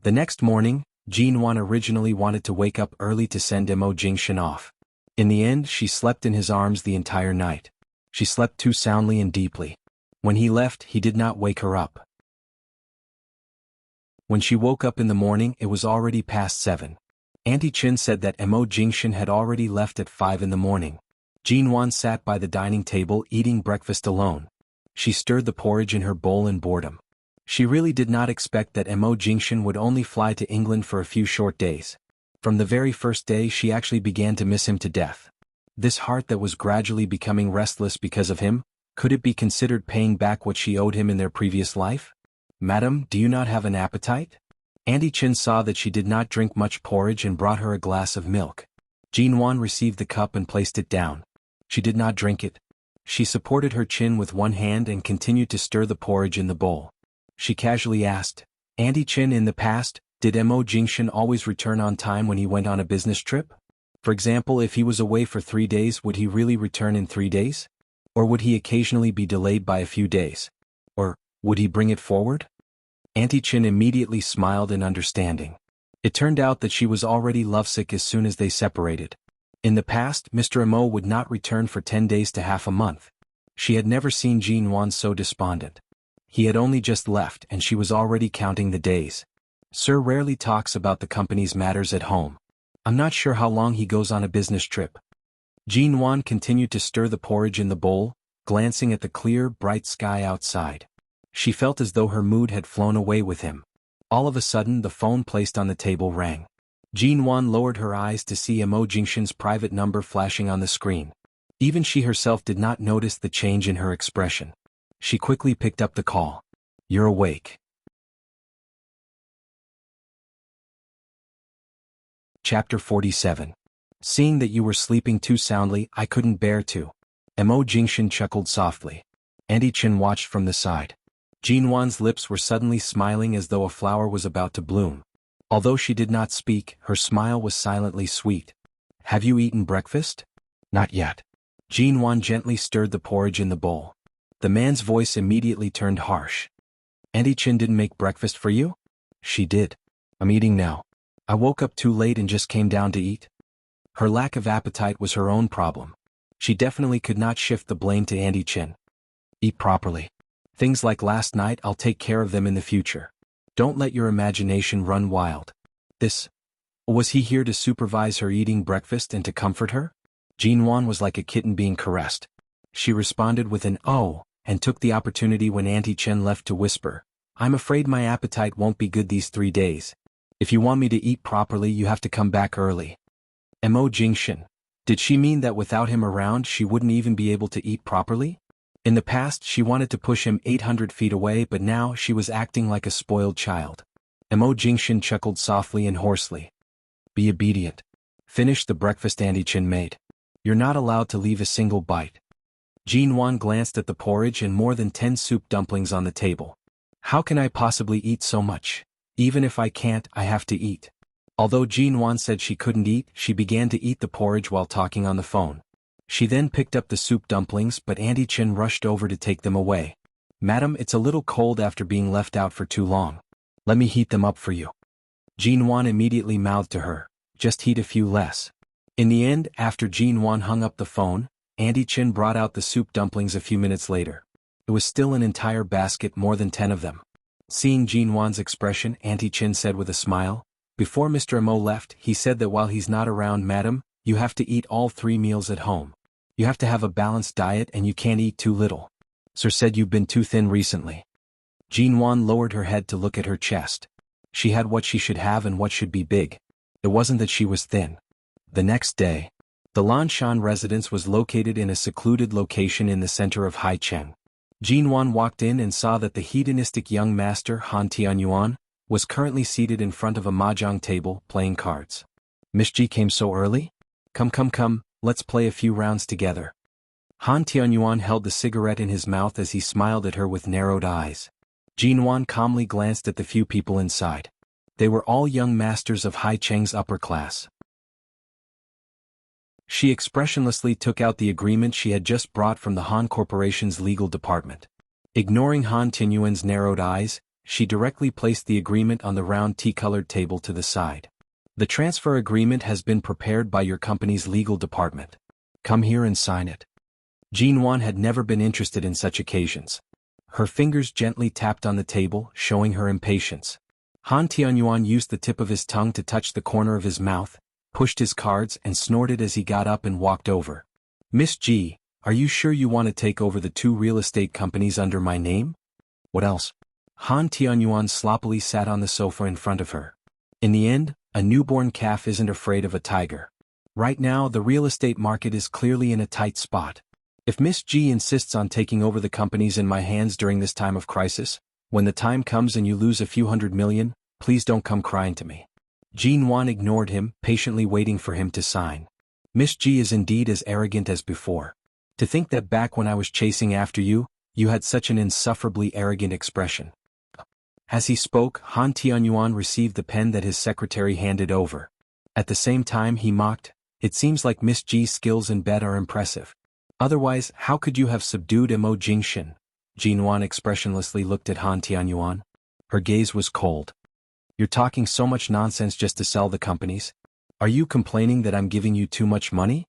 The next morning, Jinwan originally wanted to wake up early to send Mo Jingshan off. In the end, she slept in his arms the entire night. She slept too soundly and deeply. When he left, he did not wake her up. When she woke up in the morning, it was already past 7. Auntie Chin said that Mo Jingshan had already left at 5 in the morning. Jinwan sat by the dining table eating breakfast alone. She stirred the porridge in her bowl in boredom. She really did not expect that Mo Jingshan would only fly to England for a few short days. From the very first day she actually began to miss him to death. This heart that was gradually becoming restless because of him, could it be considered paying back what she owed him in their previous life? "Madam, do you not have an appetite?" Auntie Chin saw that she did not drink much porridge and brought her a glass of milk. Jinwan received the cup and placed it down. She did not drink it. She supported her chin with one hand and continued to stir the porridge in the bowl. She casually asked, "Auntie Chin, in the past, did Mo Jingshan always return on time when he went on a business trip? For example, if he was away for 3 days, would he really return in 3 days? Or would he occasionally be delayed by a few days? Or, would he bring it forward?" Auntie Chin immediately smiled in understanding. It turned out that she was already lovesick as soon as they separated. In the past, Mr. Mo would not return for 10 days to half a month. She had never seen Jinwan so despondent. He had only just left and she was already counting the days. "Sir rarely talks about the company's matters at home. I'm not sure how long he goes on a business trip." Jinwan continued to stir the porridge in the bowl, glancing at the clear, bright sky outside. She felt as though her mood had flown away with him. All of a sudden the phone placed on the table rang. Jinwan lowered her eyes to see Mo Jingshan's private number flashing on the screen. Even she herself did not notice the change in her expression. She quickly picked up the call. "You're awake." Chapter 47. "Seeing that you were sleeping too soundly, I couldn't bear to." Mo Jingshan chuckled softly. Auntie Chin watched from the side. Jinwan's lips were suddenly smiling as though a flower was about to bloom. Although she did not speak, her smile was silently sweet. "Have you eaten breakfast?" "Not yet." Jinwan gently stirred the porridge in the bowl. The man's voice immediately turned harsh. "Auntie Chin didn't make breakfast for you?" "She did. I'm eating now." I woke up too late and just came down to eat. Her lack of appetite was her own problem. She definitely could not shift the blame to Auntie Chen. Eat properly. Things like last night, I'll take care of them in the future. Don't let your imagination run wild. Was he here to supervise her eating breakfast and to comfort her? Jinwan was like a kitten being caressed. She responded with an "oh," and took the opportunity when Auntie Chen left to whisper, "I'm afraid my appetite won't be good these 3 days. If you want me to eat properly, you have to come back early." Mo Jingshan. Did she mean that without him around she wouldn't even be able to eat properly? In the past she wanted to push him 800 feet away, but now she was acting like a spoiled child. Mo Jingshan chuckled softly and hoarsely. Be obedient. Finish the breakfast Auntie Chen made. You're not allowed to leave a single bite. Jinwan glanced at the porridge and more than 10 soup dumplings on the table. How can I possibly eat so much? Even if I can't, I have to eat. Although Jinwan said she couldn't eat, she began to eat the porridge while talking on the phone. She then picked up the soup dumplings, but Auntie Chen rushed over to take them away. Madam, it's a little cold after being left out for too long. Let me heat them up for you. Jinwan immediately mouthed to her, just heat a few less. In the end, after Jinwan hung up the phone, Auntie Chen brought out the soup dumplings a few minutes later. It was still an entire basket, more than 10 of them. Seeing Jinwan's expression, Auntie Chen said with a smile, "Before Mr. Mo left, he said that while he's not around, madam, you have to eat all 3 meals at home. You have to have a balanced diet and you can't eat too little. Sir said you've been too thin recently." Jinwan lowered her head to look at her chest. She had what she should have and what should be big. It wasn't that she was thin. The next day, the Lanshan residence was located in a secluded location in the center of Haicheng. Jinwan walked in and saw that the hedonistic young master Han Tianyuan was currently seated in front of a mahjong table, playing cards. "Miss Ji came so early? Come, let's play a few rounds together." Han Tianyuan held the cigarette in his mouth as he smiled at her with narrowed eyes. Jinwan calmly glanced at the few people inside. They were all young masters of Haicheng's upper class. She expressionlessly took out the agreement she had just brought from the Han Corporation's legal department. Ignoring Han Tianyuan's narrowed eyes, she directly placed the agreement on the round tea-colored table to the side. "The transfer agreement has been prepared by your company's legal department. Come here and sign it." Jinwan had never been interested in such occasions. Her fingers gently tapped on the table, showing her impatience. Han Tianyuan used the tip of his tongue to touch the corner of his mouth, pushed his cards and snorted as he got up and walked over. "Miss Ji, are you sure you want to take over the 2 real estate companies under my name?" "What else?" Han Tianyuan sloppily sat on the sofa in front of her. In the end, a newborn calf isn't afraid of a tiger. Right now the real estate market is clearly in a tight spot. If Miss Ji insists on taking over the companies in my hands during this time of crisis, when the time comes and you lose a few $100 million, please don't come crying to me. Jinwan ignored him, patiently waiting for him to sign. Miss Ji is indeed as arrogant as before. To think that back when I was chasing after you, you had such an insufferably arrogant expression. As he spoke, Han Tianyuan received the pen that his secretary handed over. At the same time he mocked, "It seems like Miss Ji's skills in bed are impressive. Otherwise, how could you have subdued Mo Jingshan?" Jinwan expressionlessly looked at Han Tianyuan. Her gaze was cold. "You're talking so much nonsense just to sell the companies? Are you complaining that I'm giving you too much money?"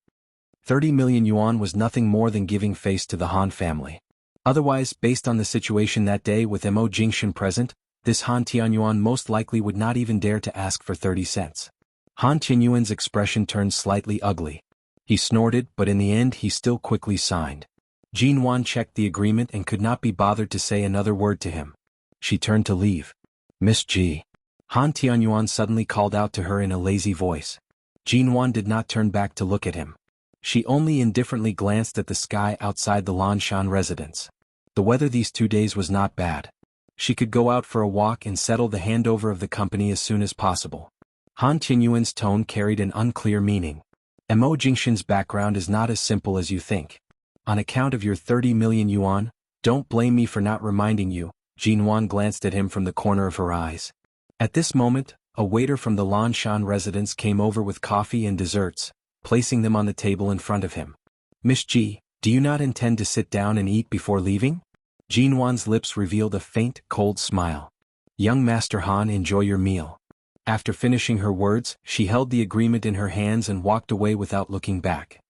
30 million yuan was nothing more than giving face to the Han family. Otherwise, based on the situation that day with Mo Jingshan present, this Han Tianyuan most likely would not even dare to ask for 30 cents. Han Tianyuan's expression turned slightly ugly. He snorted, but in the end he still quickly signed. Jinwan checked the agreement and could not be bothered to say another word to him. She turned to leave. "Miss Ji." Han Tianyuan suddenly called out to her in a lazy voice. Jinwan did not turn back to look at him. She only indifferently glanced at the sky outside the Lanshan residence. The weather these 2 days was not bad. She could go out for a walk and settle the handover of the company as soon as possible. Han Tianyuan's tone carried an unclear meaning. Mo Jingshan's background is not as simple as you think. On account of your 30 million yuan, don't blame me for not reminding you. Jinwan glanced at him from the corner of her eyes. At this moment, a waiter from the Lanshan residence came over with coffee and desserts, placing them on the table in front of him. "Miss Ji, do you not intend to sit down and eat before leaving?" Jinwan's lips revealed a faint, cold smile. "Young Master Han, enjoy your meal. After finishing her words, she held the agreement in her hands and walked away without looking back.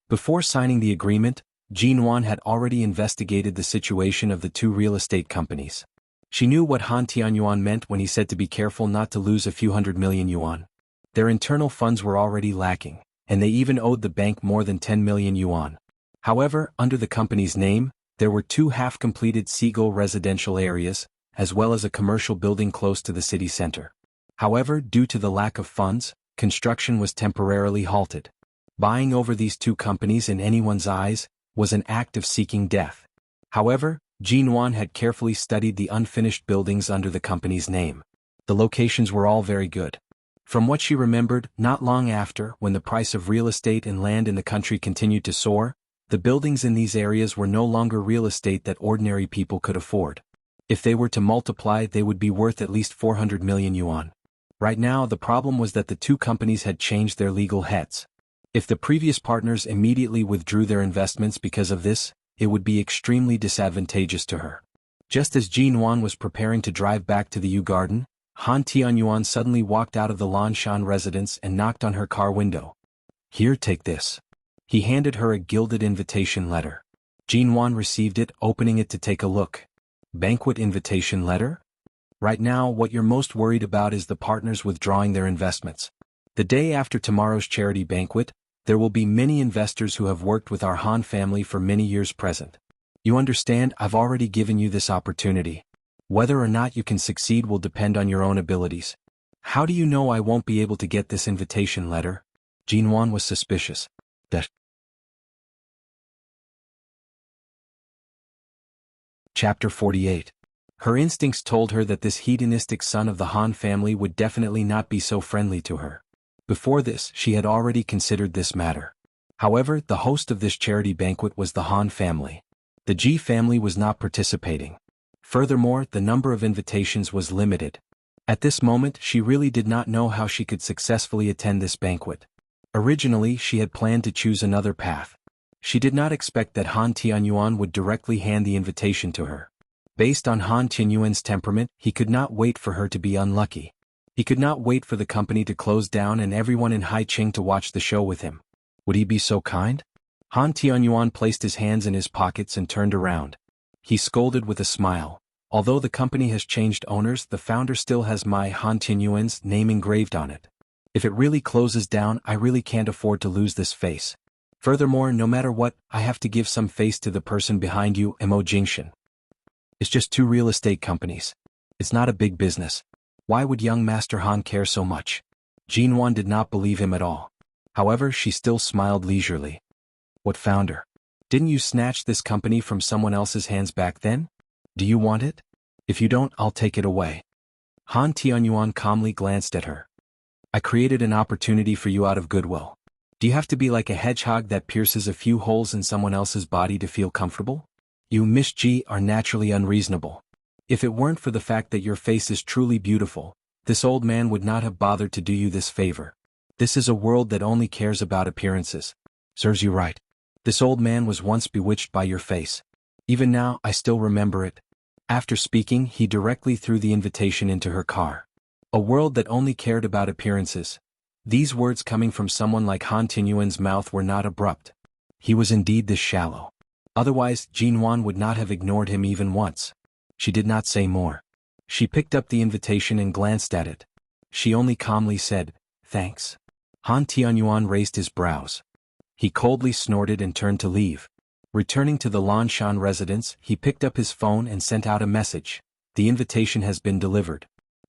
Before signing the agreement, Jinwan had already investigated the situation of the two real estate companies. She knew what Han Tianyuan meant when he said to be careful not to lose a few hundred million yuan. Their internal funds were already lacking, and they even owed the bank more than 10 million yuan. However, under the company's name, there were two half-completed Seagull residential areas, as well as a commercial building close to the city center. However, due to the lack of funds, construction was temporarily halted. Buying over these two companies in anyone's eyes was an act of seeking death. However, Jinwan had carefully studied the unfinished buildings under the company's name. The locations were all very good. From what she remembered, not long after, when the price of real estate and land in the country continued to soar, the buildings in these areas were no longer real estate that ordinary people could afford. If they were to multiply, they would be worth at least 400 million yuan. Right now, the problem was that the two companies had changed their legal heads. If the previous partners immediately withdrew their investments because of this, it would be extremely disadvantageous to her. Just as Jinwan was preparing to drive back to the Yu Garden, Han Tianyuan suddenly walked out of the Lanshan residence and knocked on her car window. "Here, take this." He handed her a gilded invitation letter. Jinwan received it, opening it to take a look. Banquet invitation letter? Right now, what you're most worried about is the partners withdrawing their investments. The day after tomorrow's charity banquet, there will be many investors who have worked with our Han family for many years present. You understand, I've already given you this opportunity. Whether or not you can succeed will depend on your own abilities. How do you know I won't be able to get this invitation letter? Jinwan was suspicious. Chapter 48. Her instincts told her that this hedonistic son of the Han family would definitely not be so friendly to her. Before this, she had already considered this matter. However, the host of this charity banquet was the Han family. The Ji family was not participating. Furthermore, the number of invitations was limited. At this moment, she really did not know how she could successfully attend this banquet. Originally, she had planned to choose another path. She did not expect that Han Tianyuan would directly hand the invitation to her. Based on Han Tianyuan's temperament, he could not wait for her to be unlucky. He could not wait for the company to close down and everyone in Haicheng to watch the show with him. Would he be so kind? Han Tianyuan placed his hands in his pockets and turned around. He scolded with a smile. Although the company has changed owners, the founder still has my Han Tianyuan's name engraved on it. If it really closes down, I really can't afford to lose this face. Furthermore, no matter what, I have to give some face to the person behind you, Mo Jingshan. It's just two real estate companies. It's not a big business. Why would young Master Han care so much? Jinwan did not believe him at all. However, she still smiled leisurely. What founder? Didn't you snatch this company from someone else's hands back then? Do you want it? If you don't, I'll take it away. Han Tianyuan calmly glanced at her. I created an opportunity for you out of goodwill. Do you have to be like a hedgehog that pierces a few holes in someone else's body to feel comfortable? You, Miss Ji, are naturally unreasonable. If it weren't for the fact that your face is truly beautiful, this old man would not have bothered to do you this favor. This is a world that only cares about appearances. Serves you right. This old man was once bewitched by your face. Even now, I still remember it. After speaking, he directly threw the invitation into her car. A world that only cared about appearances. These words coming from someone like Han Tianyuan's mouth were not abrupt. He was indeed this shallow. Otherwise, Jinwan would not have ignored him even once. She did not say more. She picked up the invitation and glanced at it. She only calmly said, "Thanks." Han Tianyuan raised his brows. He coldly snorted and turned to leave. Returning to the Lanshan residence, he picked up his phone and sent out a message. The invitation has been delivered.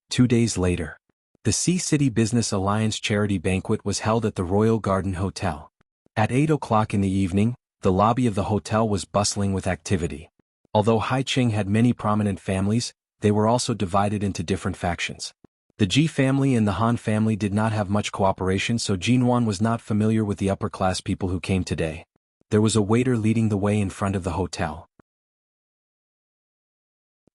2 days later. The Sea City Business Alliance charity banquet was held at the Royal Garden Hotel. At 8 o'clock in the evening, the lobby of the hotel was bustling with activity. Although Haicheng had many prominent families, they were also divided into different factions. The Ji family and the Han family did not have much cooperation, so Jinwan was not familiar with the upper-class people who came today. There was a waiter leading the way in front of the hotel.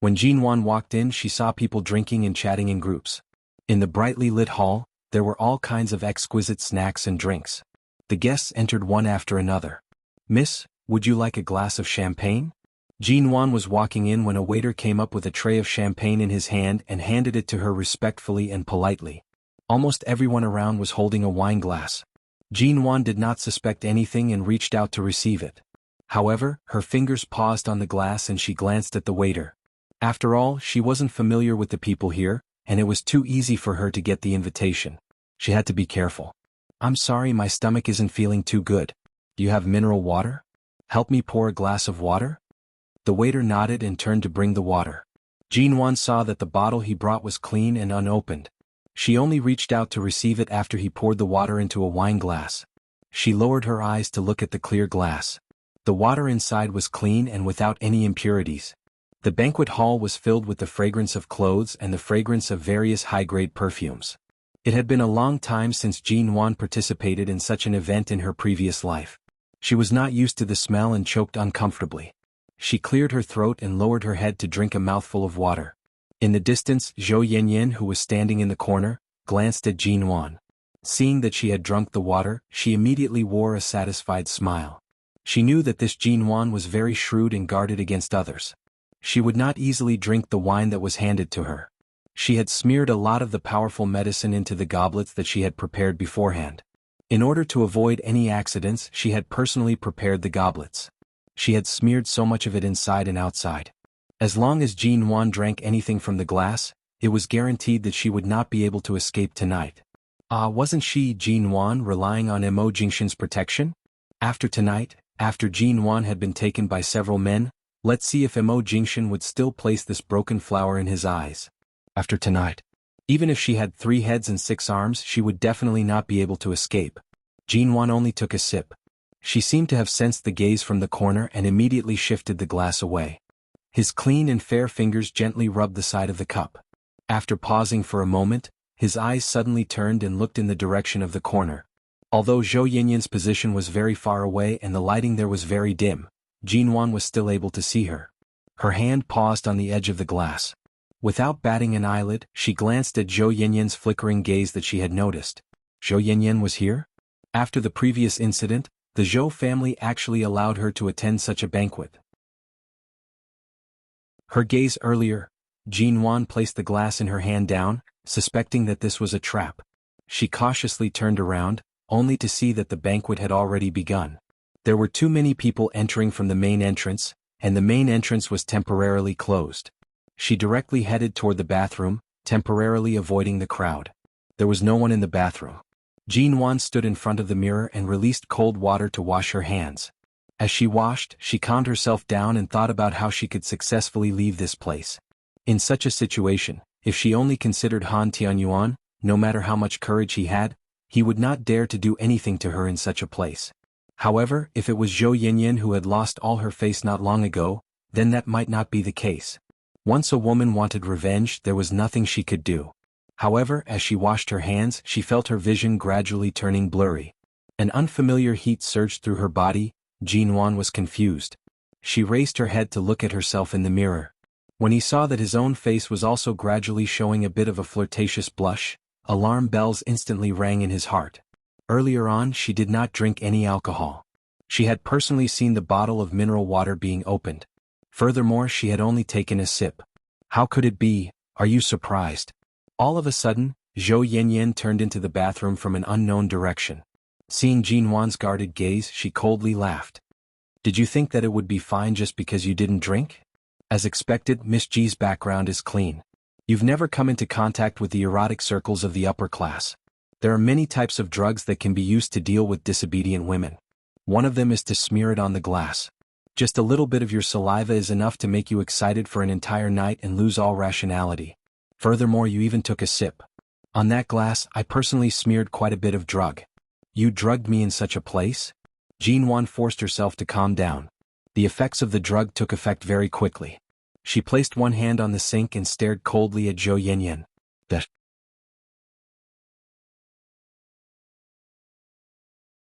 When Jinwan walked in, she saw people drinking and chatting in groups. In the brightly lit hall, there were all kinds of exquisite snacks and drinks. The guests entered one after another. "Miss, would you like a glass of champagne?" Jin Wan was walking in when a waiter came up with a tray of champagne in his hand and handed it to her respectfully and politely. Almost everyone around was holding a wine glass. Jin Wan did not suspect anything and reached out to receive it. However, her fingers paused on the glass and she glanced at the waiter. After all, she wasn't familiar with the people here, and it was too easy for her to get the invitation. She had to be careful. "I'm sorry, my stomach isn't feeling too good. Do you have mineral water? Help me pour a glass of water?" The waiter nodded and turned to bring the water. Jin Wan saw that the bottle he brought was clean and unopened. She only reached out to receive it after he poured the water into a wine glass. She lowered her eyes to look at the clear glass. The water inside was clean and without any impurities. The banquet hall was filled with the fragrance of clothes and the fragrance of various high-grade perfumes. It had been a long time since Jin Wan participated in such an event in her previous life. She was not used to the smell and choked uncomfortably. She cleared her throat and lowered her head to drink a mouthful of water. In the distance, Zhou Yanyan, who was standing in the corner, glanced at Jin Wan. Seeing that she had drunk the water, she immediately wore a satisfied smile. She knew that this Jin Wan was very shrewd and guarded against others. She would not easily drink the wine that was handed to her. She had smeared a lot of the powerful medicine into the goblets that she had prepared beforehand. In order to avoid any accidents, she had personally prepared the goblets. She had smeared so much of it inside and outside. As long as Jin Wan drank anything from the glass, it was guaranteed that she would not be able to escape tonight. Wasn't she, Jin Wan, relying on Mo Jingshan's protection? After tonight, after Jin Wan had been taken by several men, let's see if Mo Jingshan would still place this broken flower in his eyes. After tonight. Even if she had 3 heads and 6 arms, she would definitely not be able to escape. Jin Wan only took a sip. She seemed to have sensed the gaze from the corner and immediately shifted the glass away. His clean and fair fingers gently rubbed the side of the cup. After pausing for a moment, his eyes suddenly turned and looked in the direction of the corner. Although Zhou Yanyan's position was very far away and the lighting there was very dim, Jin Wan was still able to see her. Her hand paused on the edge of the glass. Without batting an eyelid, she glanced at Zhou Yanyan's flickering gaze that she had noticed. Zhou Yanyan was here? After the previous incident, the Zhou family actually allowed her to attend such a banquet. Her gaze earlier, Jin Wan placed the glass in her hand down, suspecting that this was a trap. She cautiously turned around, only to see that the banquet had already begun. There were too many people entering from the main entrance, and the main entrance was temporarily closed. She directly headed toward the bathroom, temporarily avoiding the crowd. There was no one in the bathroom. Jin Wan stood in front of the mirror and released cold water to wash her hands. As she washed, she calmed herself down and thought about how she could successfully leave this place. In such a situation, if she only considered Han Tianyuan, no matter how much courage he had, he would not dare to do anything to her in such a place. However, if it was Zhou Yanyan who had lost all her face not long ago, then that might not be the case. Once a woman wanted revenge, there was nothing she could do. However, as she washed her hands, she felt her vision gradually turning blurry. An unfamiliar heat surged through her body. Jin Wan was confused. She raised her head to look at herself in the mirror. When he saw that his own face was also gradually showing a bit of a flirtatious blush, alarm bells instantly rang in his heart. Earlier on, she did not drink any alcohol. She had personally seen the bottle of mineral water being opened. Furthermore, she had only taken a sip. How could it be? Are you surprised? All of a sudden, Zhou Yanyan turned into the bathroom from an unknown direction. Seeing Jin Wan's guarded gaze, she coldly laughed. Did you think that it would be fine just because you didn't drink? As expected, Miss G's background is clean. You've never come into contact with the erotic circles of the upper class. There are many types of drugs that can be used to deal with disobedient women. One of them is to smear it on the glass. Just a little bit of your saliva is enough to make you excited for an entire night and lose all rationality. Furthermore, you even took a sip. On that glass, I personally smeared quite a bit of drug. You drugged me in such a place? Jin Wan forced herself to calm down. The effects of the drug took effect very quickly. She placed one hand on the sink and stared coldly at Zhou Yanyan.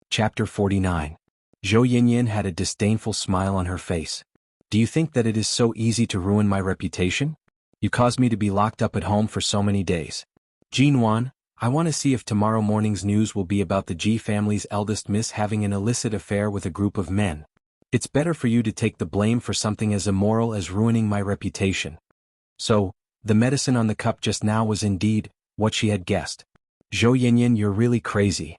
Chapter 49. Zhou Yanyan had a disdainful smile on her face. Do you think that it is so easy to ruin my reputation? You caused me to be locked up at home for so many days. Jin Wan, I want to see if tomorrow morning's news will be about the Ji family's eldest miss having an illicit affair with a group of men. It's better for you to take the blame for something as immoral as ruining my reputation. So, the medicine on the cup just now was indeed what she had guessed. Zhou Yanyan, you're really crazy.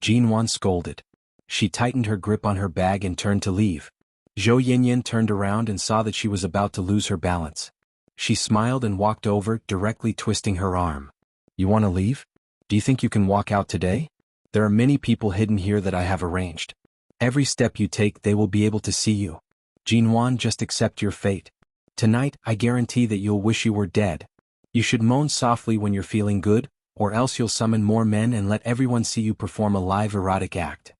Jinwan scolded. She tightened her grip on her bag and turned to leave. Zhou Yanyan turned around and saw that she was about to lose her balance. She smiled and walked over, directly twisting her arm. You want to leave? Do you think you can walk out today? There are many people hidden here that I have arranged. Every step you take they will be able to see you. Jinwan, just accept your fate. Tonight I guarantee that you'll wish you were dead. You should moan softly when you're feeling good, or else you'll summon more men and let everyone see you perform a live erotic act.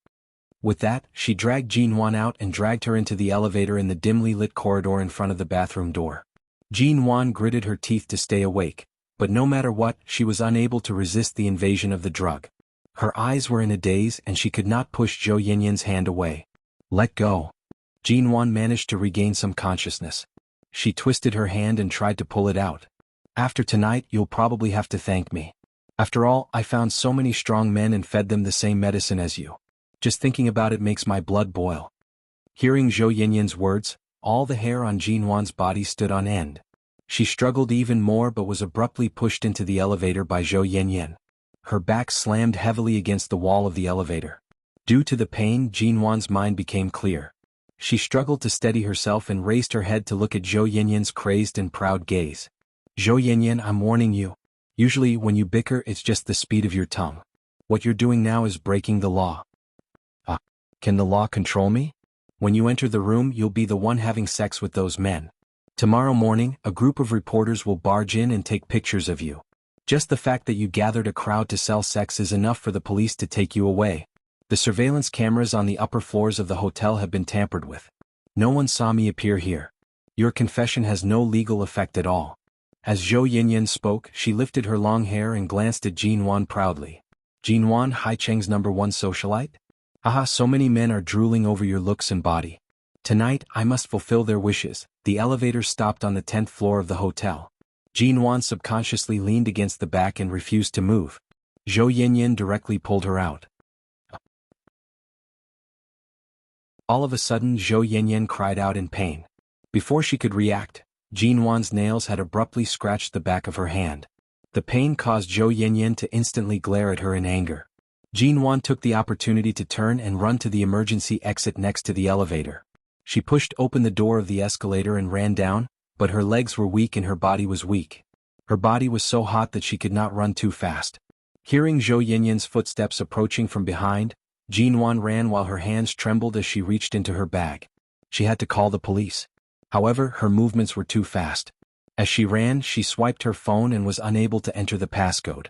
With that, she dragged Jinwan out and dragged her into the elevator in the dimly lit corridor in front of the bathroom door. Jinwan gritted her teeth to stay awake, but no matter what, she was unable to resist the invasion of the drug. Her eyes were in a daze and she could not push Zhou Yanyan's hand away. Let go. Jinwan managed to regain some consciousness. She twisted her hand and tried to pull it out. After tonight you'll probably have to thank me. After all, I found so many strong men and fed them the same medicine as you. Just thinking about it makes my blood boil. Hearing Zhou Yanyan's words, all the hair on Jinwan's body stood on end. She struggled even more but was abruptly pushed into the elevator by Zhou Yanyan. Her back slammed heavily against the wall of the elevator. Due to the pain, Jinwan's mind became clear. She struggled to steady herself and raised her head to look at Zhou Yanyan's crazed and proud gaze. Zhou Yanyan, I'm warning you. Usually when you bicker it's just the speed of your tongue. What you're doing now is breaking the law. Can the law control me? When you enter the room you'll be the one having sex with those men. Tomorrow morning, a group of reporters will barge in and take pictures of you. Just the fact that you gathered a crowd to sell sex is enough for the police to take you away. The surveillance cameras on the upper floors of the hotel have been tampered with. No one saw me appear here. Your confession has no legal effect at all. As Zhou Yanyan spoke, she lifted her long hair and glanced at Jinwan proudly. Jinwan, Haicheng's #1 socialite? Haha, so many men are drooling over your looks and body. Tonight, I must fulfill their wishes. The elevator stopped on the 10th floor of the hotel. Jinwan subconsciously leaned against the back and refused to move. Zhou Yanyan directly pulled her out. All of a sudden Zhou Yanyan cried out in pain. Before she could react, Jinwan's nails had abruptly scratched the back of her hand. The pain caused Zhou Yanyan to instantly glare at her in anger. Jinwan took the opportunity to turn and run to the emergency exit next to the elevator. She pushed open the door of the escalator and ran down, but her legs were weak and her body was weak. Her body was so hot that she could not run too fast. Hearing Zhou Yanyan's footsteps approaching from behind, Jinwan ran while her hands trembled as she reached into her bag. She had to call the police. However, her movements were too fast. As she ran, she swiped her phone and was unable to enter the passcode.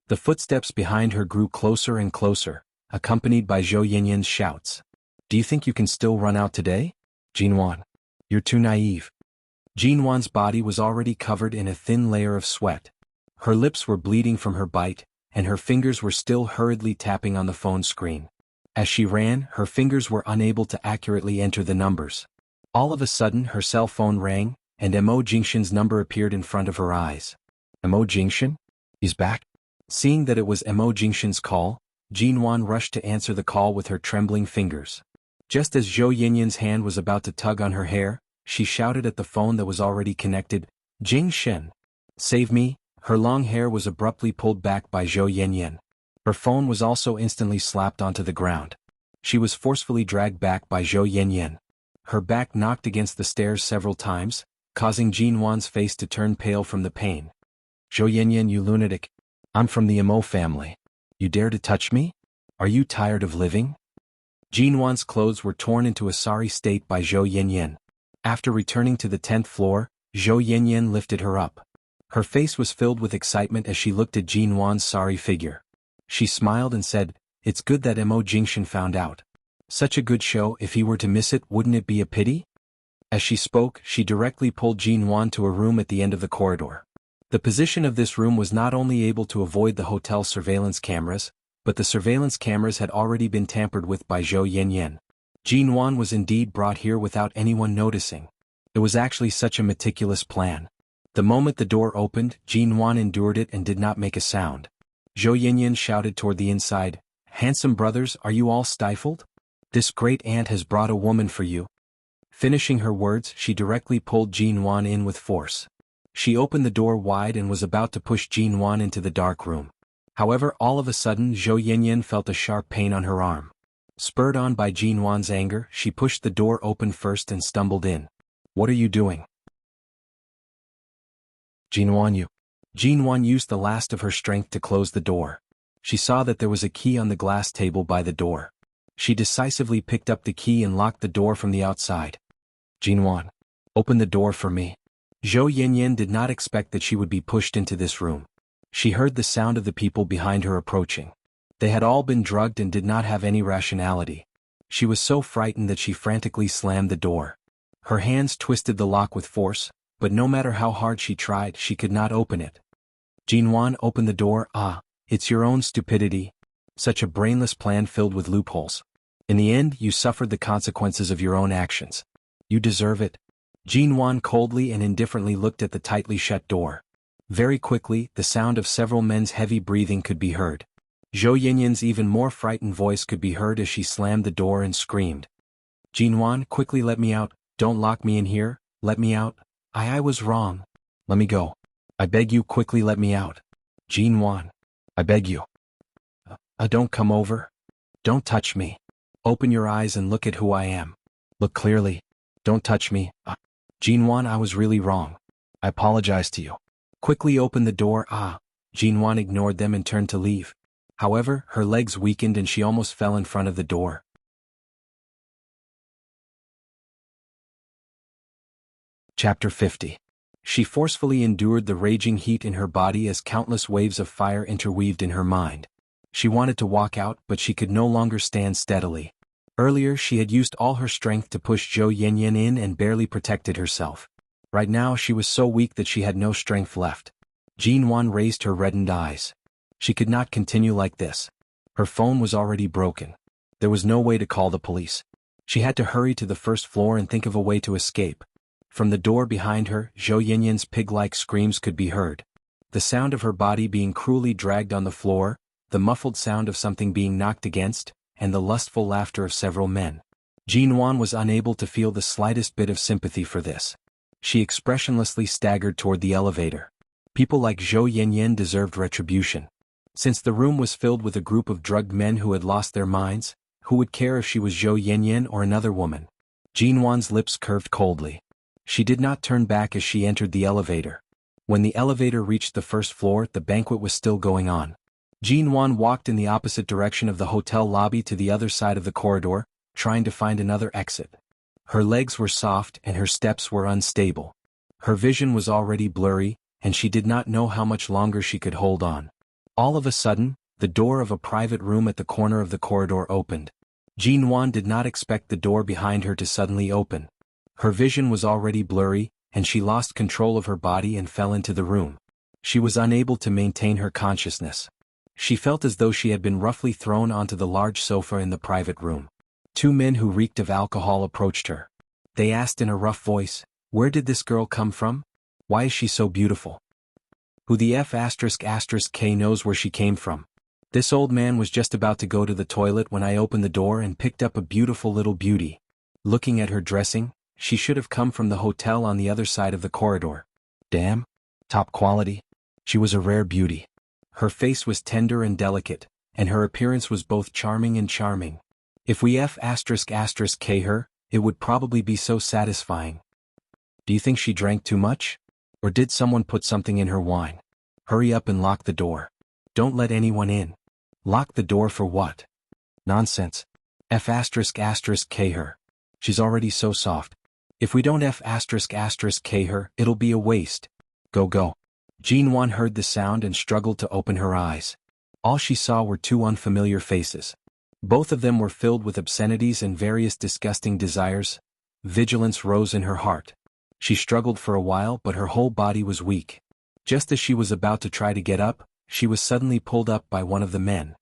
The footsteps behind her grew closer and closer, accompanied by Zhou Yanyan's shouts. Do you think you can still run out today? Jinwan. You're too naive. Jinwan's body was already covered in a thin layer of sweat. Her lips were bleeding from her bite, and her fingers were still hurriedly tapping on the phone screen. As she ran, her fingers were unable to accurately enter the numbers. All of a sudden her cell phone rang, and Mo Jingshan's number appeared in front of her eyes. Mo Jingshan? He's back? Seeing that it was Mo Jingshan's call, Jinwan rushed to answer the call with her trembling fingers. Just as Zhou Yanyan's hand was about to tug on her hair, she shouted at the phone that was already connected, Jingshan! Save me! Her long hair was abruptly pulled back by Zhou Yanyan. Her phone was also instantly slapped onto the ground. She was forcefully dragged back by Zhou Yanyan. Her back knocked against the stairs several times, causing Jinwan's face to turn pale from the pain. Zhou Yanyan, you lunatic! I'm from the Mo family. You dare to touch me? Are you tired of living? Jinwan's clothes were torn into a sorry state by Zhou Yanyan. After returning to the 10th floor, Zhou Yanyan lifted her up. Her face was filled with excitement as she looked at Jinwan's sorry figure. She smiled and said, It's good that Mo Jingshan found out. Such a good show, if he were to miss it, wouldn't it be a pity? As she spoke, she directly pulled Jinwan to a room at the end of the corridor. The position of this room was not only able to avoid the hotel surveillance cameras, but the surveillance cameras had already been tampered with by Zhou Yanyan. Jinwan was indeed brought here without anyone noticing. It was actually such a meticulous plan. The moment the door opened, Jinwan endured it and did not make a sound. Zhou Yanyan shouted toward the inside, Handsome brothers, are you all stifled? This great aunt has brought a woman for you, Finishing her words, she directly pulled Jinwan in with force. She opened the door wide and was about to push Jinwan into the dark room. However, all of a sudden Zhou Yanyan felt a sharp pain on her arm. Spurred on by Jinwan's anger, she pushed the door open first and stumbled in. "What are you doing?" Jinwan used the last of her strength to close the door. She saw that there was a key on the glass table by the door. She decisively picked up the key and locked the door from the outside. "Jinwan, open the door for me." Zhou Yanyan did not expect that she would be pushed into this room. She heard the sound of the people behind her approaching. They had all been drugged and did not have any rationality. She was so frightened that she frantically slammed the door. Her hands twisted the lock with force, but no matter how hard she tried, she could not open it. "Jinwan, open the door." "Ah, it's your own stupidity. Such a brainless plan filled with loopholes. In the end, you suffered the consequences of your own actions. You deserve it." Jinwan coldly and indifferently looked at the tightly shut door. Very quickly, the sound of several men's heavy breathing could be heard. Zhou Yanyan's even more frightened voice could be heard as she slammed the door and screamed. "Jinwan, quickly let me out. Don't lock me in here. Let me out. I was wrong. Let me go. I beg you, quickly let me out. Jinwan. I beg you. Don't come over. Don't touch me. Open your eyes and look at who I am. Look clearly. Don't touch me. Jinwan, I was really wrong. I apologize to you. Quickly open the door." Jinwan ignored them and turned to leave. However, her legs weakened and she almost fell in front of the door. Chapter 50. She forcefully endured the raging heat in her body as countless waves of fire interweaved in her mind. She wanted to walk out, but she could no longer stand steadily. Earlier she had used all her strength to push Zhou Yanyan in and barely protected herself. Right now she was so weak that she had no strength left. Jinwan raised her reddened eyes. She could not continue like this. Her phone was already broken. There was no way to call the police. She had to hurry to the first floor and think of a way to escape. From the door behind her, Zhou Yanyan's pig-like screams could be heard. The sound of her body being cruelly dragged on the floor, the muffled sound of something being knocked against, and the lustful laughter of several men. Jinwan was unable to feel the slightest bit of sympathy for this. She expressionlessly staggered toward the elevator. People like Zhou Yanyan deserved retribution. Since the room was filled with a group of drugged men who had lost their minds, who would care if she was Zhou Yanyan or another woman? Jinwan's lips curved coldly. She did not turn back as she entered the elevator. When the elevator reached the first floor, the banquet was still going on. Jinwan walked in the opposite direction of the hotel lobby to the other side of the corridor, trying to find another exit. Her legs were soft and her steps were unstable. Her vision was already blurry, and she did not know how much longer she could hold on. All of a sudden, the door of a private room at the corner of the corridor opened. Jinwan did not expect the door behind her to suddenly open. Her vision was already blurry, and she lost control of her body and fell into the room. She was unable to maintain her consciousness. She felt as though she had been roughly thrown onto the large sofa in the private room. Two men who reeked of alcohol approached her. They asked in a rough voice, "Where did this girl come from? Why is she so beautiful? Who the F***K knows where she came from? This old man was just about to go to the toilet when I opened the door and picked up a beautiful little beauty. Looking at her dressing, she should have come from the hotel on the other side of the corridor. Damn. Top quality. She was a rare beauty. Her face was tender and delicate, and her appearance was both charming and charming. If we F***K her, it would probably be so satisfying. Do you think she drank too much? Or did someone put something in her wine? Hurry up and lock the door. Don't let anyone in. Lock the door for what? Nonsense. F***K her. She's already so soft. If we don't F***K her, it'll be a waste. Go. Jinwan heard the sound and struggled to open her eyes. All she saw were two unfamiliar faces. Both of them were filled with obscenities and various disgusting desires. Vigilance rose in her heart. She struggled for a while, but her whole body was weak. Just as she was about to try to get up, she was suddenly pulled up by one of the men.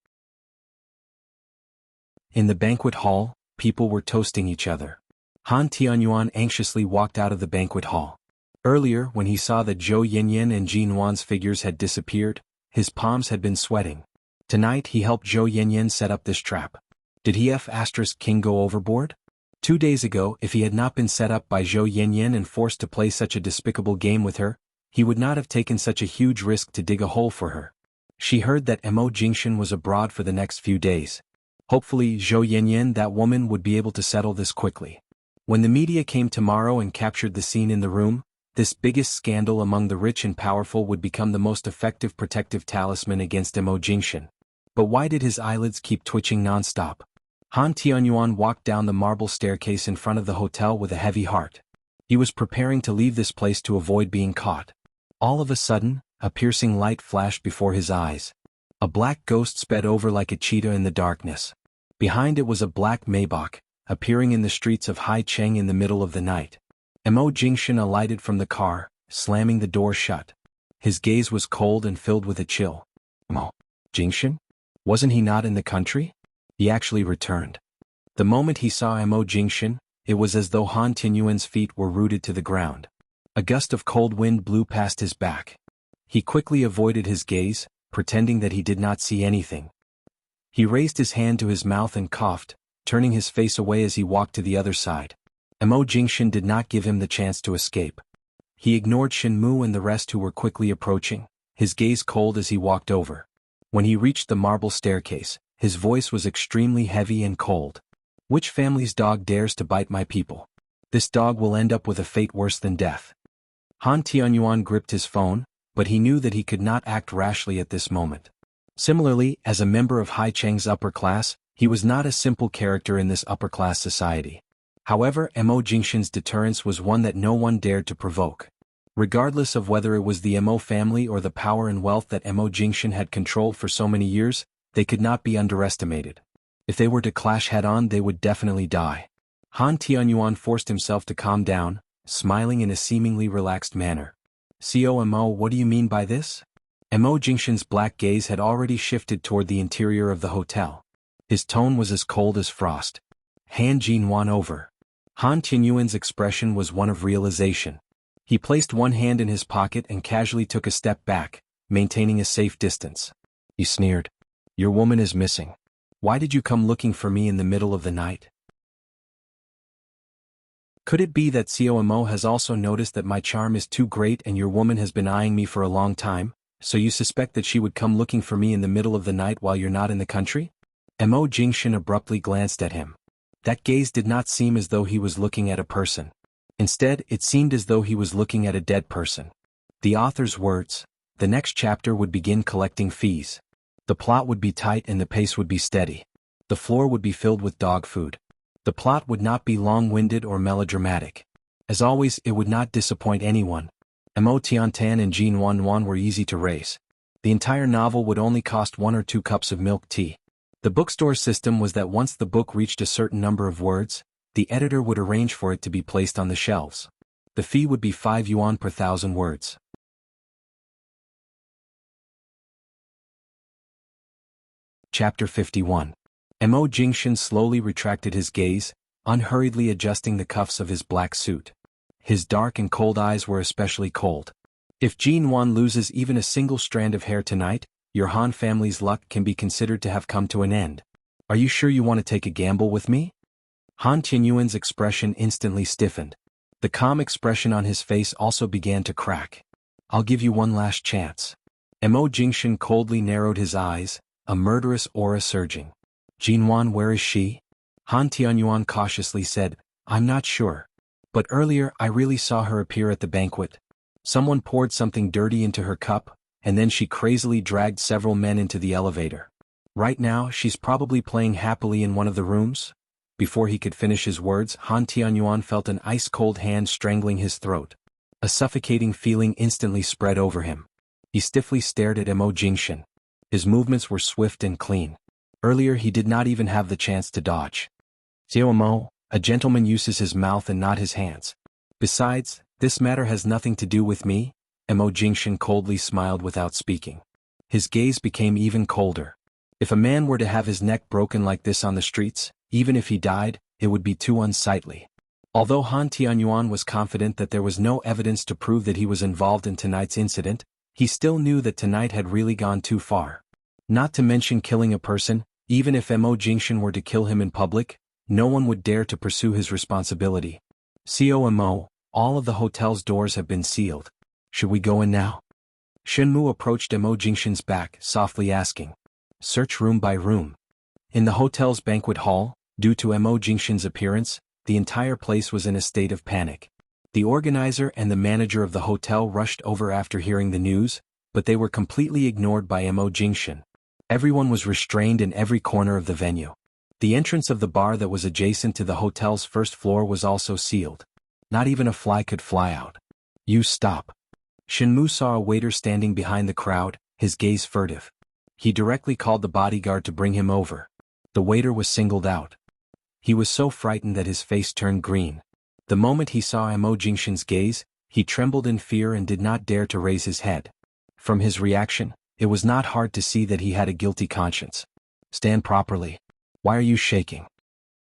In the banquet hall, people were toasting each other. Han Tianyuan anxiously walked out of the banquet hall. Earlier, when he saw that Zhou Yanyan and Jinwan's figures had disappeared, his palms had been sweating. Tonight he helped Zhou Yanyan set up this trap. Did he F***king go overboard? 2 days ago, if he had not been set up by Zhou Yanyan and forced to play such a despicable game with her, he would not have taken such a huge risk to dig a hole for her. She heard that Mo Jingshan was abroad for the next few days. Hopefully Zhou Yanyan, that woman, would be able to settle this quickly. When the media came tomorrow and captured the scene in the room, this biggest scandal among the rich and powerful would become the most effective protective talisman against Mo Jingshan. But why did his eyelids keep twitching non-stop? Han Tianyuan walked down the marble staircase in front of the hotel with a heavy heart. He was preparing to leave this place to avoid being caught. All of a sudden, a piercing light flashed before his eyes. A black ghost sped over like a cheetah in the darkness. Behind it was a black Maybach, appearing in the streets of Haicheng in the middle of the night. Mo Jingshan alighted from the car, slamming the door shut. His gaze was cold and filled with a chill. Mo Jingshan? Wasn't he not in the country? He actually returned. The moment he saw Mo Jingshan, it was as though Han Tianyuan's feet were rooted to the ground. A gust of cold wind blew past his back. He quickly avoided his gaze, pretending that he did not see anything. He raised his hand to his mouth and coughed, turning his face away as he walked to the other side. Mo Jingshan did not give him the chance to escape. He ignored Shen Mu and the rest who were quickly approaching, his gaze cold as he walked over. When he reached the marble staircase, his voice was extremely heavy and cold. Which family's dog dares to bite my people? This dog will end up with a fate worse than death. Han Tianyuan gripped his phone, but he knew that he could not act rashly at this moment. Similarly, as a member of Haicheng's upper class, he was not a simple character in this upper-class society. However, Mo Jingshan's deterrence was one that no one dared to provoke. Regardless of whether it was the Mo family or the power and wealth that Mo Jingshan had controlled for so many years, they could not be underestimated. If they were to clash head-on, they would definitely die. Han Tianyuan forced himself to calm down, smiling in a seemingly relaxed manner. Mo, what do you mean by this? Mo Jingshan's black gaze had already shifted toward the interior of the hotel. His tone was as cold as frost. Hand Jinwan over. Han Tianyuan's expression was one of realization. He placed one hand in his pocket and casually took a step back, maintaining a safe distance. He sneered. Your woman is missing. Why did you come looking for me in the middle of the night? Could it be that Mo has also noticed that my charm is too great and your woman has been eyeing me for a long time, so you suspect that she would come looking for me in the middle of the night while you're not in the country? Mo Jingshan abruptly glanced at him. That gaze did not seem as though he was looking at a person. Instead, it seemed as though he was looking at a dead person. The author's words: the next chapter would begin collecting fees. The plot would be tight and the pace would be steady. The floor would be filled with dog food. The plot would not be long-winded or melodramatic. As always, it would not disappoint anyone. Mo Tiantan and Jin Wanwan were easy to raise. The entire novel would only cost 1 or 2 cups of milk tea. The bookstore system was that once the book reached a certain number of words, the editor would arrange for it to be placed on the shelves. The fee would be 5 yuan per 1,000 words. Chapter 51. Mo Jingshan slowly retracted his gaze, unhurriedly adjusting the cuffs of his black suit. His dark and cold eyes were especially cold. If Jin Wan loses even a single strand of hair tonight, your Han family's luck can be considered to have come to an end. Are you sure you want to take a gamble with me? Han Tianyuan's expression instantly stiffened. The calm expression on his face also began to crack. I'll give you one last chance. Mo Jingshan coldly narrowed his eyes, a murderous aura surging. Jinwan, where is she? Han Tianyuan cautiously said, I'm not sure. But earlier I really saw her appear at the banquet. Someone poured something dirty into her cup, and then she crazily dragged several men into the elevator. Right now she's probably playing happily in one of the rooms. Before he could finish his words, Han Tianyuan felt an ice-cold hand strangling his throat. A suffocating feeling instantly spread over him. He stiffly stared at Mo Jingshan. His movements were swift and clean. Earlier he did not even have the chance to dodge. Mo, a gentleman uses his mouth and not his hands. Besides, this matter has nothing to do with me. Mo Jingshan coldly smiled without speaking. His gaze became even colder. If a man were to have his neck broken like this on the streets, even if he died, it would be too unsightly. Although Han Tianyuan was confident that there was no evidence to prove that he was involved in tonight's incident, he still knew that tonight had really gone too far. Not to mention killing a person, even if Mo Jingshan were to kill him in public, No one would dare to pursue his responsibility. COMO, all of the hotel's doors have been sealed. Should we go in now? Shenmu approached Mo Jingshan's back, softly asking. Search room by room. In the hotel's banquet hall, due to Mo Jingshan's appearance, the entire place was in a state of panic. The organizer and the manager of the hotel rushed over after hearing the news, but they were completely ignored by Mo Jingshan. Everyone was restrained in every corner of the venue. The entrance of the bar that was adjacent to the hotel's first floor was also sealed. Not even a fly could fly out. You stop. Shenmu saw a waiter standing behind the crowd, his gaze furtive. He directly called the bodyguard to bring him over. The waiter was singled out. He was so frightened that his face turned green. The moment he saw Mo Jingshan's gaze, he trembled in fear and did not dare to raise his head. From his reaction, it was not hard to see that he had a guilty conscience. Stand properly. Why are you shaking?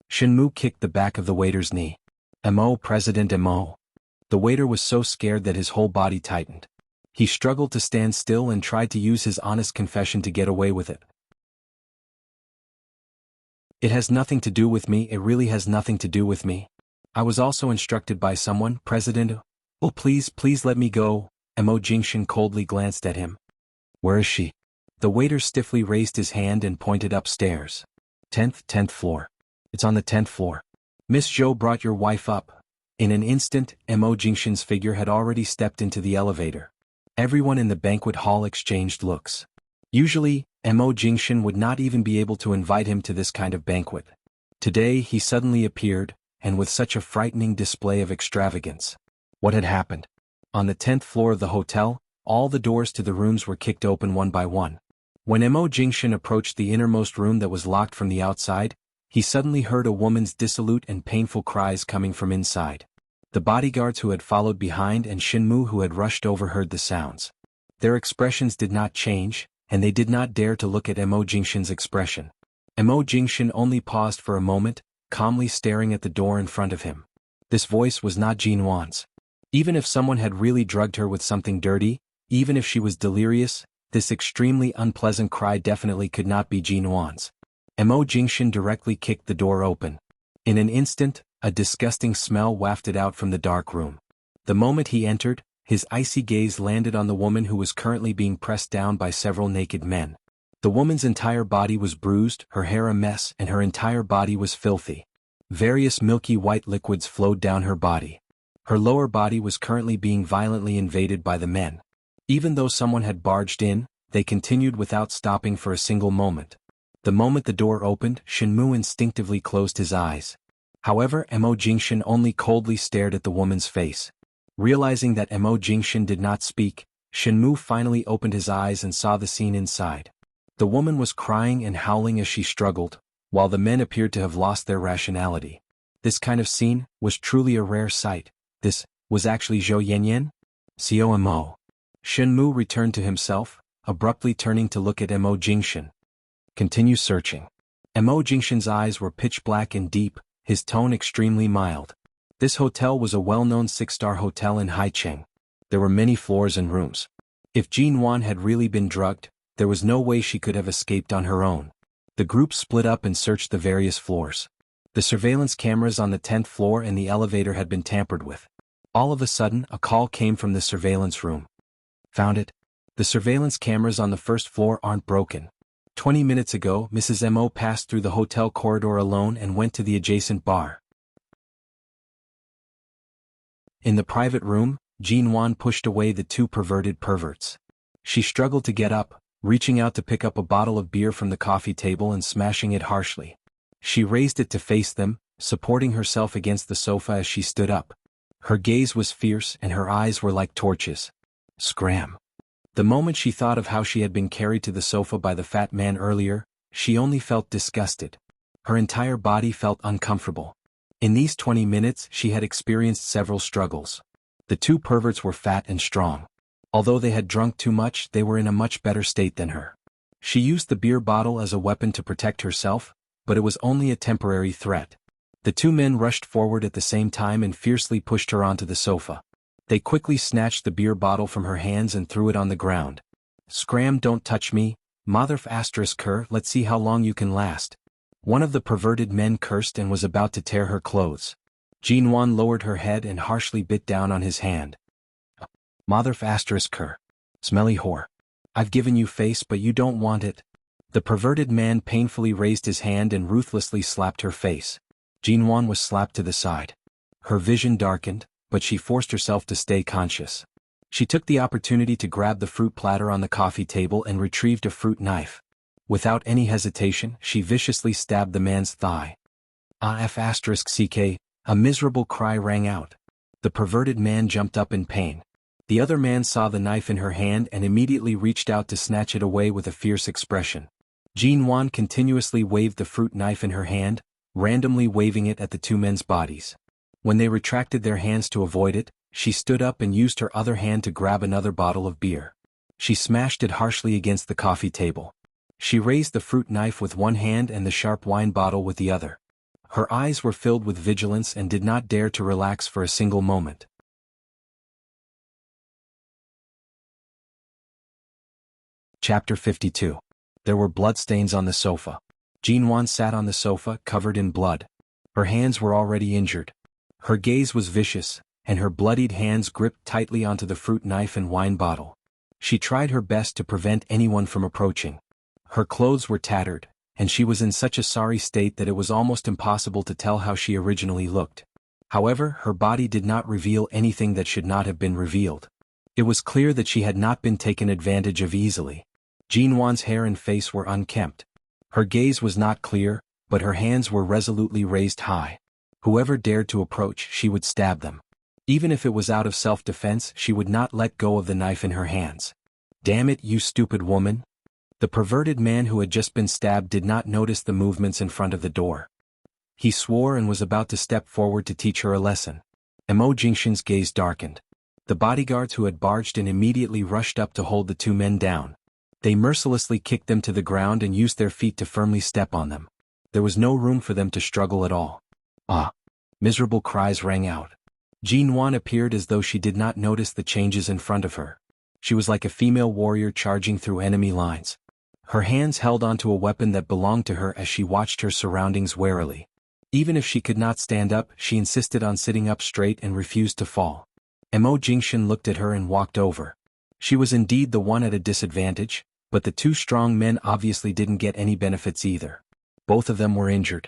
Shenmu kicked the back of the waiter's knee. Mo, President Mo. The waiter was so scared that his whole body tightened. He struggled to stand still and tried to use his honest confession to get away with it. It has nothing to do with me, it really has nothing to do with me. I was also instructed by someone, President. Oh, please let me go. Mo Jingshan coldly glanced at him. Where is she? The waiter stiffly raised his hand and pointed upstairs. 10th floor. It's on the 10th floor. Miss Zhou brought your wife up. In an instant, Mo Jingshan's figure had already stepped into the elevator. Everyone in the banquet hall exchanged looks. Usually, Mo Jingshan would not even be able to invite him to this kind of banquet. Today he suddenly appeared, and with such a frightening display of extravagance. What had happened? On the 10th floor of the hotel, all the doors to the rooms were kicked open one by one. When Mo Jingshan approached the innermost room that was locked from the outside, he suddenly heard a woman's dissolute and painful cries coming from inside. The bodyguards who had followed behind and Shenmu who had rushed over heard the sounds. Their expressions did not change, and they did not dare to look at Mo Jingshan's expression. Mo Jingshan only paused for a moment, calmly staring at the door in front of him. This voice was not Jinwan's. Even if someone had really drugged her with something dirty, even if she was delirious, this extremely unpleasant cry definitely could not be Jinwan's. Mo Jingshan directly kicked the door open. In an instant, a disgusting smell wafted out from the dark room. The moment he entered, his icy gaze landed on the woman who was currently being pressed down by several naked men. The woman's entire body was bruised, her hair a mess, and her entire body was filthy. Various milky white liquids flowed down her body. Her lower body was currently being violently invaded by the men. Even though someone had barged in, they continued without stopping for a single moment. The moment the door opened, Shenmu instinctively closed his eyes. However, Mo Jingshan only coldly stared at the woman's face. Realizing that Mo Jingshan did not speak, Shenmu finally opened his eyes and saw the scene inside. The woman was crying and howling as she struggled, while the men appeared to have lost their rationality. This kind of scene was truly a rare sight. This was actually Zhou Yanyan? COMO. Shenmu returned to himself, abruptly turning to look at Mo Jingshan. Continue searching. Mo Jingshan's eyes were pitch black and deep, his tone extremely mild. This hotel was a well-known 6-star hotel in Haicheng. There were many floors and rooms. If Jinwan had really been drugged, there was no way she could have escaped on her own. The group split up and searched the various floors. The surveillance cameras on the 10th floor and the elevator had been tampered with. All of a sudden, a call came from the surveillance room. Found it. The surveillance cameras on the first floor aren't broken. 20 minutes ago, Mrs. Mo passed through the hotel corridor alone and went to the adjacent bar. In the private room, Jinwan pushed away the two perverted perverts. She struggled to get up, reaching out to pick up a bottle of beer from the coffee table and smashing it harshly. She raised it to face them, supporting herself against the sofa as she stood up. Her gaze was fierce and her eyes were like torches. Scram. The moment she thought of how she had been carried to the sofa by the fat man earlier, she only felt disgusted. Her entire body felt uncomfortable. In these 20 minutes she had experienced several struggles. The two perverts were fat and strong. Although they had drunk too much, they were in a much better state than her. She used the beer bottle as a weapon to protect herself, but it was only a temporary threat. The two men rushed forward at the same time and fiercely pushed her onto the sofa. They quickly snatched the beer bottle from her hands and threw it on the ground. Scram, don't touch me, motherf***her, let's see how long you can last. One of the perverted men cursed and was about to tear her clothes. Jinwan lowered her head and harshly bit down on his hand. Mother asterisk her. Smelly whore. I've given you face but you don't want it. The perverted man painfully raised his hand and ruthlessly slapped her face. Jinwan was slapped to the side. Her vision darkened, but she forced herself to stay conscious. She took the opportunity to grab the fruit platter on the coffee table and retrieved a fruit knife. Without any hesitation, she viciously stabbed the man's thigh. **CK, a miserable cry rang out. The perverted man jumped up in pain. The other man saw the knife in her hand and immediately reached out to snatch it away with a fierce expression. Jinwan continuously waved the fruit knife in her hand, randomly waving it at the two men's bodies. When they retracted their hands to avoid it, she stood up and used her other hand to grab another bottle of beer. She smashed it harshly against the coffee table. She raised the fruit knife with one hand and the sharp wine bottle with the other. Her eyes were filled with vigilance and did not dare to relax for a single moment. Chapter 52. There were bloodstains on the sofa. Jinwan sat on the sofa, covered in blood. Her hands were already injured. Her gaze was vicious, and her bloodied hands gripped tightly onto the fruit knife and wine bottle. She tried her best to prevent anyone from approaching. Her clothes were tattered, and she was in such a sorry state that it was almost impossible to tell how she originally looked. However, her body did not reveal anything that should not have been revealed. It was clear that she had not been taken advantage of easily. Jinwan's hair and face were unkempt. Her gaze was not clear, but her hands were resolutely raised high. Whoever dared to approach, she would stab them. Even if it was out of self-defense, she would not let go of the knife in her hands. Damn it, you stupid woman! The perverted man who had just been stabbed did not notice the movements in front of the door. He swore and was about to step forward to teach her a lesson. Mo Jingshan's gaze darkened. The bodyguards who had barged in immediately rushed up to hold the two men down. They mercilessly kicked them to the ground and used their feet to firmly step on them. There was no room for them to struggle at all. Miserable cries rang out. Jinwan appeared as though she did not notice the changes in front of her. She was like a female warrior charging through enemy lines. Her hands held onto a weapon that belonged to her as she watched her surroundings warily. Even if she could not stand up, she insisted on sitting up straight and refused to fall. Mo Jingshan looked at her and walked over. She was indeed the one at a disadvantage, but the two strong men obviously didn't get any benefits either. Both of them were injured.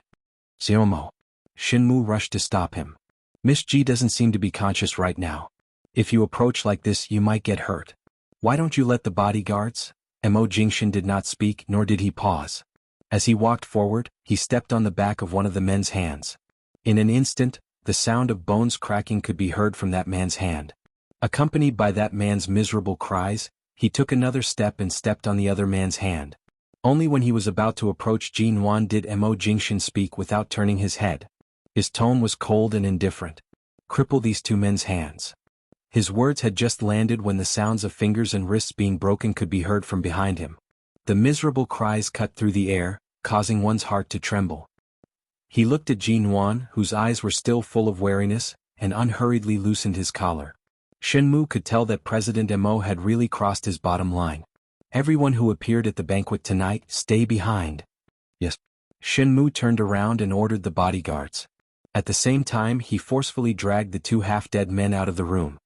Xiaomo. Shinmu rushed to stop him. Miss Ji doesn't seem to be conscious right now. If you approach like this, you might get hurt. Why don't you let the bodyguards? Mo Jingshan did not speak, nor did he pause. As he walked forward, he stepped on the back of one of the men's hands. In an instant, the sound of bones cracking could be heard from that man's hand. Accompanied by that man's miserable cries, he took another step and stepped on the other man's hand. Only when he was about to approach Jinwan did Mo Jingshan speak without turning his head. His tone was cold and indifferent. Cripple these two men's hands. His words had just landed when the sounds of fingers and wrists being broken could be heard from behind him. The miserable cries cut through the air, causing one's heart to tremble. He looked at Jinwan, whose eyes were still full of wariness, and unhurriedly loosened his collar. Shenmu could tell that President Mo had really crossed his bottom line. Everyone who appeared at the banquet tonight, stay behind. Yes. Shenmu turned around and ordered the bodyguards. At the same time, he forcefully dragged the two half-dead men out of the room.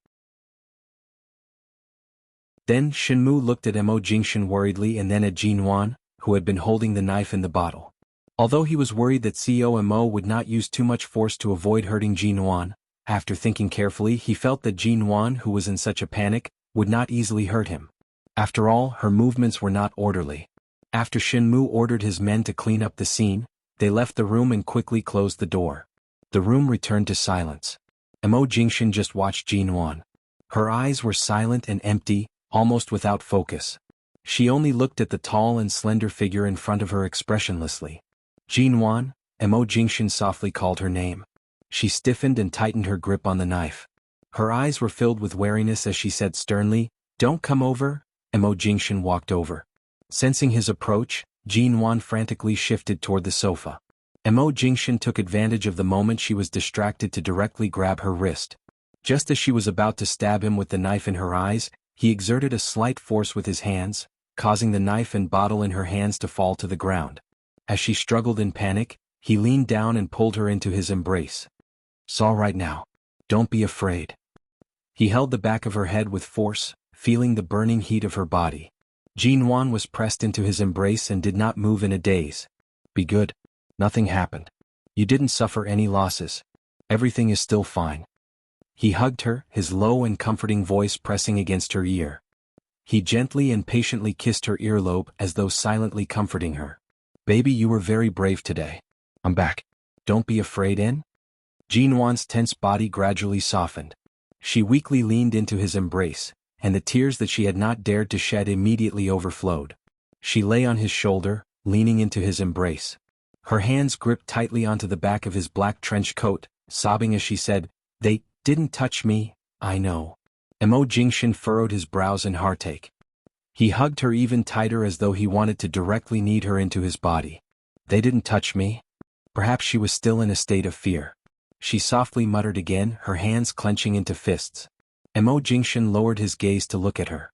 Then Shenmu looked at Mo Jingshan worriedly and then at Jinwan, who had been holding the knife in the bottle. Although he was worried that Co Mo would not use too much force to avoid hurting Jinwan, after thinking carefully he felt that Jinwan, who was in such a panic, would not easily hurt him. After all, her movements were not orderly. After Shenmu ordered his men to clean up the scene, they left the room and quickly closed the door. The room returned to silence. Mo Jingshan just watched Jinwan. Her eyes were silent and empty, almost without focus. She only looked at the tall and slender figure in front of her expressionlessly. Jinwan, Mo Jingshan softly called her name. She stiffened and tightened her grip on the knife. Her eyes were filled with wariness as she said sternly, "Don't come over." Mo Jingshan walked over. Sensing his approach, Jinwan frantically shifted toward the sofa. Mo Jingshan took advantage of the moment she was distracted to directly grab her wrist. Just as she was about to stab him with the knife in her eyes, he exerted a slight force with his hands, causing the knife and bottle in her hands to fall to the ground. As she struggled in panic, he leaned down and pulled her into his embrace. "It's all right now. Don't be afraid." He held the back of her head with force, feeling the burning heat of her body. Jinwan was pressed into his embrace and did not move in a daze. "Be good. Nothing happened. You didn't suffer any losses. Everything is still fine." He hugged her, his low and comforting voice pressing against her ear. He gently and patiently kissed her earlobe as though silently comforting her. "Baby, you were very brave today. I'm back. Don't be afraid, in?" Jinwan's tense body gradually softened. She weakly leaned into his embrace, and the tears that she had not dared to shed immediately overflowed. She lay on his shoulder, leaning into his embrace. Her hands gripped tightly onto the back of his black trench coat, sobbing as she said, "They didn't touch me, I know." Mo Jingshin furrowed his brows in heartache. He hugged her even tighter as though he wanted to directly knead her into his body. "They didn't touch me?" Perhaps she was still in a state of fear. She softly muttered again, her hands clenching into fists. Mo Jingshin lowered his gaze to look at her.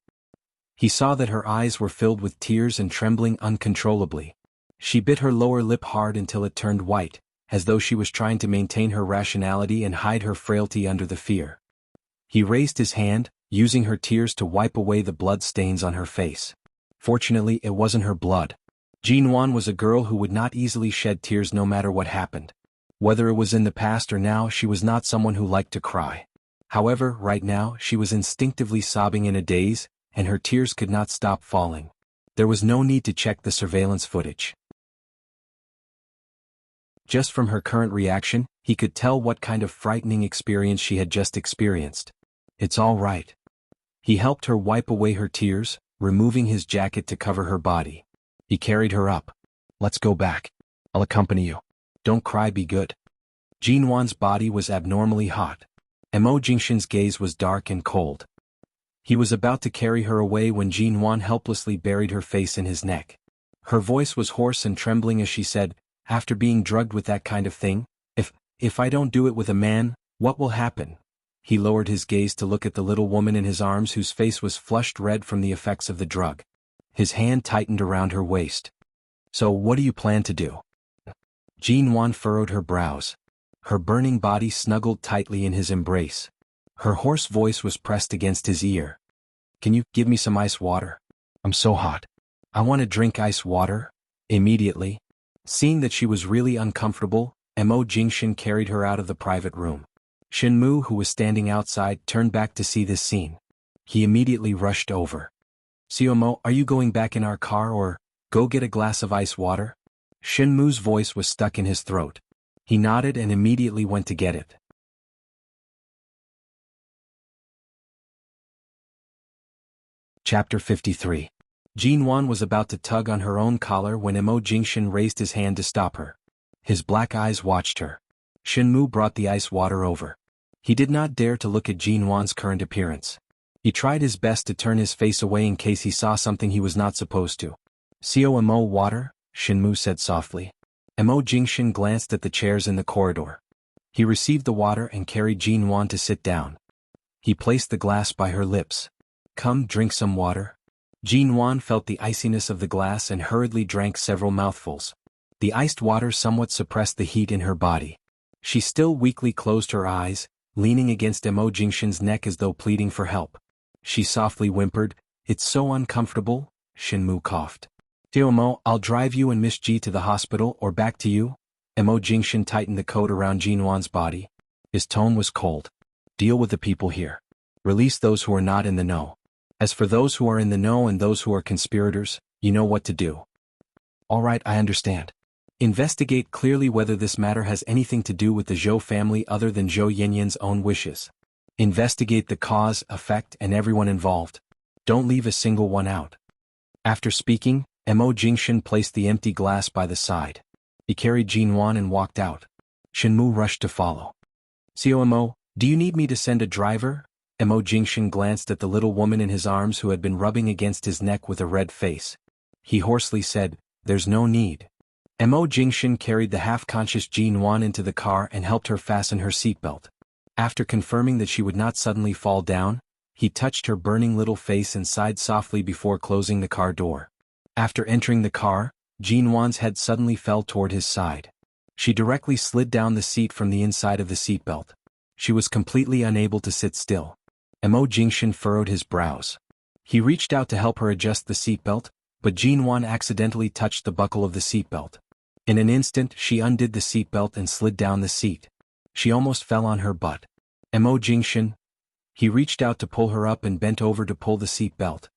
He saw that her eyes were filled with tears and trembling uncontrollably. She bit her lower lip hard until it turned white, as though she was trying to maintain her rationality and hide her frailty under the fear. He raised his hand, using her tears to wipe away the blood stains on her face. Fortunately, it wasn't her blood. Jinwan was a girl who would not easily shed tears no matter what happened. Whether it was in the past or now, she was not someone who liked to cry. However, right now, she was instinctively sobbing in a daze, and her tears could not stop falling. There was no need to check the surveillance footage. Just from her current reaction, he could tell what kind of frightening experience she had just experienced. "It's all right." He helped her wipe away her tears, removing his jacket to cover her body. He carried her up. "Let's go back. I'll accompany you. Don't cry, be good." Jinwan's body was abnormally hot. Mo Jingshin's gaze was dark and cold. He was about to carry her away when Jinwan helplessly buried her face in his neck. Her voice was hoarse and trembling as she said, "After being drugged with that kind of thing, if I don't do it with a man, what will happen?" He lowered his gaze to look at the little woman in his arms whose face was flushed red from the effects of the drug. His hand tightened around her waist. "So what do you plan to do?" Jinwan furrowed her brows. Her burning body snuggled tightly in his embrace. Her hoarse voice was pressed against his ear. "Can you give me some ice water? I'm so hot. I want to drink ice water." Immediately, seeing that she was really uncomfortable, Mo Jingshin carried her out of the private room. Shinmu, who was standing outside, turned back to see this scene. He immediately rushed over. "Mo, are you going back in our car or go get a glass of ice water?" Shinmu's voice was stuck in his throat. He nodded and immediately went to get it. Chapter 53. Jinwan was about to tug on her own collar when Mo Jingshin raised his hand to stop her. His black eyes watched her. Shinmu brought the ice water over. He did not dare to look at Jinwan's current appearance. He tried his best to turn his face away in case he saw something he was not supposed to. "Mo, water?" Shinmu said softly. Mo Jingshin glanced at the chairs in the corridor. He received the water and carried Jinwan to sit down. He placed the glass by her lips. "Come, drink some water." Jinwan felt the iciness of the glass and hurriedly drank several mouthfuls. The iced water somewhat suppressed the heat in her body. She still weakly closed her eyes, leaning against Mo Jingshin's neck as though pleading for help. She softly whimpered, "It's so uncomfortable." Shinmu coughed. "Mo, I'll drive you and Miss Ji to the hospital or back to you." Mo Jingshin tightened the coat around Jinwan's body. His tone was cold. "Deal with the people here. Release those who are not in the know. As for those who are in the know and those who are conspirators, you know what to do." "All right, I understand." "Investigate clearly whether this matter has anything to do with the Zhou family other than Zhou Yanyan's own wishes. Investigate the cause, effect, and everyone involved. Don't leave a single one out." After speaking, Mo Jingshin placed the empty glass by the side. He carried Jinwan and walked out. Shinmu rushed to follow. "Mo, do you need me to send a driver?" Mo Jingshin glanced at the little woman in his arms who had been rubbing against his neck with a red face. He hoarsely said, "There's no need." Mo Jingshin carried the half-conscious Jinwan into the car and helped her fasten her seatbelt. After confirming that she would not suddenly fall down, he touched her burning little face and sighed softly before closing the car door. After entering the car, Jinwan's head suddenly fell toward his side. She directly slid down the seat from the inside of the seatbelt. She was completely unable to sit still. Mo Jingshan furrowed his brows. He reached out to help her adjust the seatbelt, but Jinwan accidentally touched the buckle of the seatbelt. In an instant she undid the seatbelt and slid down the seat. She almost fell on her butt. Mo Jingshan. He reached out to pull her up and bent over to pull the seatbelt.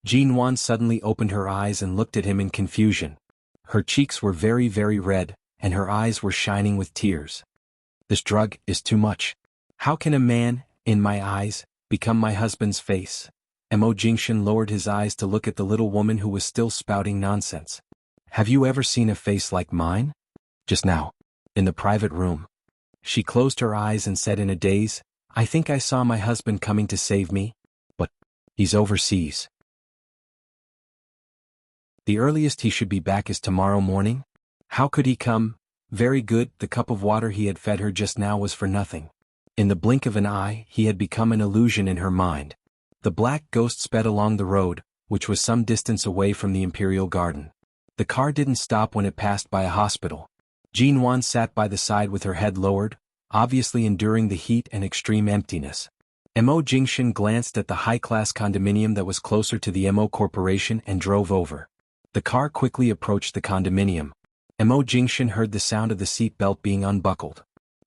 Jinwan suddenly opened her eyes and looked at him in confusion. Her cheeks were very, very red, and her eyes were shining with tears. This drug is too much. How can a man, in my eyes, become my husband's face? Mo Jingshan lowered his eyes to look at the little woman who was still spouting nonsense. Have you ever seen a face like mine? Just now. In the private room. She closed her eyes and said in a daze, I think I saw my husband coming to save me. But he's overseas. The earliest he should be back is tomorrow morning? How could he come? Very good, the cup of water he had fed her just now was for nothing. In the blink of an eye, he had become an illusion in her mind. The black ghost sped along the road, which was some distance away from the Imperial Garden. The car didn't stop when it passed by a hospital. Jinwan sat by the side with her head lowered, obviously enduring the heat and extreme emptiness. Mo Jingshan glanced at the high-class condominium that was closer to the Mo Corporation and drove over. The car quickly approached the condominium. Mo Jingshan heard the sound of the seat belt being unbuckled.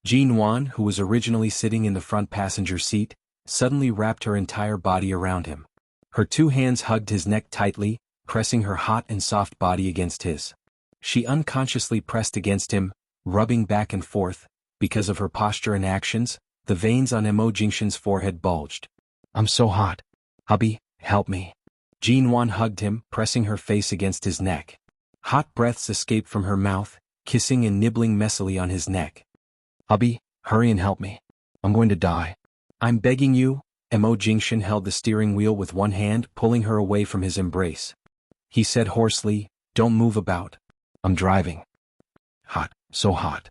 Jinwan, who was originally sitting in the front passenger seat, suddenly wrapped her entire body around him. Her two hands hugged his neck tightly, pressing her hot and soft body against his. She unconsciously pressed against him, rubbing back and forth. Because of her posture and actions, the veins on Mo Jingshan's forehead bulged. I'm so hot. Hubby, help me. Jinwan hugged him, pressing her face against his neck. Hot breaths escaped from her mouth, kissing and nibbling messily on his neck. Hubby, hurry and help me. I'm going to die. I'm begging you. Mo Jingshan held the steering wheel with one hand, pulling her away from his embrace. He said hoarsely, don't move about. I'm driving. Hot, so hot.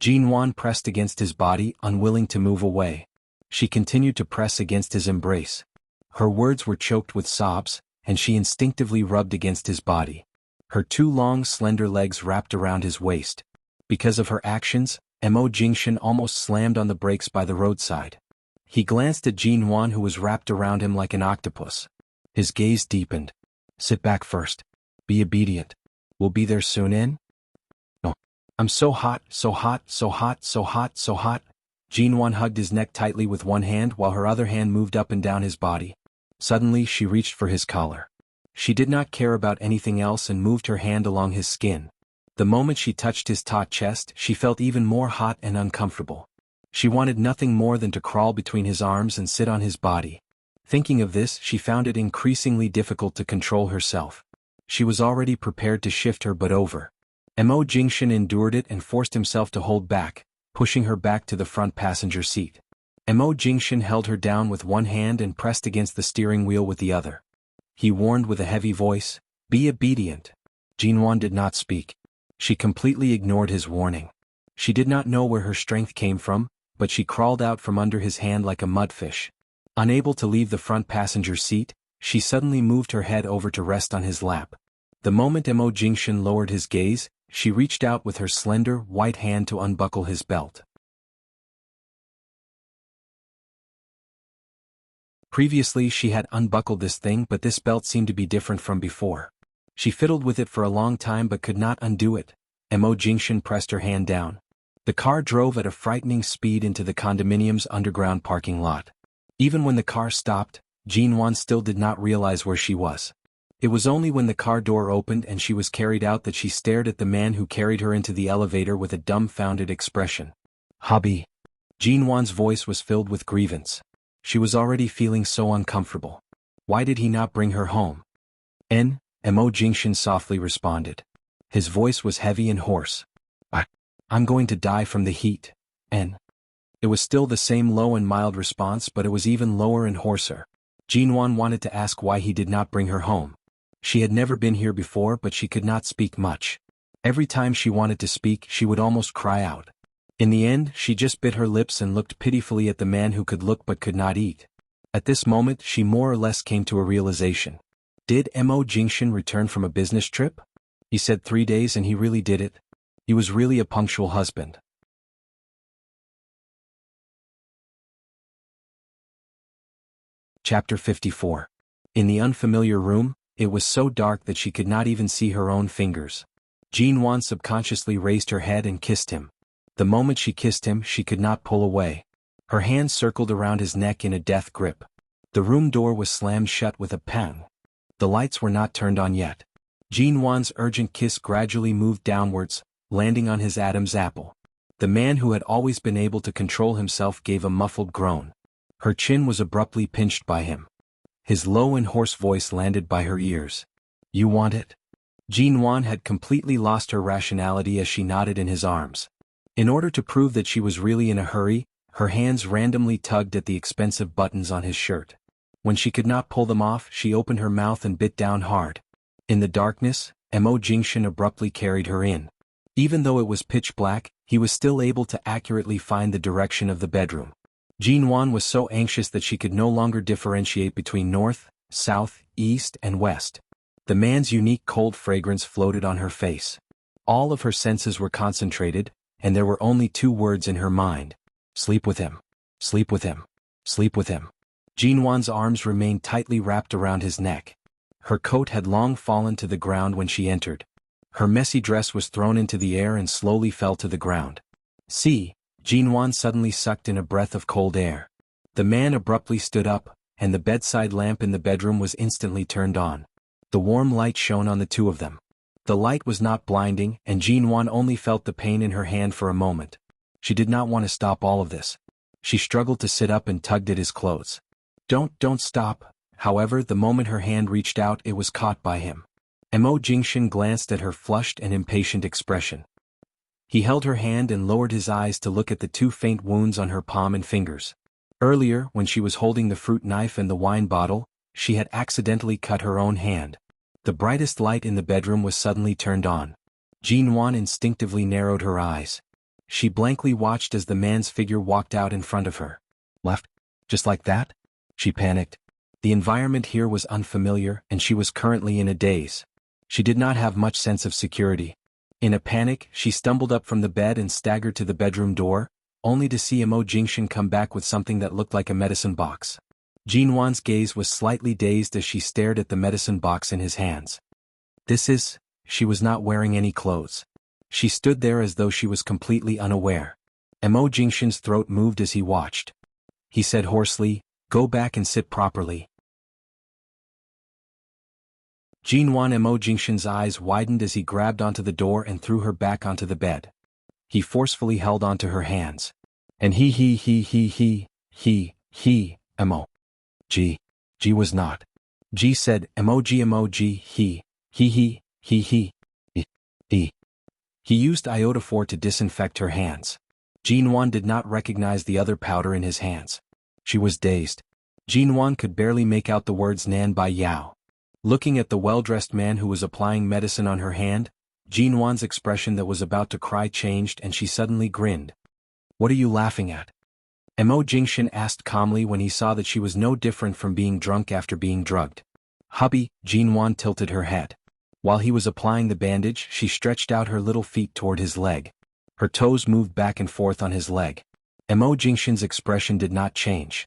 Jinwan pressed against his body, unwilling to move away. She continued to press against his embrace. Her words were choked with sobs, and she instinctively rubbed against his body. Her two long, slender legs wrapped around his waist. Because of her actions, Mo Jingshan almost slammed on the brakes by the roadside. He glanced at Jinwan, who was wrapped around him like an octopus. His gaze deepened. Sit back first. Be obedient. We'll be there soon in? No. I'm so hot, so hot, so hot, so hot, so hot. Jinwan hugged his neck tightly with one hand while her other hand moved up and down his body. Suddenly she reached for his collar. She did not care about anything else and moved her hand along his skin. The moment she touched his taut chest, she felt even more hot and uncomfortable. She wanted nothing more than to crawl between his arms and sit on his body. Thinking of this, she found it increasingly difficult to control herself. She was already prepared to shift her butt over. Mo Jingshan endured it and forced himself to hold back, pushing her back to the front passenger seat. Mo Jingshan held her down with one hand and pressed against the steering wheel with the other. He warned with a heavy voice, be obedient. Jinwan did not speak. She completely ignored his warning. She did not know where her strength came from, but she crawled out from under his hand like a mudfish. Unable to leave the front passenger seat, she suddenly moved her head over to rest on his lap. The moment Mo Jingshan lowered his gaze, she reached out with her slender, white hand to unbuckle his belt. Previously she had unbuckled this thing, but this belt seemed to be different from before. She fiddled with it for a long time but could not undo it. Mo Jingshan pressed her hand down. The car drove at a frightening speed into the condominium's underground parking lot. Even when the car stopped, Jinwan still did not realize where she was. It was only when the car door opened and she was carried out that she stared at the man who carried her into the elevator with a dumbfounded expression. Hubby. Jinwan's voice was filled with grievance. She was already feeling so uncomfortable. Why did he not bring her home? Mo Jingshan softly responded. His voice was heavy and hoarse. I'm going to die from the heat. It was still the same low and mild response, but it was even lower and hoarser. Jinwan wanted to ask why he did not bring her home. She had never been here before, but she could not speak much. Every time she wanted to speak, she would almost cry out. In the end, she just bit her lips and looked pitifully at the man who could look but could not eat. At this moment, she more or less came to a realization. Did Mo Jingshan return from a business trip? He said 3 days and he really did it. He was really a punctual husband. Chapter 54. In the unfamiliar room, it was so dark that she could not even see her own fingers. Jinwan subconsciously raised her head and kissed him. The moment she kissed him, she could not pull away. Her hands circled around his neck in a death grip. The room door was slammed shut with a pang. The lights were not turned on yet. Jinwan's urgent kiss gradually moved downwards, landing on his Adam's apple. The man who had always been able to control himself gave a muffled groan. Her chin was abruptly pinched by him. His low and hoarse voice landed by her ears. You want it? Jinwan had completely lost her rationality as she nodded in his arms. In order to prove that she was really in a hurry, her hands randomly tugged at the expensive buttons on his shirt. When she could not pull them off, she opened her mouth and bit down hard. In the darkness, Mo Jingshan abruptly carried her in. Even though it was pitch black, he was still able to accurately find the direction of the bedroom. Jinwan was so anxious that she could no longer differentiate between north, south, east, and west. The man's unique cold fragrance floated on her face. All of her senses were concentrated, and there were only 2 words in her mind. Sleep with him. Sleep with him. Sleep with him. Jinwan's arms remained tightly wrapped around his neck. Her coat had long fallen to the ground when she entered. Her messy dress was thrown into the air and slowly fell to the ground. See, Jinwan suddenly sucked in a breath of cold air. The man abruptly stood up, and the bedside lamp in the bedroom was instantly turned on. The warm light shone on the 2 of them. The light was not blinding, and Jinwan only felt the pain in her hand for a moment. She did not want to stop all of this. She struggled to sit up and tugged at his clothes. Don't stop. However, the moment her hand reached out, it was caught by him. Mo Jingshan glanced at her flushed and impatient expression. He held her hand and lowered his eyes to look at the 2 faint wounds on her palm and fingers. Earlier, when she was holding the fruit knife and the wine bottle, she had accidentally cut her own hand. The brightest light in the bedroom was suddenly turned on. Jinwan instinctively narrowed her eyes. She blankly watched as the man's figure walked out in front of her. Left? Just like that? She panicked. The environment here was unfamiliar, and she was currently in a daze. She did not have much sense of security. In a panic, she stumbled up from the bed and staggered to the bedroom door, only to see Mo Jingshan come back with something that looked like a medicine box. Jinwan's gaze was slightly dazed as she stared at the medicine box in his hands. She was not wearing any clothes. She stood there as though she was completely unaware. Mo Jingshan's throat moved as he watched. He said hoarsely, "Go back and sit properly." Jinwan Mo Jingshan's eyes widened as he grabbed onto the door and threw her back onto the bed. He forcefully held onto her hands. And Mo. G was not. G said, emoji, he. He used iodophor to disinfect her hands. Jinwan did not recognize the other powder in his hands. She was dazed. Jinwan could barely make out the words Nan Bai Yao. Looking at the well-dressed man who was applying medicine on her hand, Jinwan's expression that was about to cry changed and she suddenly grinned. "What are you laughing at?" Mo Jingshan asked calmly when he saw that she was no different from being drunk after being drugged. "Hubby," Jinwan tilted her head. While he was applying the bandage, she stretched out her little feet toward his leg. Her toes moved back and forth on his leg. Mo Jingshan's expression did not change.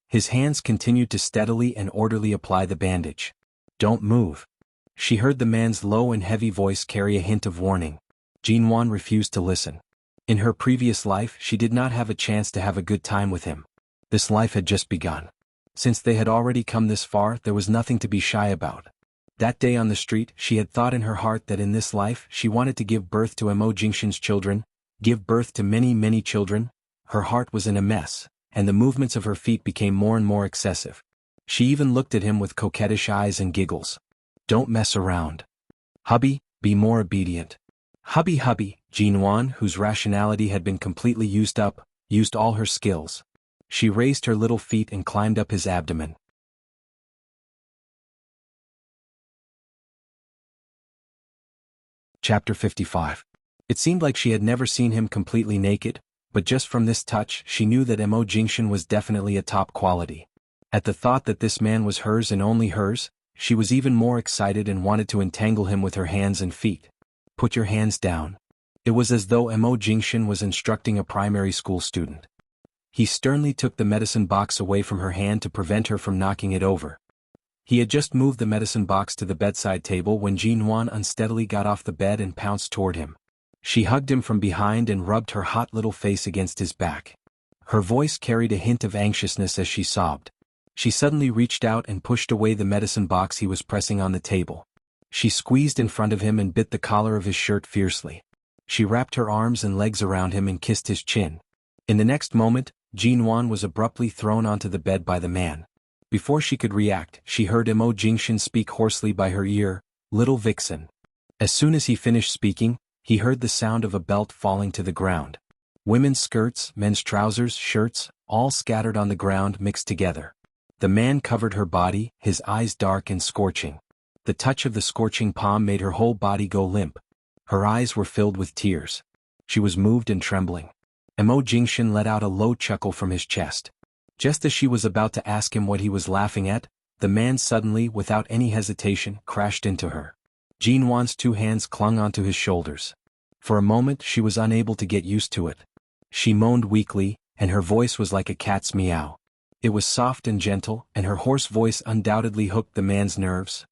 His hands continued to steadily and orderly apply the bandage. "Don't move." She heard the man's low and heavy voice carry a hint of warning. Jinwan refused to listen. In her previous life, she did not have a chance to have a good time with him. This life had just begun. Since they had already come this far, there was nothing to be shy about. That day on the street, she had thought in her heart that in this life, she wanted to give birth to Mo Jingshan's children, give birth to many, many children. Her heart was in a mess, and the movements of her feet became more and more excessive. She even looked at him with coquettish eyes and giggles. "Don't mess around. Hubby, be more obedient." Hubby, Jinwan, whose rationality had been completely used up, used all her skills. She raised her little feet and climbed up his abdomen. Chapter 55. It seemed like she had never seen him completely naked, but just from this touch she knew that Mo Jingshan was definitely a top quality. At the thought that this man was hers and only hers, she was even more excited and wanted to entangle him with her hands and feet. "Put your hands down." It was as though Mo Jingshan was instructing a primary school student. He sternly took the medicine box away from her hand to prevent her from knocking it over. He had just moved the medicine box to the bedside table when Jinwan unsteadily got off the bed and pounced toward him. She hugged him from behind and rubbed her hot little face against his back. Her voice carried a hint of anxiousness as she sobbed. She suddenly reached out and pushed away the medicine box he was pressing on the table. She squeezed in front of him and bit the collar of his shirt fiercely. She wrapped her arms and legs around him and kissed his chin. In the next moment, Jinwan was abruptly thrown onto the bed by the man. Before she could react, she heard Mo Jingshan speak hoarsely by her ear, "Little vixen." As soon as he finished speaking, he heard the sound of a belt falling to the ground. Women's skirts, men's trousers, shirts, all scattered on the ground mixed together. The man covered her body, his eyes dark and scorching. The touch of the scorching palm made her whole body go limp. Her eyes were filled with tears. She was moved and trembling. Mo Jingshan let out a low chuckle from his chest. Just as she was about to ask him what he was laughing at, the man suddenly, without any hesitation, crashed into her. Jinwan's two hands clung onto his shoulders. For a moment she was unable to get used to it. She moaned weakly, and her voice was like a cat's meow. It was soft and gentle, and her hoarse voice undoubtedly hooked the man's nerves.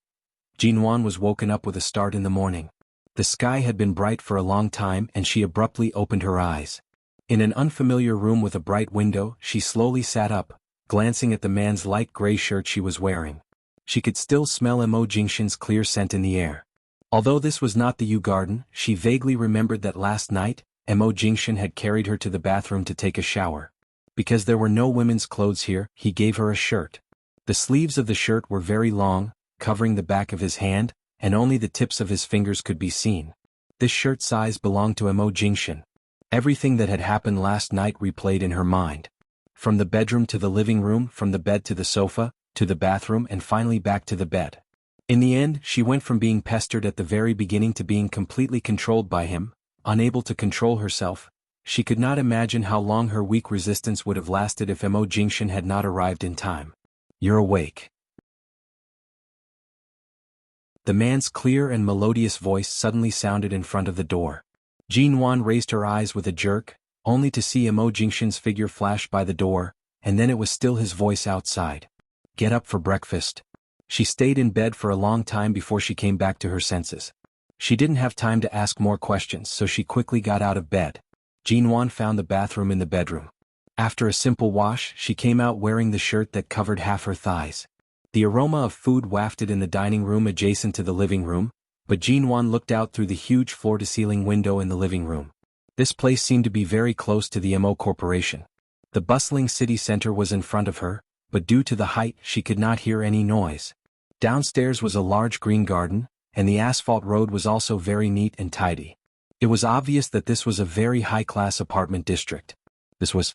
Jinwan was woken up with a start in the morning. The sky had been bright for a long time and she abruptly opened her eyes. In an unfamiliar room with a bright window, she slowly sat up, glancing at the man's light gray shirt she was wearing. She could still smell Mo Jingshan's clear scent in the air. Although this was not the Yew Garden, she vaguely remembered that last night, Mo Jingshan had carried her to the bathroom to take a shower. Because there were no women's clothes here, he gave her a shirt. The sleeves of the shirt were very long, covering the back of his hand, and only the tips of his fingers could be seen. This shirt size belonged to Mo Jingshan. Everything that had happened last night replayed in her mind. From the bedroom to the living room, from the bed to the sofa, to the bathroom and finally back to the bed. In the end, she went from being pestered at the very beginning to being completely controlled by him, unable to control herself. She could not imagine how long her weak resistance would have lasted if Mo Jingshan had not arrived in time. "You're awake." The man's clear and melodious voice suddenly sounded in front of the door. Jinwan raised her eyes with a jerk, only to see Mo Jingshan's figure flash by the door, and then it was still his voice outside. "Get up for breakfast." She stayed in bed for a long time before she came back to her senses. She didn't have time to ask more questions, so she quickly got out of bed. Jinwan found the bathroom in the bedroom. After a simple wash, she came out wearing the shirt that covered half her thighs. The aroma of food wafted in the dining room adjacent to the living room, but Jinwan looked out through the huge floor-to-ceiling window in the living room. This place seemed to be very close to the Mo Corporation. The bustling city center was in front of her, but due to the height she could not hear any noise. Downstairs was a large green garden, and the asphalt road was also very neat and tidy. It was obvious that this was a very high-class apartment district. This was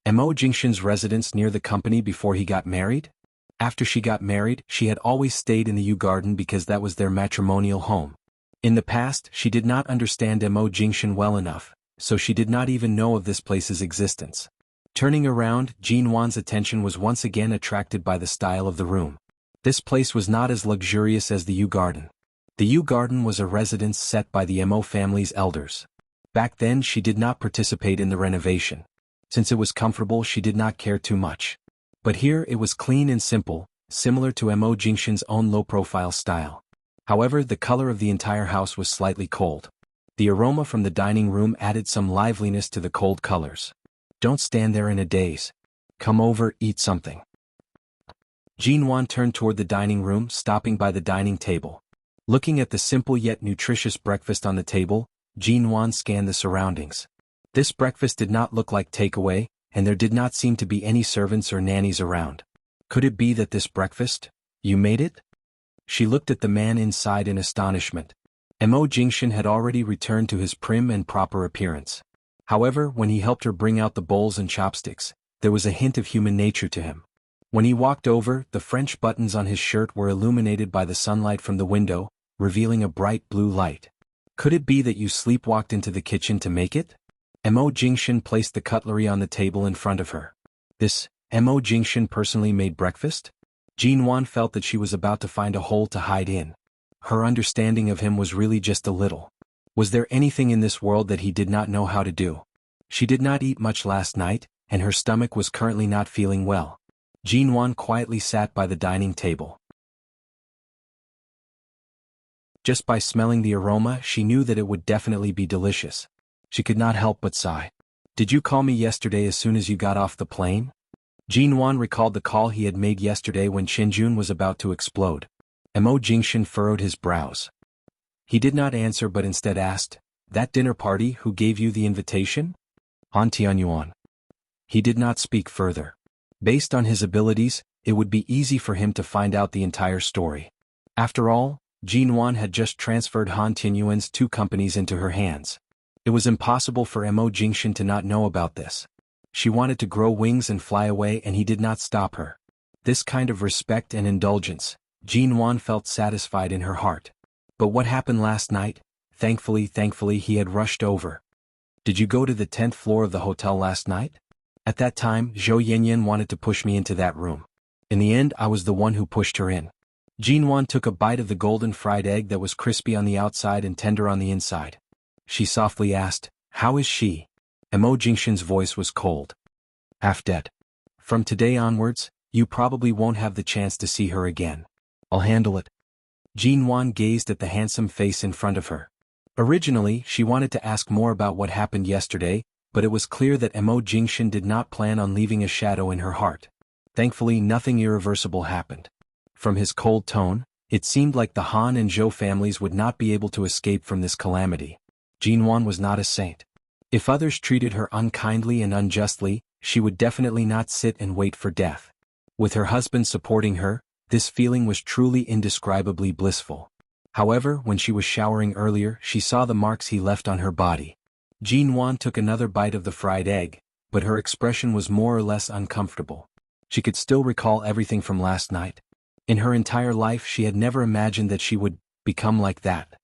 Mo Jingshan's residence near the company before he got married? After she got married, she had always stayed in the Yew Garden because that was their matrimonial home. In the past, she did not understand Mo Jingshan well enough, so she did not even know of this place's existence. Turning around, Jinwan's attention was once again attracted by the style of the room. This place was not as luxurious as the Yew Garden. The Yew Garden was a residence set by the Mo family's elders. Back then she did not participate in the renovation. Since it was comfortable she did not care too much. But here it was clean and simple, similar to Mo Jingshan's own low-profile style. However, the color of the entire house was slightly cold. The aroma from the dining room added some liveliness to the cold colors. "Don't stand there in a daze. Come over, eat something." Jinwan turned toward the dining room, stopping by the dining table. Looking at the simple yet nutritious breakfast on the table, Jinwan scanned the surroundings. This breakfast did not look like takeaway, and there did not seem to be any servants or nannies around. Could it be that this breakfast? You made it? She looked at the man inside in astonishment. Mo Jingshan had already returned to his prim and proper appearance. However, when he helped her bring out the bowls and chopsticks, there was a hint of human nature to him. When he walked over, the French buttons on his shirt were illuminated by the sunlight from the window, revealing a bright blue light. Could it be that you sleepwalked into the kitchen to make it? Mo Jingshan placed the cutlery on the table in front of her. This, Mo Jingshan personally made breakfast? Jinwan felt that she was about to find a hole to hide in. Her understanding of him was really just a little. Was there anything in this world that he did not know how to do? She did not eat much last night, and her stomach was currently not feeling well. Jinwan quietly sat by the dining table. Just by smelling the aroma, she knew that it would definitely be delicious. She could not help but sigh. "Did you call me yesterday as soon as you got off the plane?" Jinwan recalled the call he had made yesterday when Shinjun was about to explode. Mo Jingshan furrowed his brows. He did not answer but instead asked, "That dinner party, who gave you the invitation?" Han Tianyuan. He did not speak further. Based on his abilities, it would be easy for him to find out the entire story. After all, Jinwan had just transferred Han Tianyuan's 2 companies into her hands. It was impossible for Mo Jingshan to not know about this. She wanted to grow wings and fly away, and he did not stop her. This kind of respect and indulgence, Jinwan felt satisfied in her heart. But what happened last night? Thankfully he had rushed over. "Did you go to the 10th floor of the hotel last night?" "At that time, Zhou Yanyan wanted to push me into that room. In the end, I was the one who pushed her in." Jinwan took a bite of the golden fried egg that was crispy on the outside and tender on the inside. She softly asked, "How is she?" Mo Jingshan's voice was cold. "Half dead. From today onwards, you probably won't have the chance to see her again. I'll handle it." Jinwan gazed at the handsome face in front of her. Originally, she wanted to ask more about what happened yesterday, but it was clear that Mo Jingshan did not plan on leaving a shadow in her heart. Thankfully, nothing irreversible happened. From his cold tone, it seemed like the Han and Zhou families would not be able to escape from this calamity. Jinwan was not a saint. If others treated her unkindly and unjustly, she would definitely not sit and wait for death. With her husband supporting her, this feeling was truly indescribably blissful. However, when she was showering earlier, she saw the marks he left on her body. Jinwan took another bite of the fried egg, but her expression was more or less uncomfortable. She could still recall everything from last night. In her entire life, she had never imagined that she would become like that.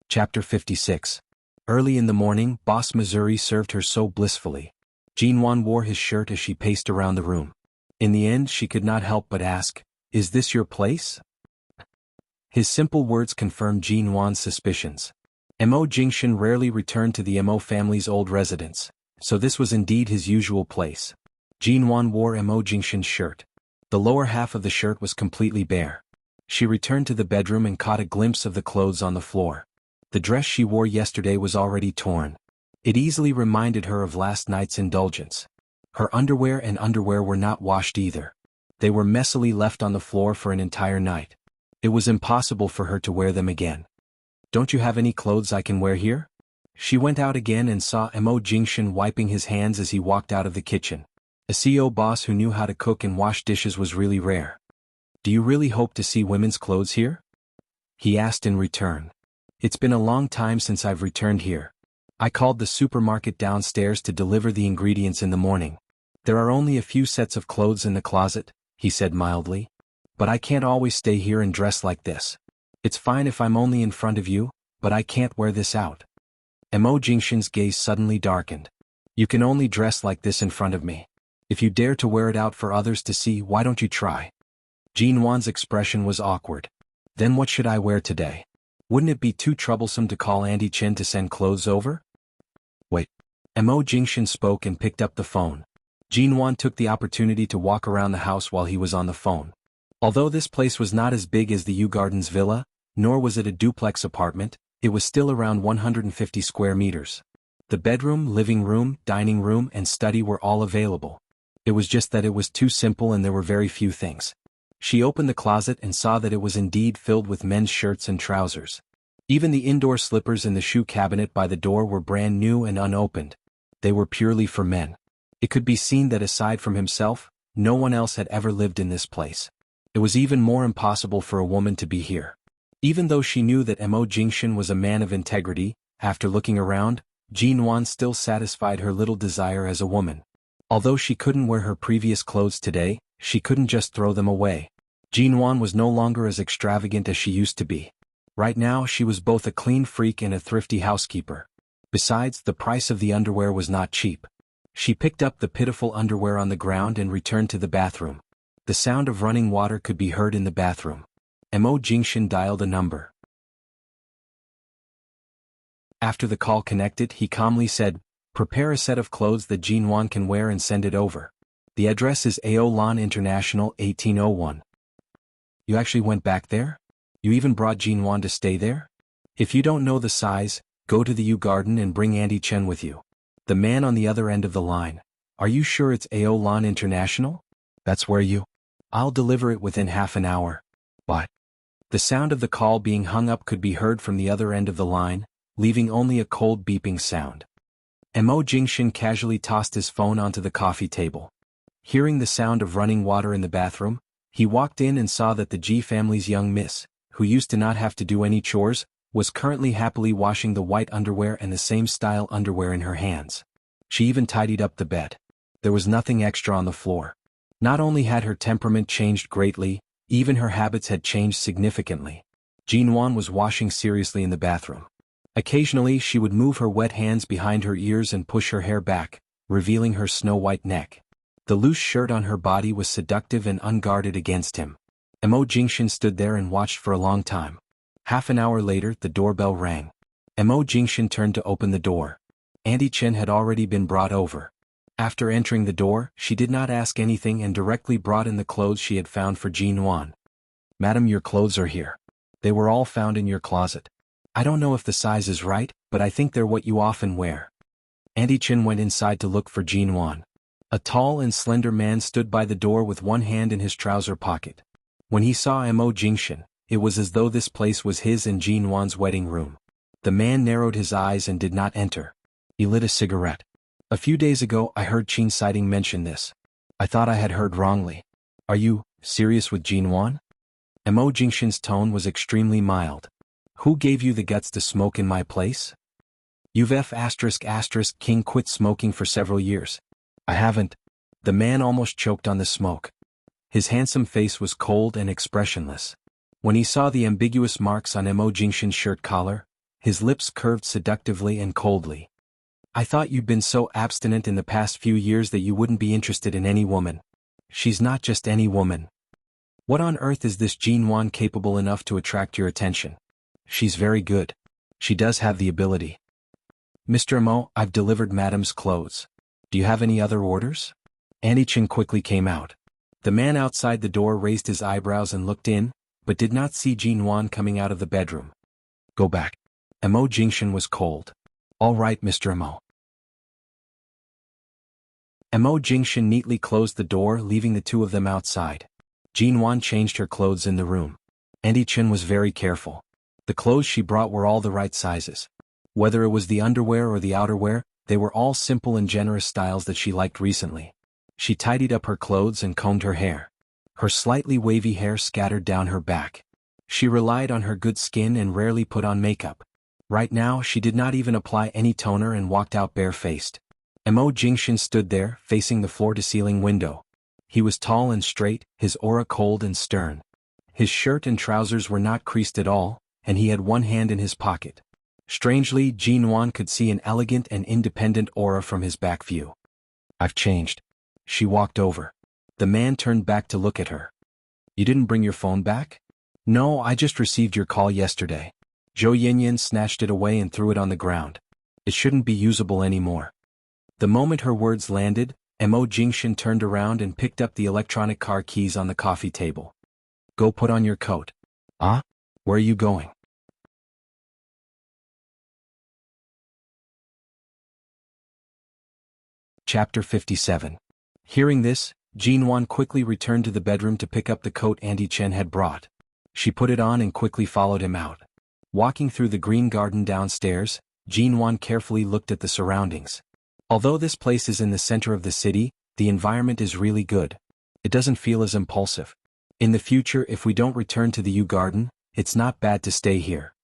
Chapter 56. Early in the morning, Boss Missouri served her so blissfully. Jinwan wore his shirt as she paced around the room. In the end, she could not help but ask, "Is this your place?" His simple words confirmed Jinwan's suspicions. Mo Jingshan rarely returned to the Mo family's old residence, so this was indeed his usual place. Jinwan wore Mo Jingshan's shirt. The lower half of the shirt was completely bare. She returned to the bedroom and caught a glimpse of the clothes on the floor. The dress she wore yesterday was already torn. It easily reminded her of last night's indulgence. Her underwear were not washed either. They were messily left on the floor for an entire night. It was impossible for her to wear them again. "Don't you have any clothes I can wear here?" She went out again and saw Mo Jingshan wiping his hands as he walked out of the kitchen. A CEO boss who knew how to cook and wash dishes was really rare. "Do you really hope to see women's clothes here?" he asked in return. "It's been a long time since I've returned here. I called the supermarket downstairs to deliver the ingredients in the morning. There are only a few sets of clothes in the closet," he said mildly. "But I can't always stay here and dress like this. It's fine if I'm only in front of you, but I can't wear this out." Mo Jingshan's gaze suddenly darkened. "You can only dress like this in front of me. If you dare to wear it out for others to see, why don't you try?" Jinwan's expression was awkward. "Then what should I wear today? Wouldn't it be too troublesome to call Auntie Chen to send clothes over?" "Wait." Mo Jingshan spoke and picked up the phone. Jinwan took the opportunity to walk around the house while he was on the phone. Although this place was not as big as the Yu Gardens villa, nor was it a duplex apartment, it was still around 150 square meters. The bedroom, living room, dining room, and study were all available. It was just that it was too simple and there were very few things. She opened the closet and saw that it was indeed filled with men's shirts and trousers. Even the indoor slippers in the shoe cabinet by the door were brand new and unopened. They were purely for men. It could be seen that aside from himself, no one else had ever lived in this place. It was even more impossible for a woman to be here. Even though she knew that Mo Jingshan was a man of integrity, after looking around, Jinwan still satisfied her little desire as a woman. Although she couldn't wear her previous clothes today, she couldn't just throw them away. Jinwan was no longer as extravagant as she used to be. Right now she was both a clean freak and a thrifty housekeeper. Besides, the price of the underwear was not cheap. She picked up the pitiful underwear on the ground and returned to the bathroom. The sound of running water could be heard in the bathroom. Mo Jingshin dialed a number. After the call connected, he calmly said, "Prepare a set of clothes that Jinwan can wear and send it over. The address is Aolan International 1801. You actually went back there? You even brought Jinwan to stay there? If you don't know the size, go to the U Garden and bring Andy Chen with you." The man on the other end of the line. "Are you sure it's Aolan International? That's where you... I'll deliver it within half an hour." What? The sound of the call being hung up could be heard from the other end of the line, leaving only a cold beeping sound. Mo Jingshin casually tossed his phone onto the coffee table. Hearing the sound of running water in the bathroom, he walked in and saw that the Ji family's young miss, who used to not have to do any chores, was currently happily washing the white underwear and the same style underwear in her hands. She even tidied up the bed. There was nothing extra on the floor. Not only had her temperament changed greatly, even her habits had changed significantly. Jinwan was washing seriously in the bathroom. Occasionally she would move her wet hands behind her ears and push her hair back, revealing her snow-white neck. The loose shirt on her body was seductive and unguarded against him. Mo Jingshin stood there and watched for a long time. Half an hour later, the doorbell rang. Mo Jingshin turned to open the door. Andy Chen had already been brought over. After entering the door, she did not ask anything and directly brought in the clothes she had found for Jinwan. "Madam, your clothes are here. They were all found in your closet. I don't know if the size is right, but I think they're what you often wear." Andy Chen went inside to look for Jinwan. A tall and slender man stood by the door with one hand in his trouser pocket. When he saw Mo Jingshin, it was as though this place was his and Jinwan's wedding room. The man narrowed his eyes and did not enter. He lit a cigarette. "A few days ago I heard Qin Siding mention this. I thought I had heard wrongly. Are you serious with Jinwan?" Mo Jingshin's tone was extremely mild. "Who gave you the guts to smoke in my place? You've King quit smoking for several years." "I haven't." The man almost choked on the smoke. His handsome face was cold and expressionless. When he saw the ambiguous marks on Mo Jingshin's shirt collar, his lips curved seductively and coldly. "I thought you'd been so abstinent in the past few years that you wouldn't be interested in any woman." "She's not just any woman. What on earth is this Jinwan capable enough to attract your attention?" "She's very good. She does have the ability." "Mr. Mo, I've delivered Madam's clothes. Do you have any other orders?" Andy Chen quickly came out. The man outside the door raised his eyebrows and looked in, but did not see Jinwan coming out of the bedroom. "Go back." Mo Jingshin was cold. "All right, Mr. Mo." Mo Jingshin neatly closed the door, leaving the two of them outside. Jinwan changed her clothes in the room. Andy Chen was very careful. The clothes she brought were all the right sizes. Whether it was the underwear or the outerwear, they were all simple and generous styles that she liked recently. She tidied up her clothes and combed her hair. Her slightly wavy hair scattered down her back. She relied on her good skin and rarely put on makeup. Right now she did not even apply any toner and walked out bare-faced. Mo Jingshin stood there, facing the floor-to-ceiling window. He was tall and straight, his aura cold and stern. His shirt and trousers were not creased at all, and he had one hand in his pocket. Strangely, Jinwan could see an elegant and independent aura from his back view. "I've changed." She walked over. The man turned back to look at her. "You didn't bring your phone back?" "No, I just received your call yesterday." Zhou Yinyan snatched it away and threw it on the ground. "It shouldn't be usable anymore." The moment her words landed, Mo Jingshin turned around and picked up the electronic car keys on the coffee table. "Go put on your coat." "Ah? Where are you going?" Chapter 57. Hearing this, Jinwan quickly returned to the bedroom to pick up the coat Andy Chen had brought. She put it on and quickly followed him out. Walking through the green garden downstairs, Jinwan carefully looked at the surroundings. Although this place is in the center of the city, the environment is really good. It doesn't feel as impulsive. In the future, if we don't return to the U Garden, it's not bad to stay here.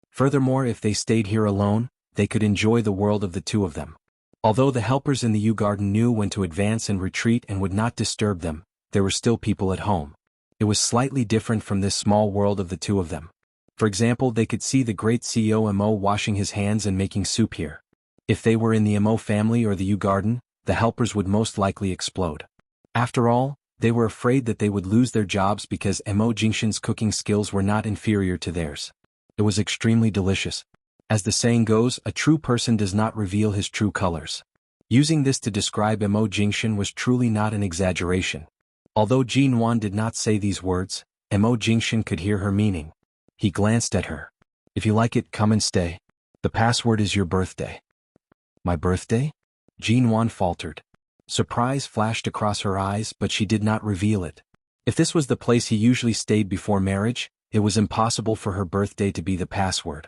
Furthermore, if they stayed here alone, they could enjoy the world of the two of them. Although the helpers in the U Garden knew when to advance and retreat and would not disturb them, there were still people at home. It was slightly different from this small world of the two of them. For example, they could see the great CEO Mo washing his hands and making soup here. If they were in the Mo family or the U Garden, the helpers would most likely explode. After all, they were afraid that they would lose their jobs because Mo Jingshan's cooking skills were not inferior to theirs. It was extremely delicious. As the saying goes, a true person does not reveal his true colors. Using this to describe Mo Jingshan was truly not an exaggeration. Although Jin Wan did not say these words, Mo Jingshan could hear her meaning. He glanced at her. If you like it, come and stay. The password is your birthday. My birthday? Jin Wan faltered. Surprise flashed across her eyes, but she did not reveal it. If this was the place he usually stayed before marriage, it was impossible for her birthday to be the password.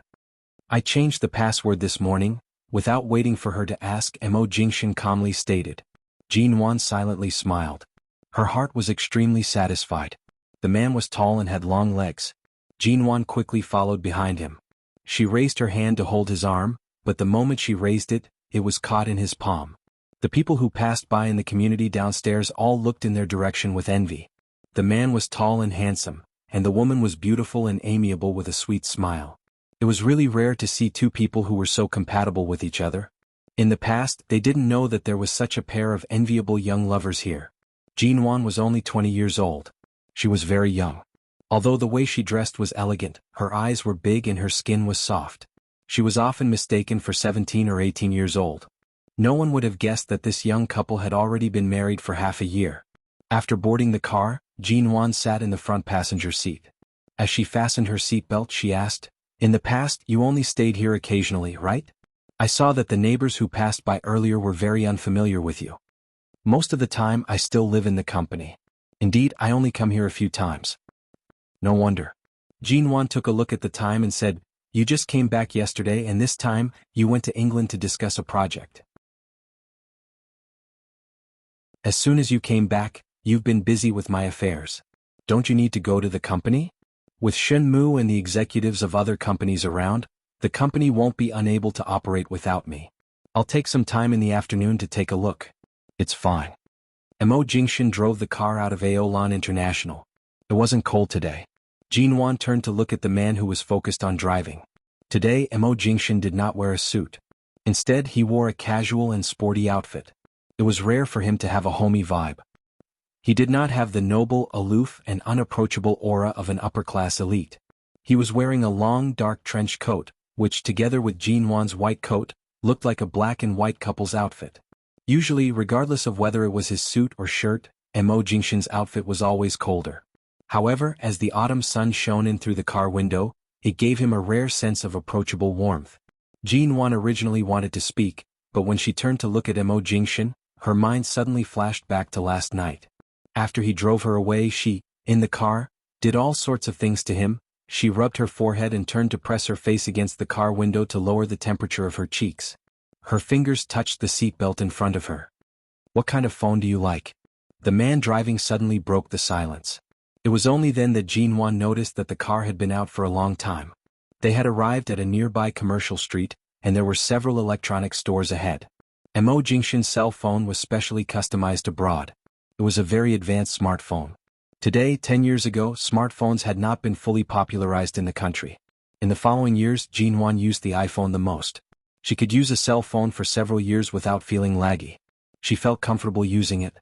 I changed the password this morning. Without waiting for her to ask, Mo Jingshan calmly stated. Jin Wan silently smiled. Her heart was extremely satisfied. The man was tall and had long legs. Jin Wan quickly followed behind him. She raised her hand to hold his arm, but the moment she raised it, it was caught in his palm. The people who passed by in the community downstairs all looked in their direction with envy. The man was tall and handsome, and the woman was beautiful and amiable with a sweet smile. It was really rare to see two people who were so compatible with each other. In the past, they didn't know that there was such a pair of enviable young lovers here. Jin Wan was only 20 years old. She was very young. Although the way she dressed was elegant, her eyes were big and her skin was soft. She was often mistaken for 17 or 18 years old. No one would have guessed that this young couple had already been married for half a year. After boarding the car, Jin Wan sat in the front passenger seat. As she fastened her seatbelt, she asked, "In the past, you only stayed here occasionally, right? I saw that the neighbors who passed by earlier were very unfamiliar with you." "Most of the time, I still live in the company. Indeed, I only come here a few times." "No wonder." Jin Wan took a look at the time and said, "You just came back yesterday and this time, you went to England to discuss a project. As soon as you came back, you've been busy with my affairs. Don't you need to go to the company? With Shen Mu and the executives of other companies around, the company won't be unable to operate without me. I'll take some time in the afternoon to take a look." "It's fine." Mo Jingshan drove the car out of Aolan International. It wasn't cold today. Jin Wan turned to look at the man who was focused on driving. Today, Mo Jingshan did not wear a suit. Instead, he wore a casual and sporty outfit. It was rare for him to have a homey vibe. He did not have the noble, aloof, and unapproachable aura of an upper-class elite. He was wearing a long, dark trench coat, which together with Jin Wan's white coat, looked like a black and white couple's outfit. Usually, regardless of whether it was his suit or shirt, Mo Jingshan's outfit was always colder. However, as the autumn sun shone in through the car window, it gave him a rare sense of approachable warmth. Jin Wan originally wanted to speak, but when she turned to look at Mo Jingshan, her mind suddenly flashed back to last night. After he drove her away, she, in the car, did all sorts of things to him. She rubbed her forehead and turned to press her face against the car window to lower the temperature of her cheeks. Her fingers touched the seatbelt in front of her. "What kind of phone do you like?" The man driving suddenly broke the silence. It was only then that Jin Wan noticed that the car had been out for a long time. They had arrived at a nearby commercial street, and there were several electronic stores ahead. Mo Jingshan's cell phone was specially customized abroad. It was a very advanced smartphone. Today, 10 years ago, smartphones had not been fully popularized in the country. In the following years, Jin Wan used the iPhone the most. She could use a cell phone for several years without feeling laggy. She felt comfortable using it.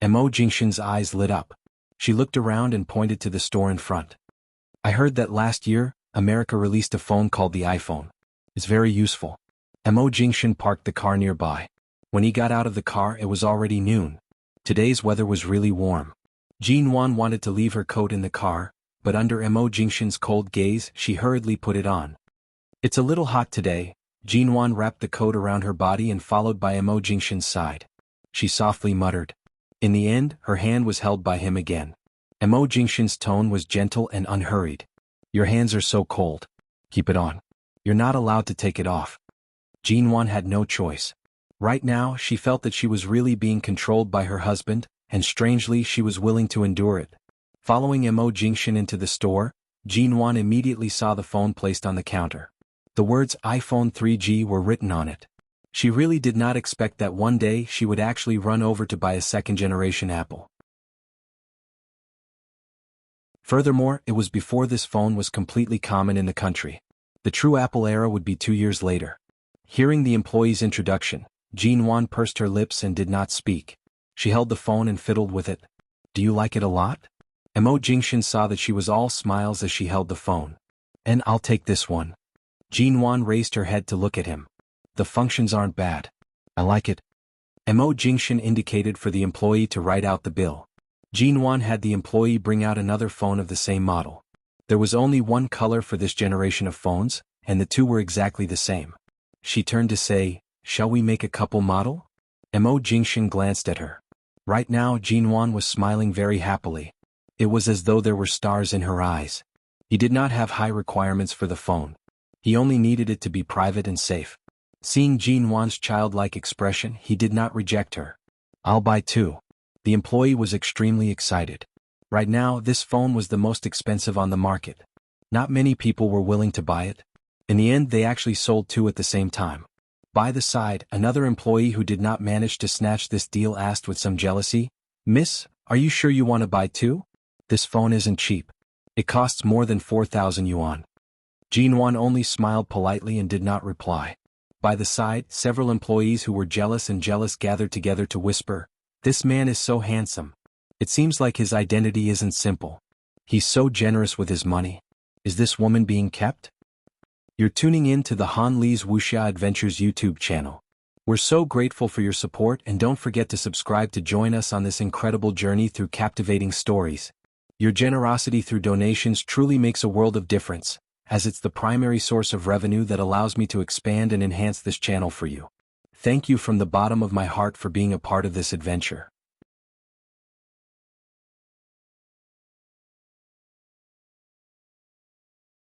Mo Jingshan's eyes lit up. She looked around and pointed to the store in front. "I heard that last year, America released a phone called the iPhone. It's very useful." Mo Jingshan parked the car nearby. When he got out of the car, it was already noon. Today's weather was really warm. Jin Wan wanted to leave her coat in the car, but under Mo Jingshan's cold gaze, she hurriedly put it on. "It's a little hot today." Jin Wan wrapped the coat around her body and followed by Mo Jingshan's side. She softly muttered. In the end, her hand was held by him again. Mo Jingshan's tone was gentle and unhurried. "Your hands are so cold. Keep it on. You're not allowed to take it off." Jin Wan had no choice. Right now, she felt that she was really being controlled by her husband, and strangely, she was willing to endure it. Following Mo Jingshan into the store, Jin Wan immediately saw the phone placed on the counter. The words iPhone 3G were written on it. She really did not expect that one day she would actually run over to buy a second-generation Apple. Furthermore, it was before this phone was completely common in the country. The true Apple era would be 2 years later. Hearing the employee's introduction, Jinwan pursed her lips and did not speak. She held the phone and fiddled with it. Do you like it a lot? Mo Jingshan saw that she was all smiles as she held the phone. And I'll take this one. Jinwan raised her head to look at him. The functions aren't bad. I like it. Mo Jingshan indicated for the employee to write out the bill. Jinwan had the employee bring out another phone of the same model. There was only one color for this generation of phones, and the two were exactly the same. She turned to say, shall we make a couple model? Mo Jingshan glanced at her. Right now Jinwan was smiling very happily. It was as though there were stars in her eyes. He did not have high requirements for the phone. He only needed it to be private and safe. Seeing Jinwan's childlike expression, he did not reject her. I'll buy two. The employee was extremely excited. Right now, this phone was the most expensive on the market. Not many people were willing to buy it. In the end, they actually sold two at the same time. By the side, another employee who did not manage to snatch this deal asked with some jealousy, Miss, are you sure you want to buy two? This phone isn't cheap. It costs more than 4,000 yuan. Jinwan only smiled politely and did not reply. By the side, several employees who were jealous gathered together to whisper, this man is so handsome. It seems like his identity isn't simple. He's so generous with his money. Is this woman being kept? You're tuning in to the Han Li's Wuxia Adventures YouTube channel. We're so grateful for your support, and don't forget to subscribe to join us on this incredible journey through captivating stories. Your generosity through donations truly makes a world of difference, as it's the primary source of revenue that allows me to expand and enhance this channel for you. Thank you from the bottom of my heart for being a part of this adventure.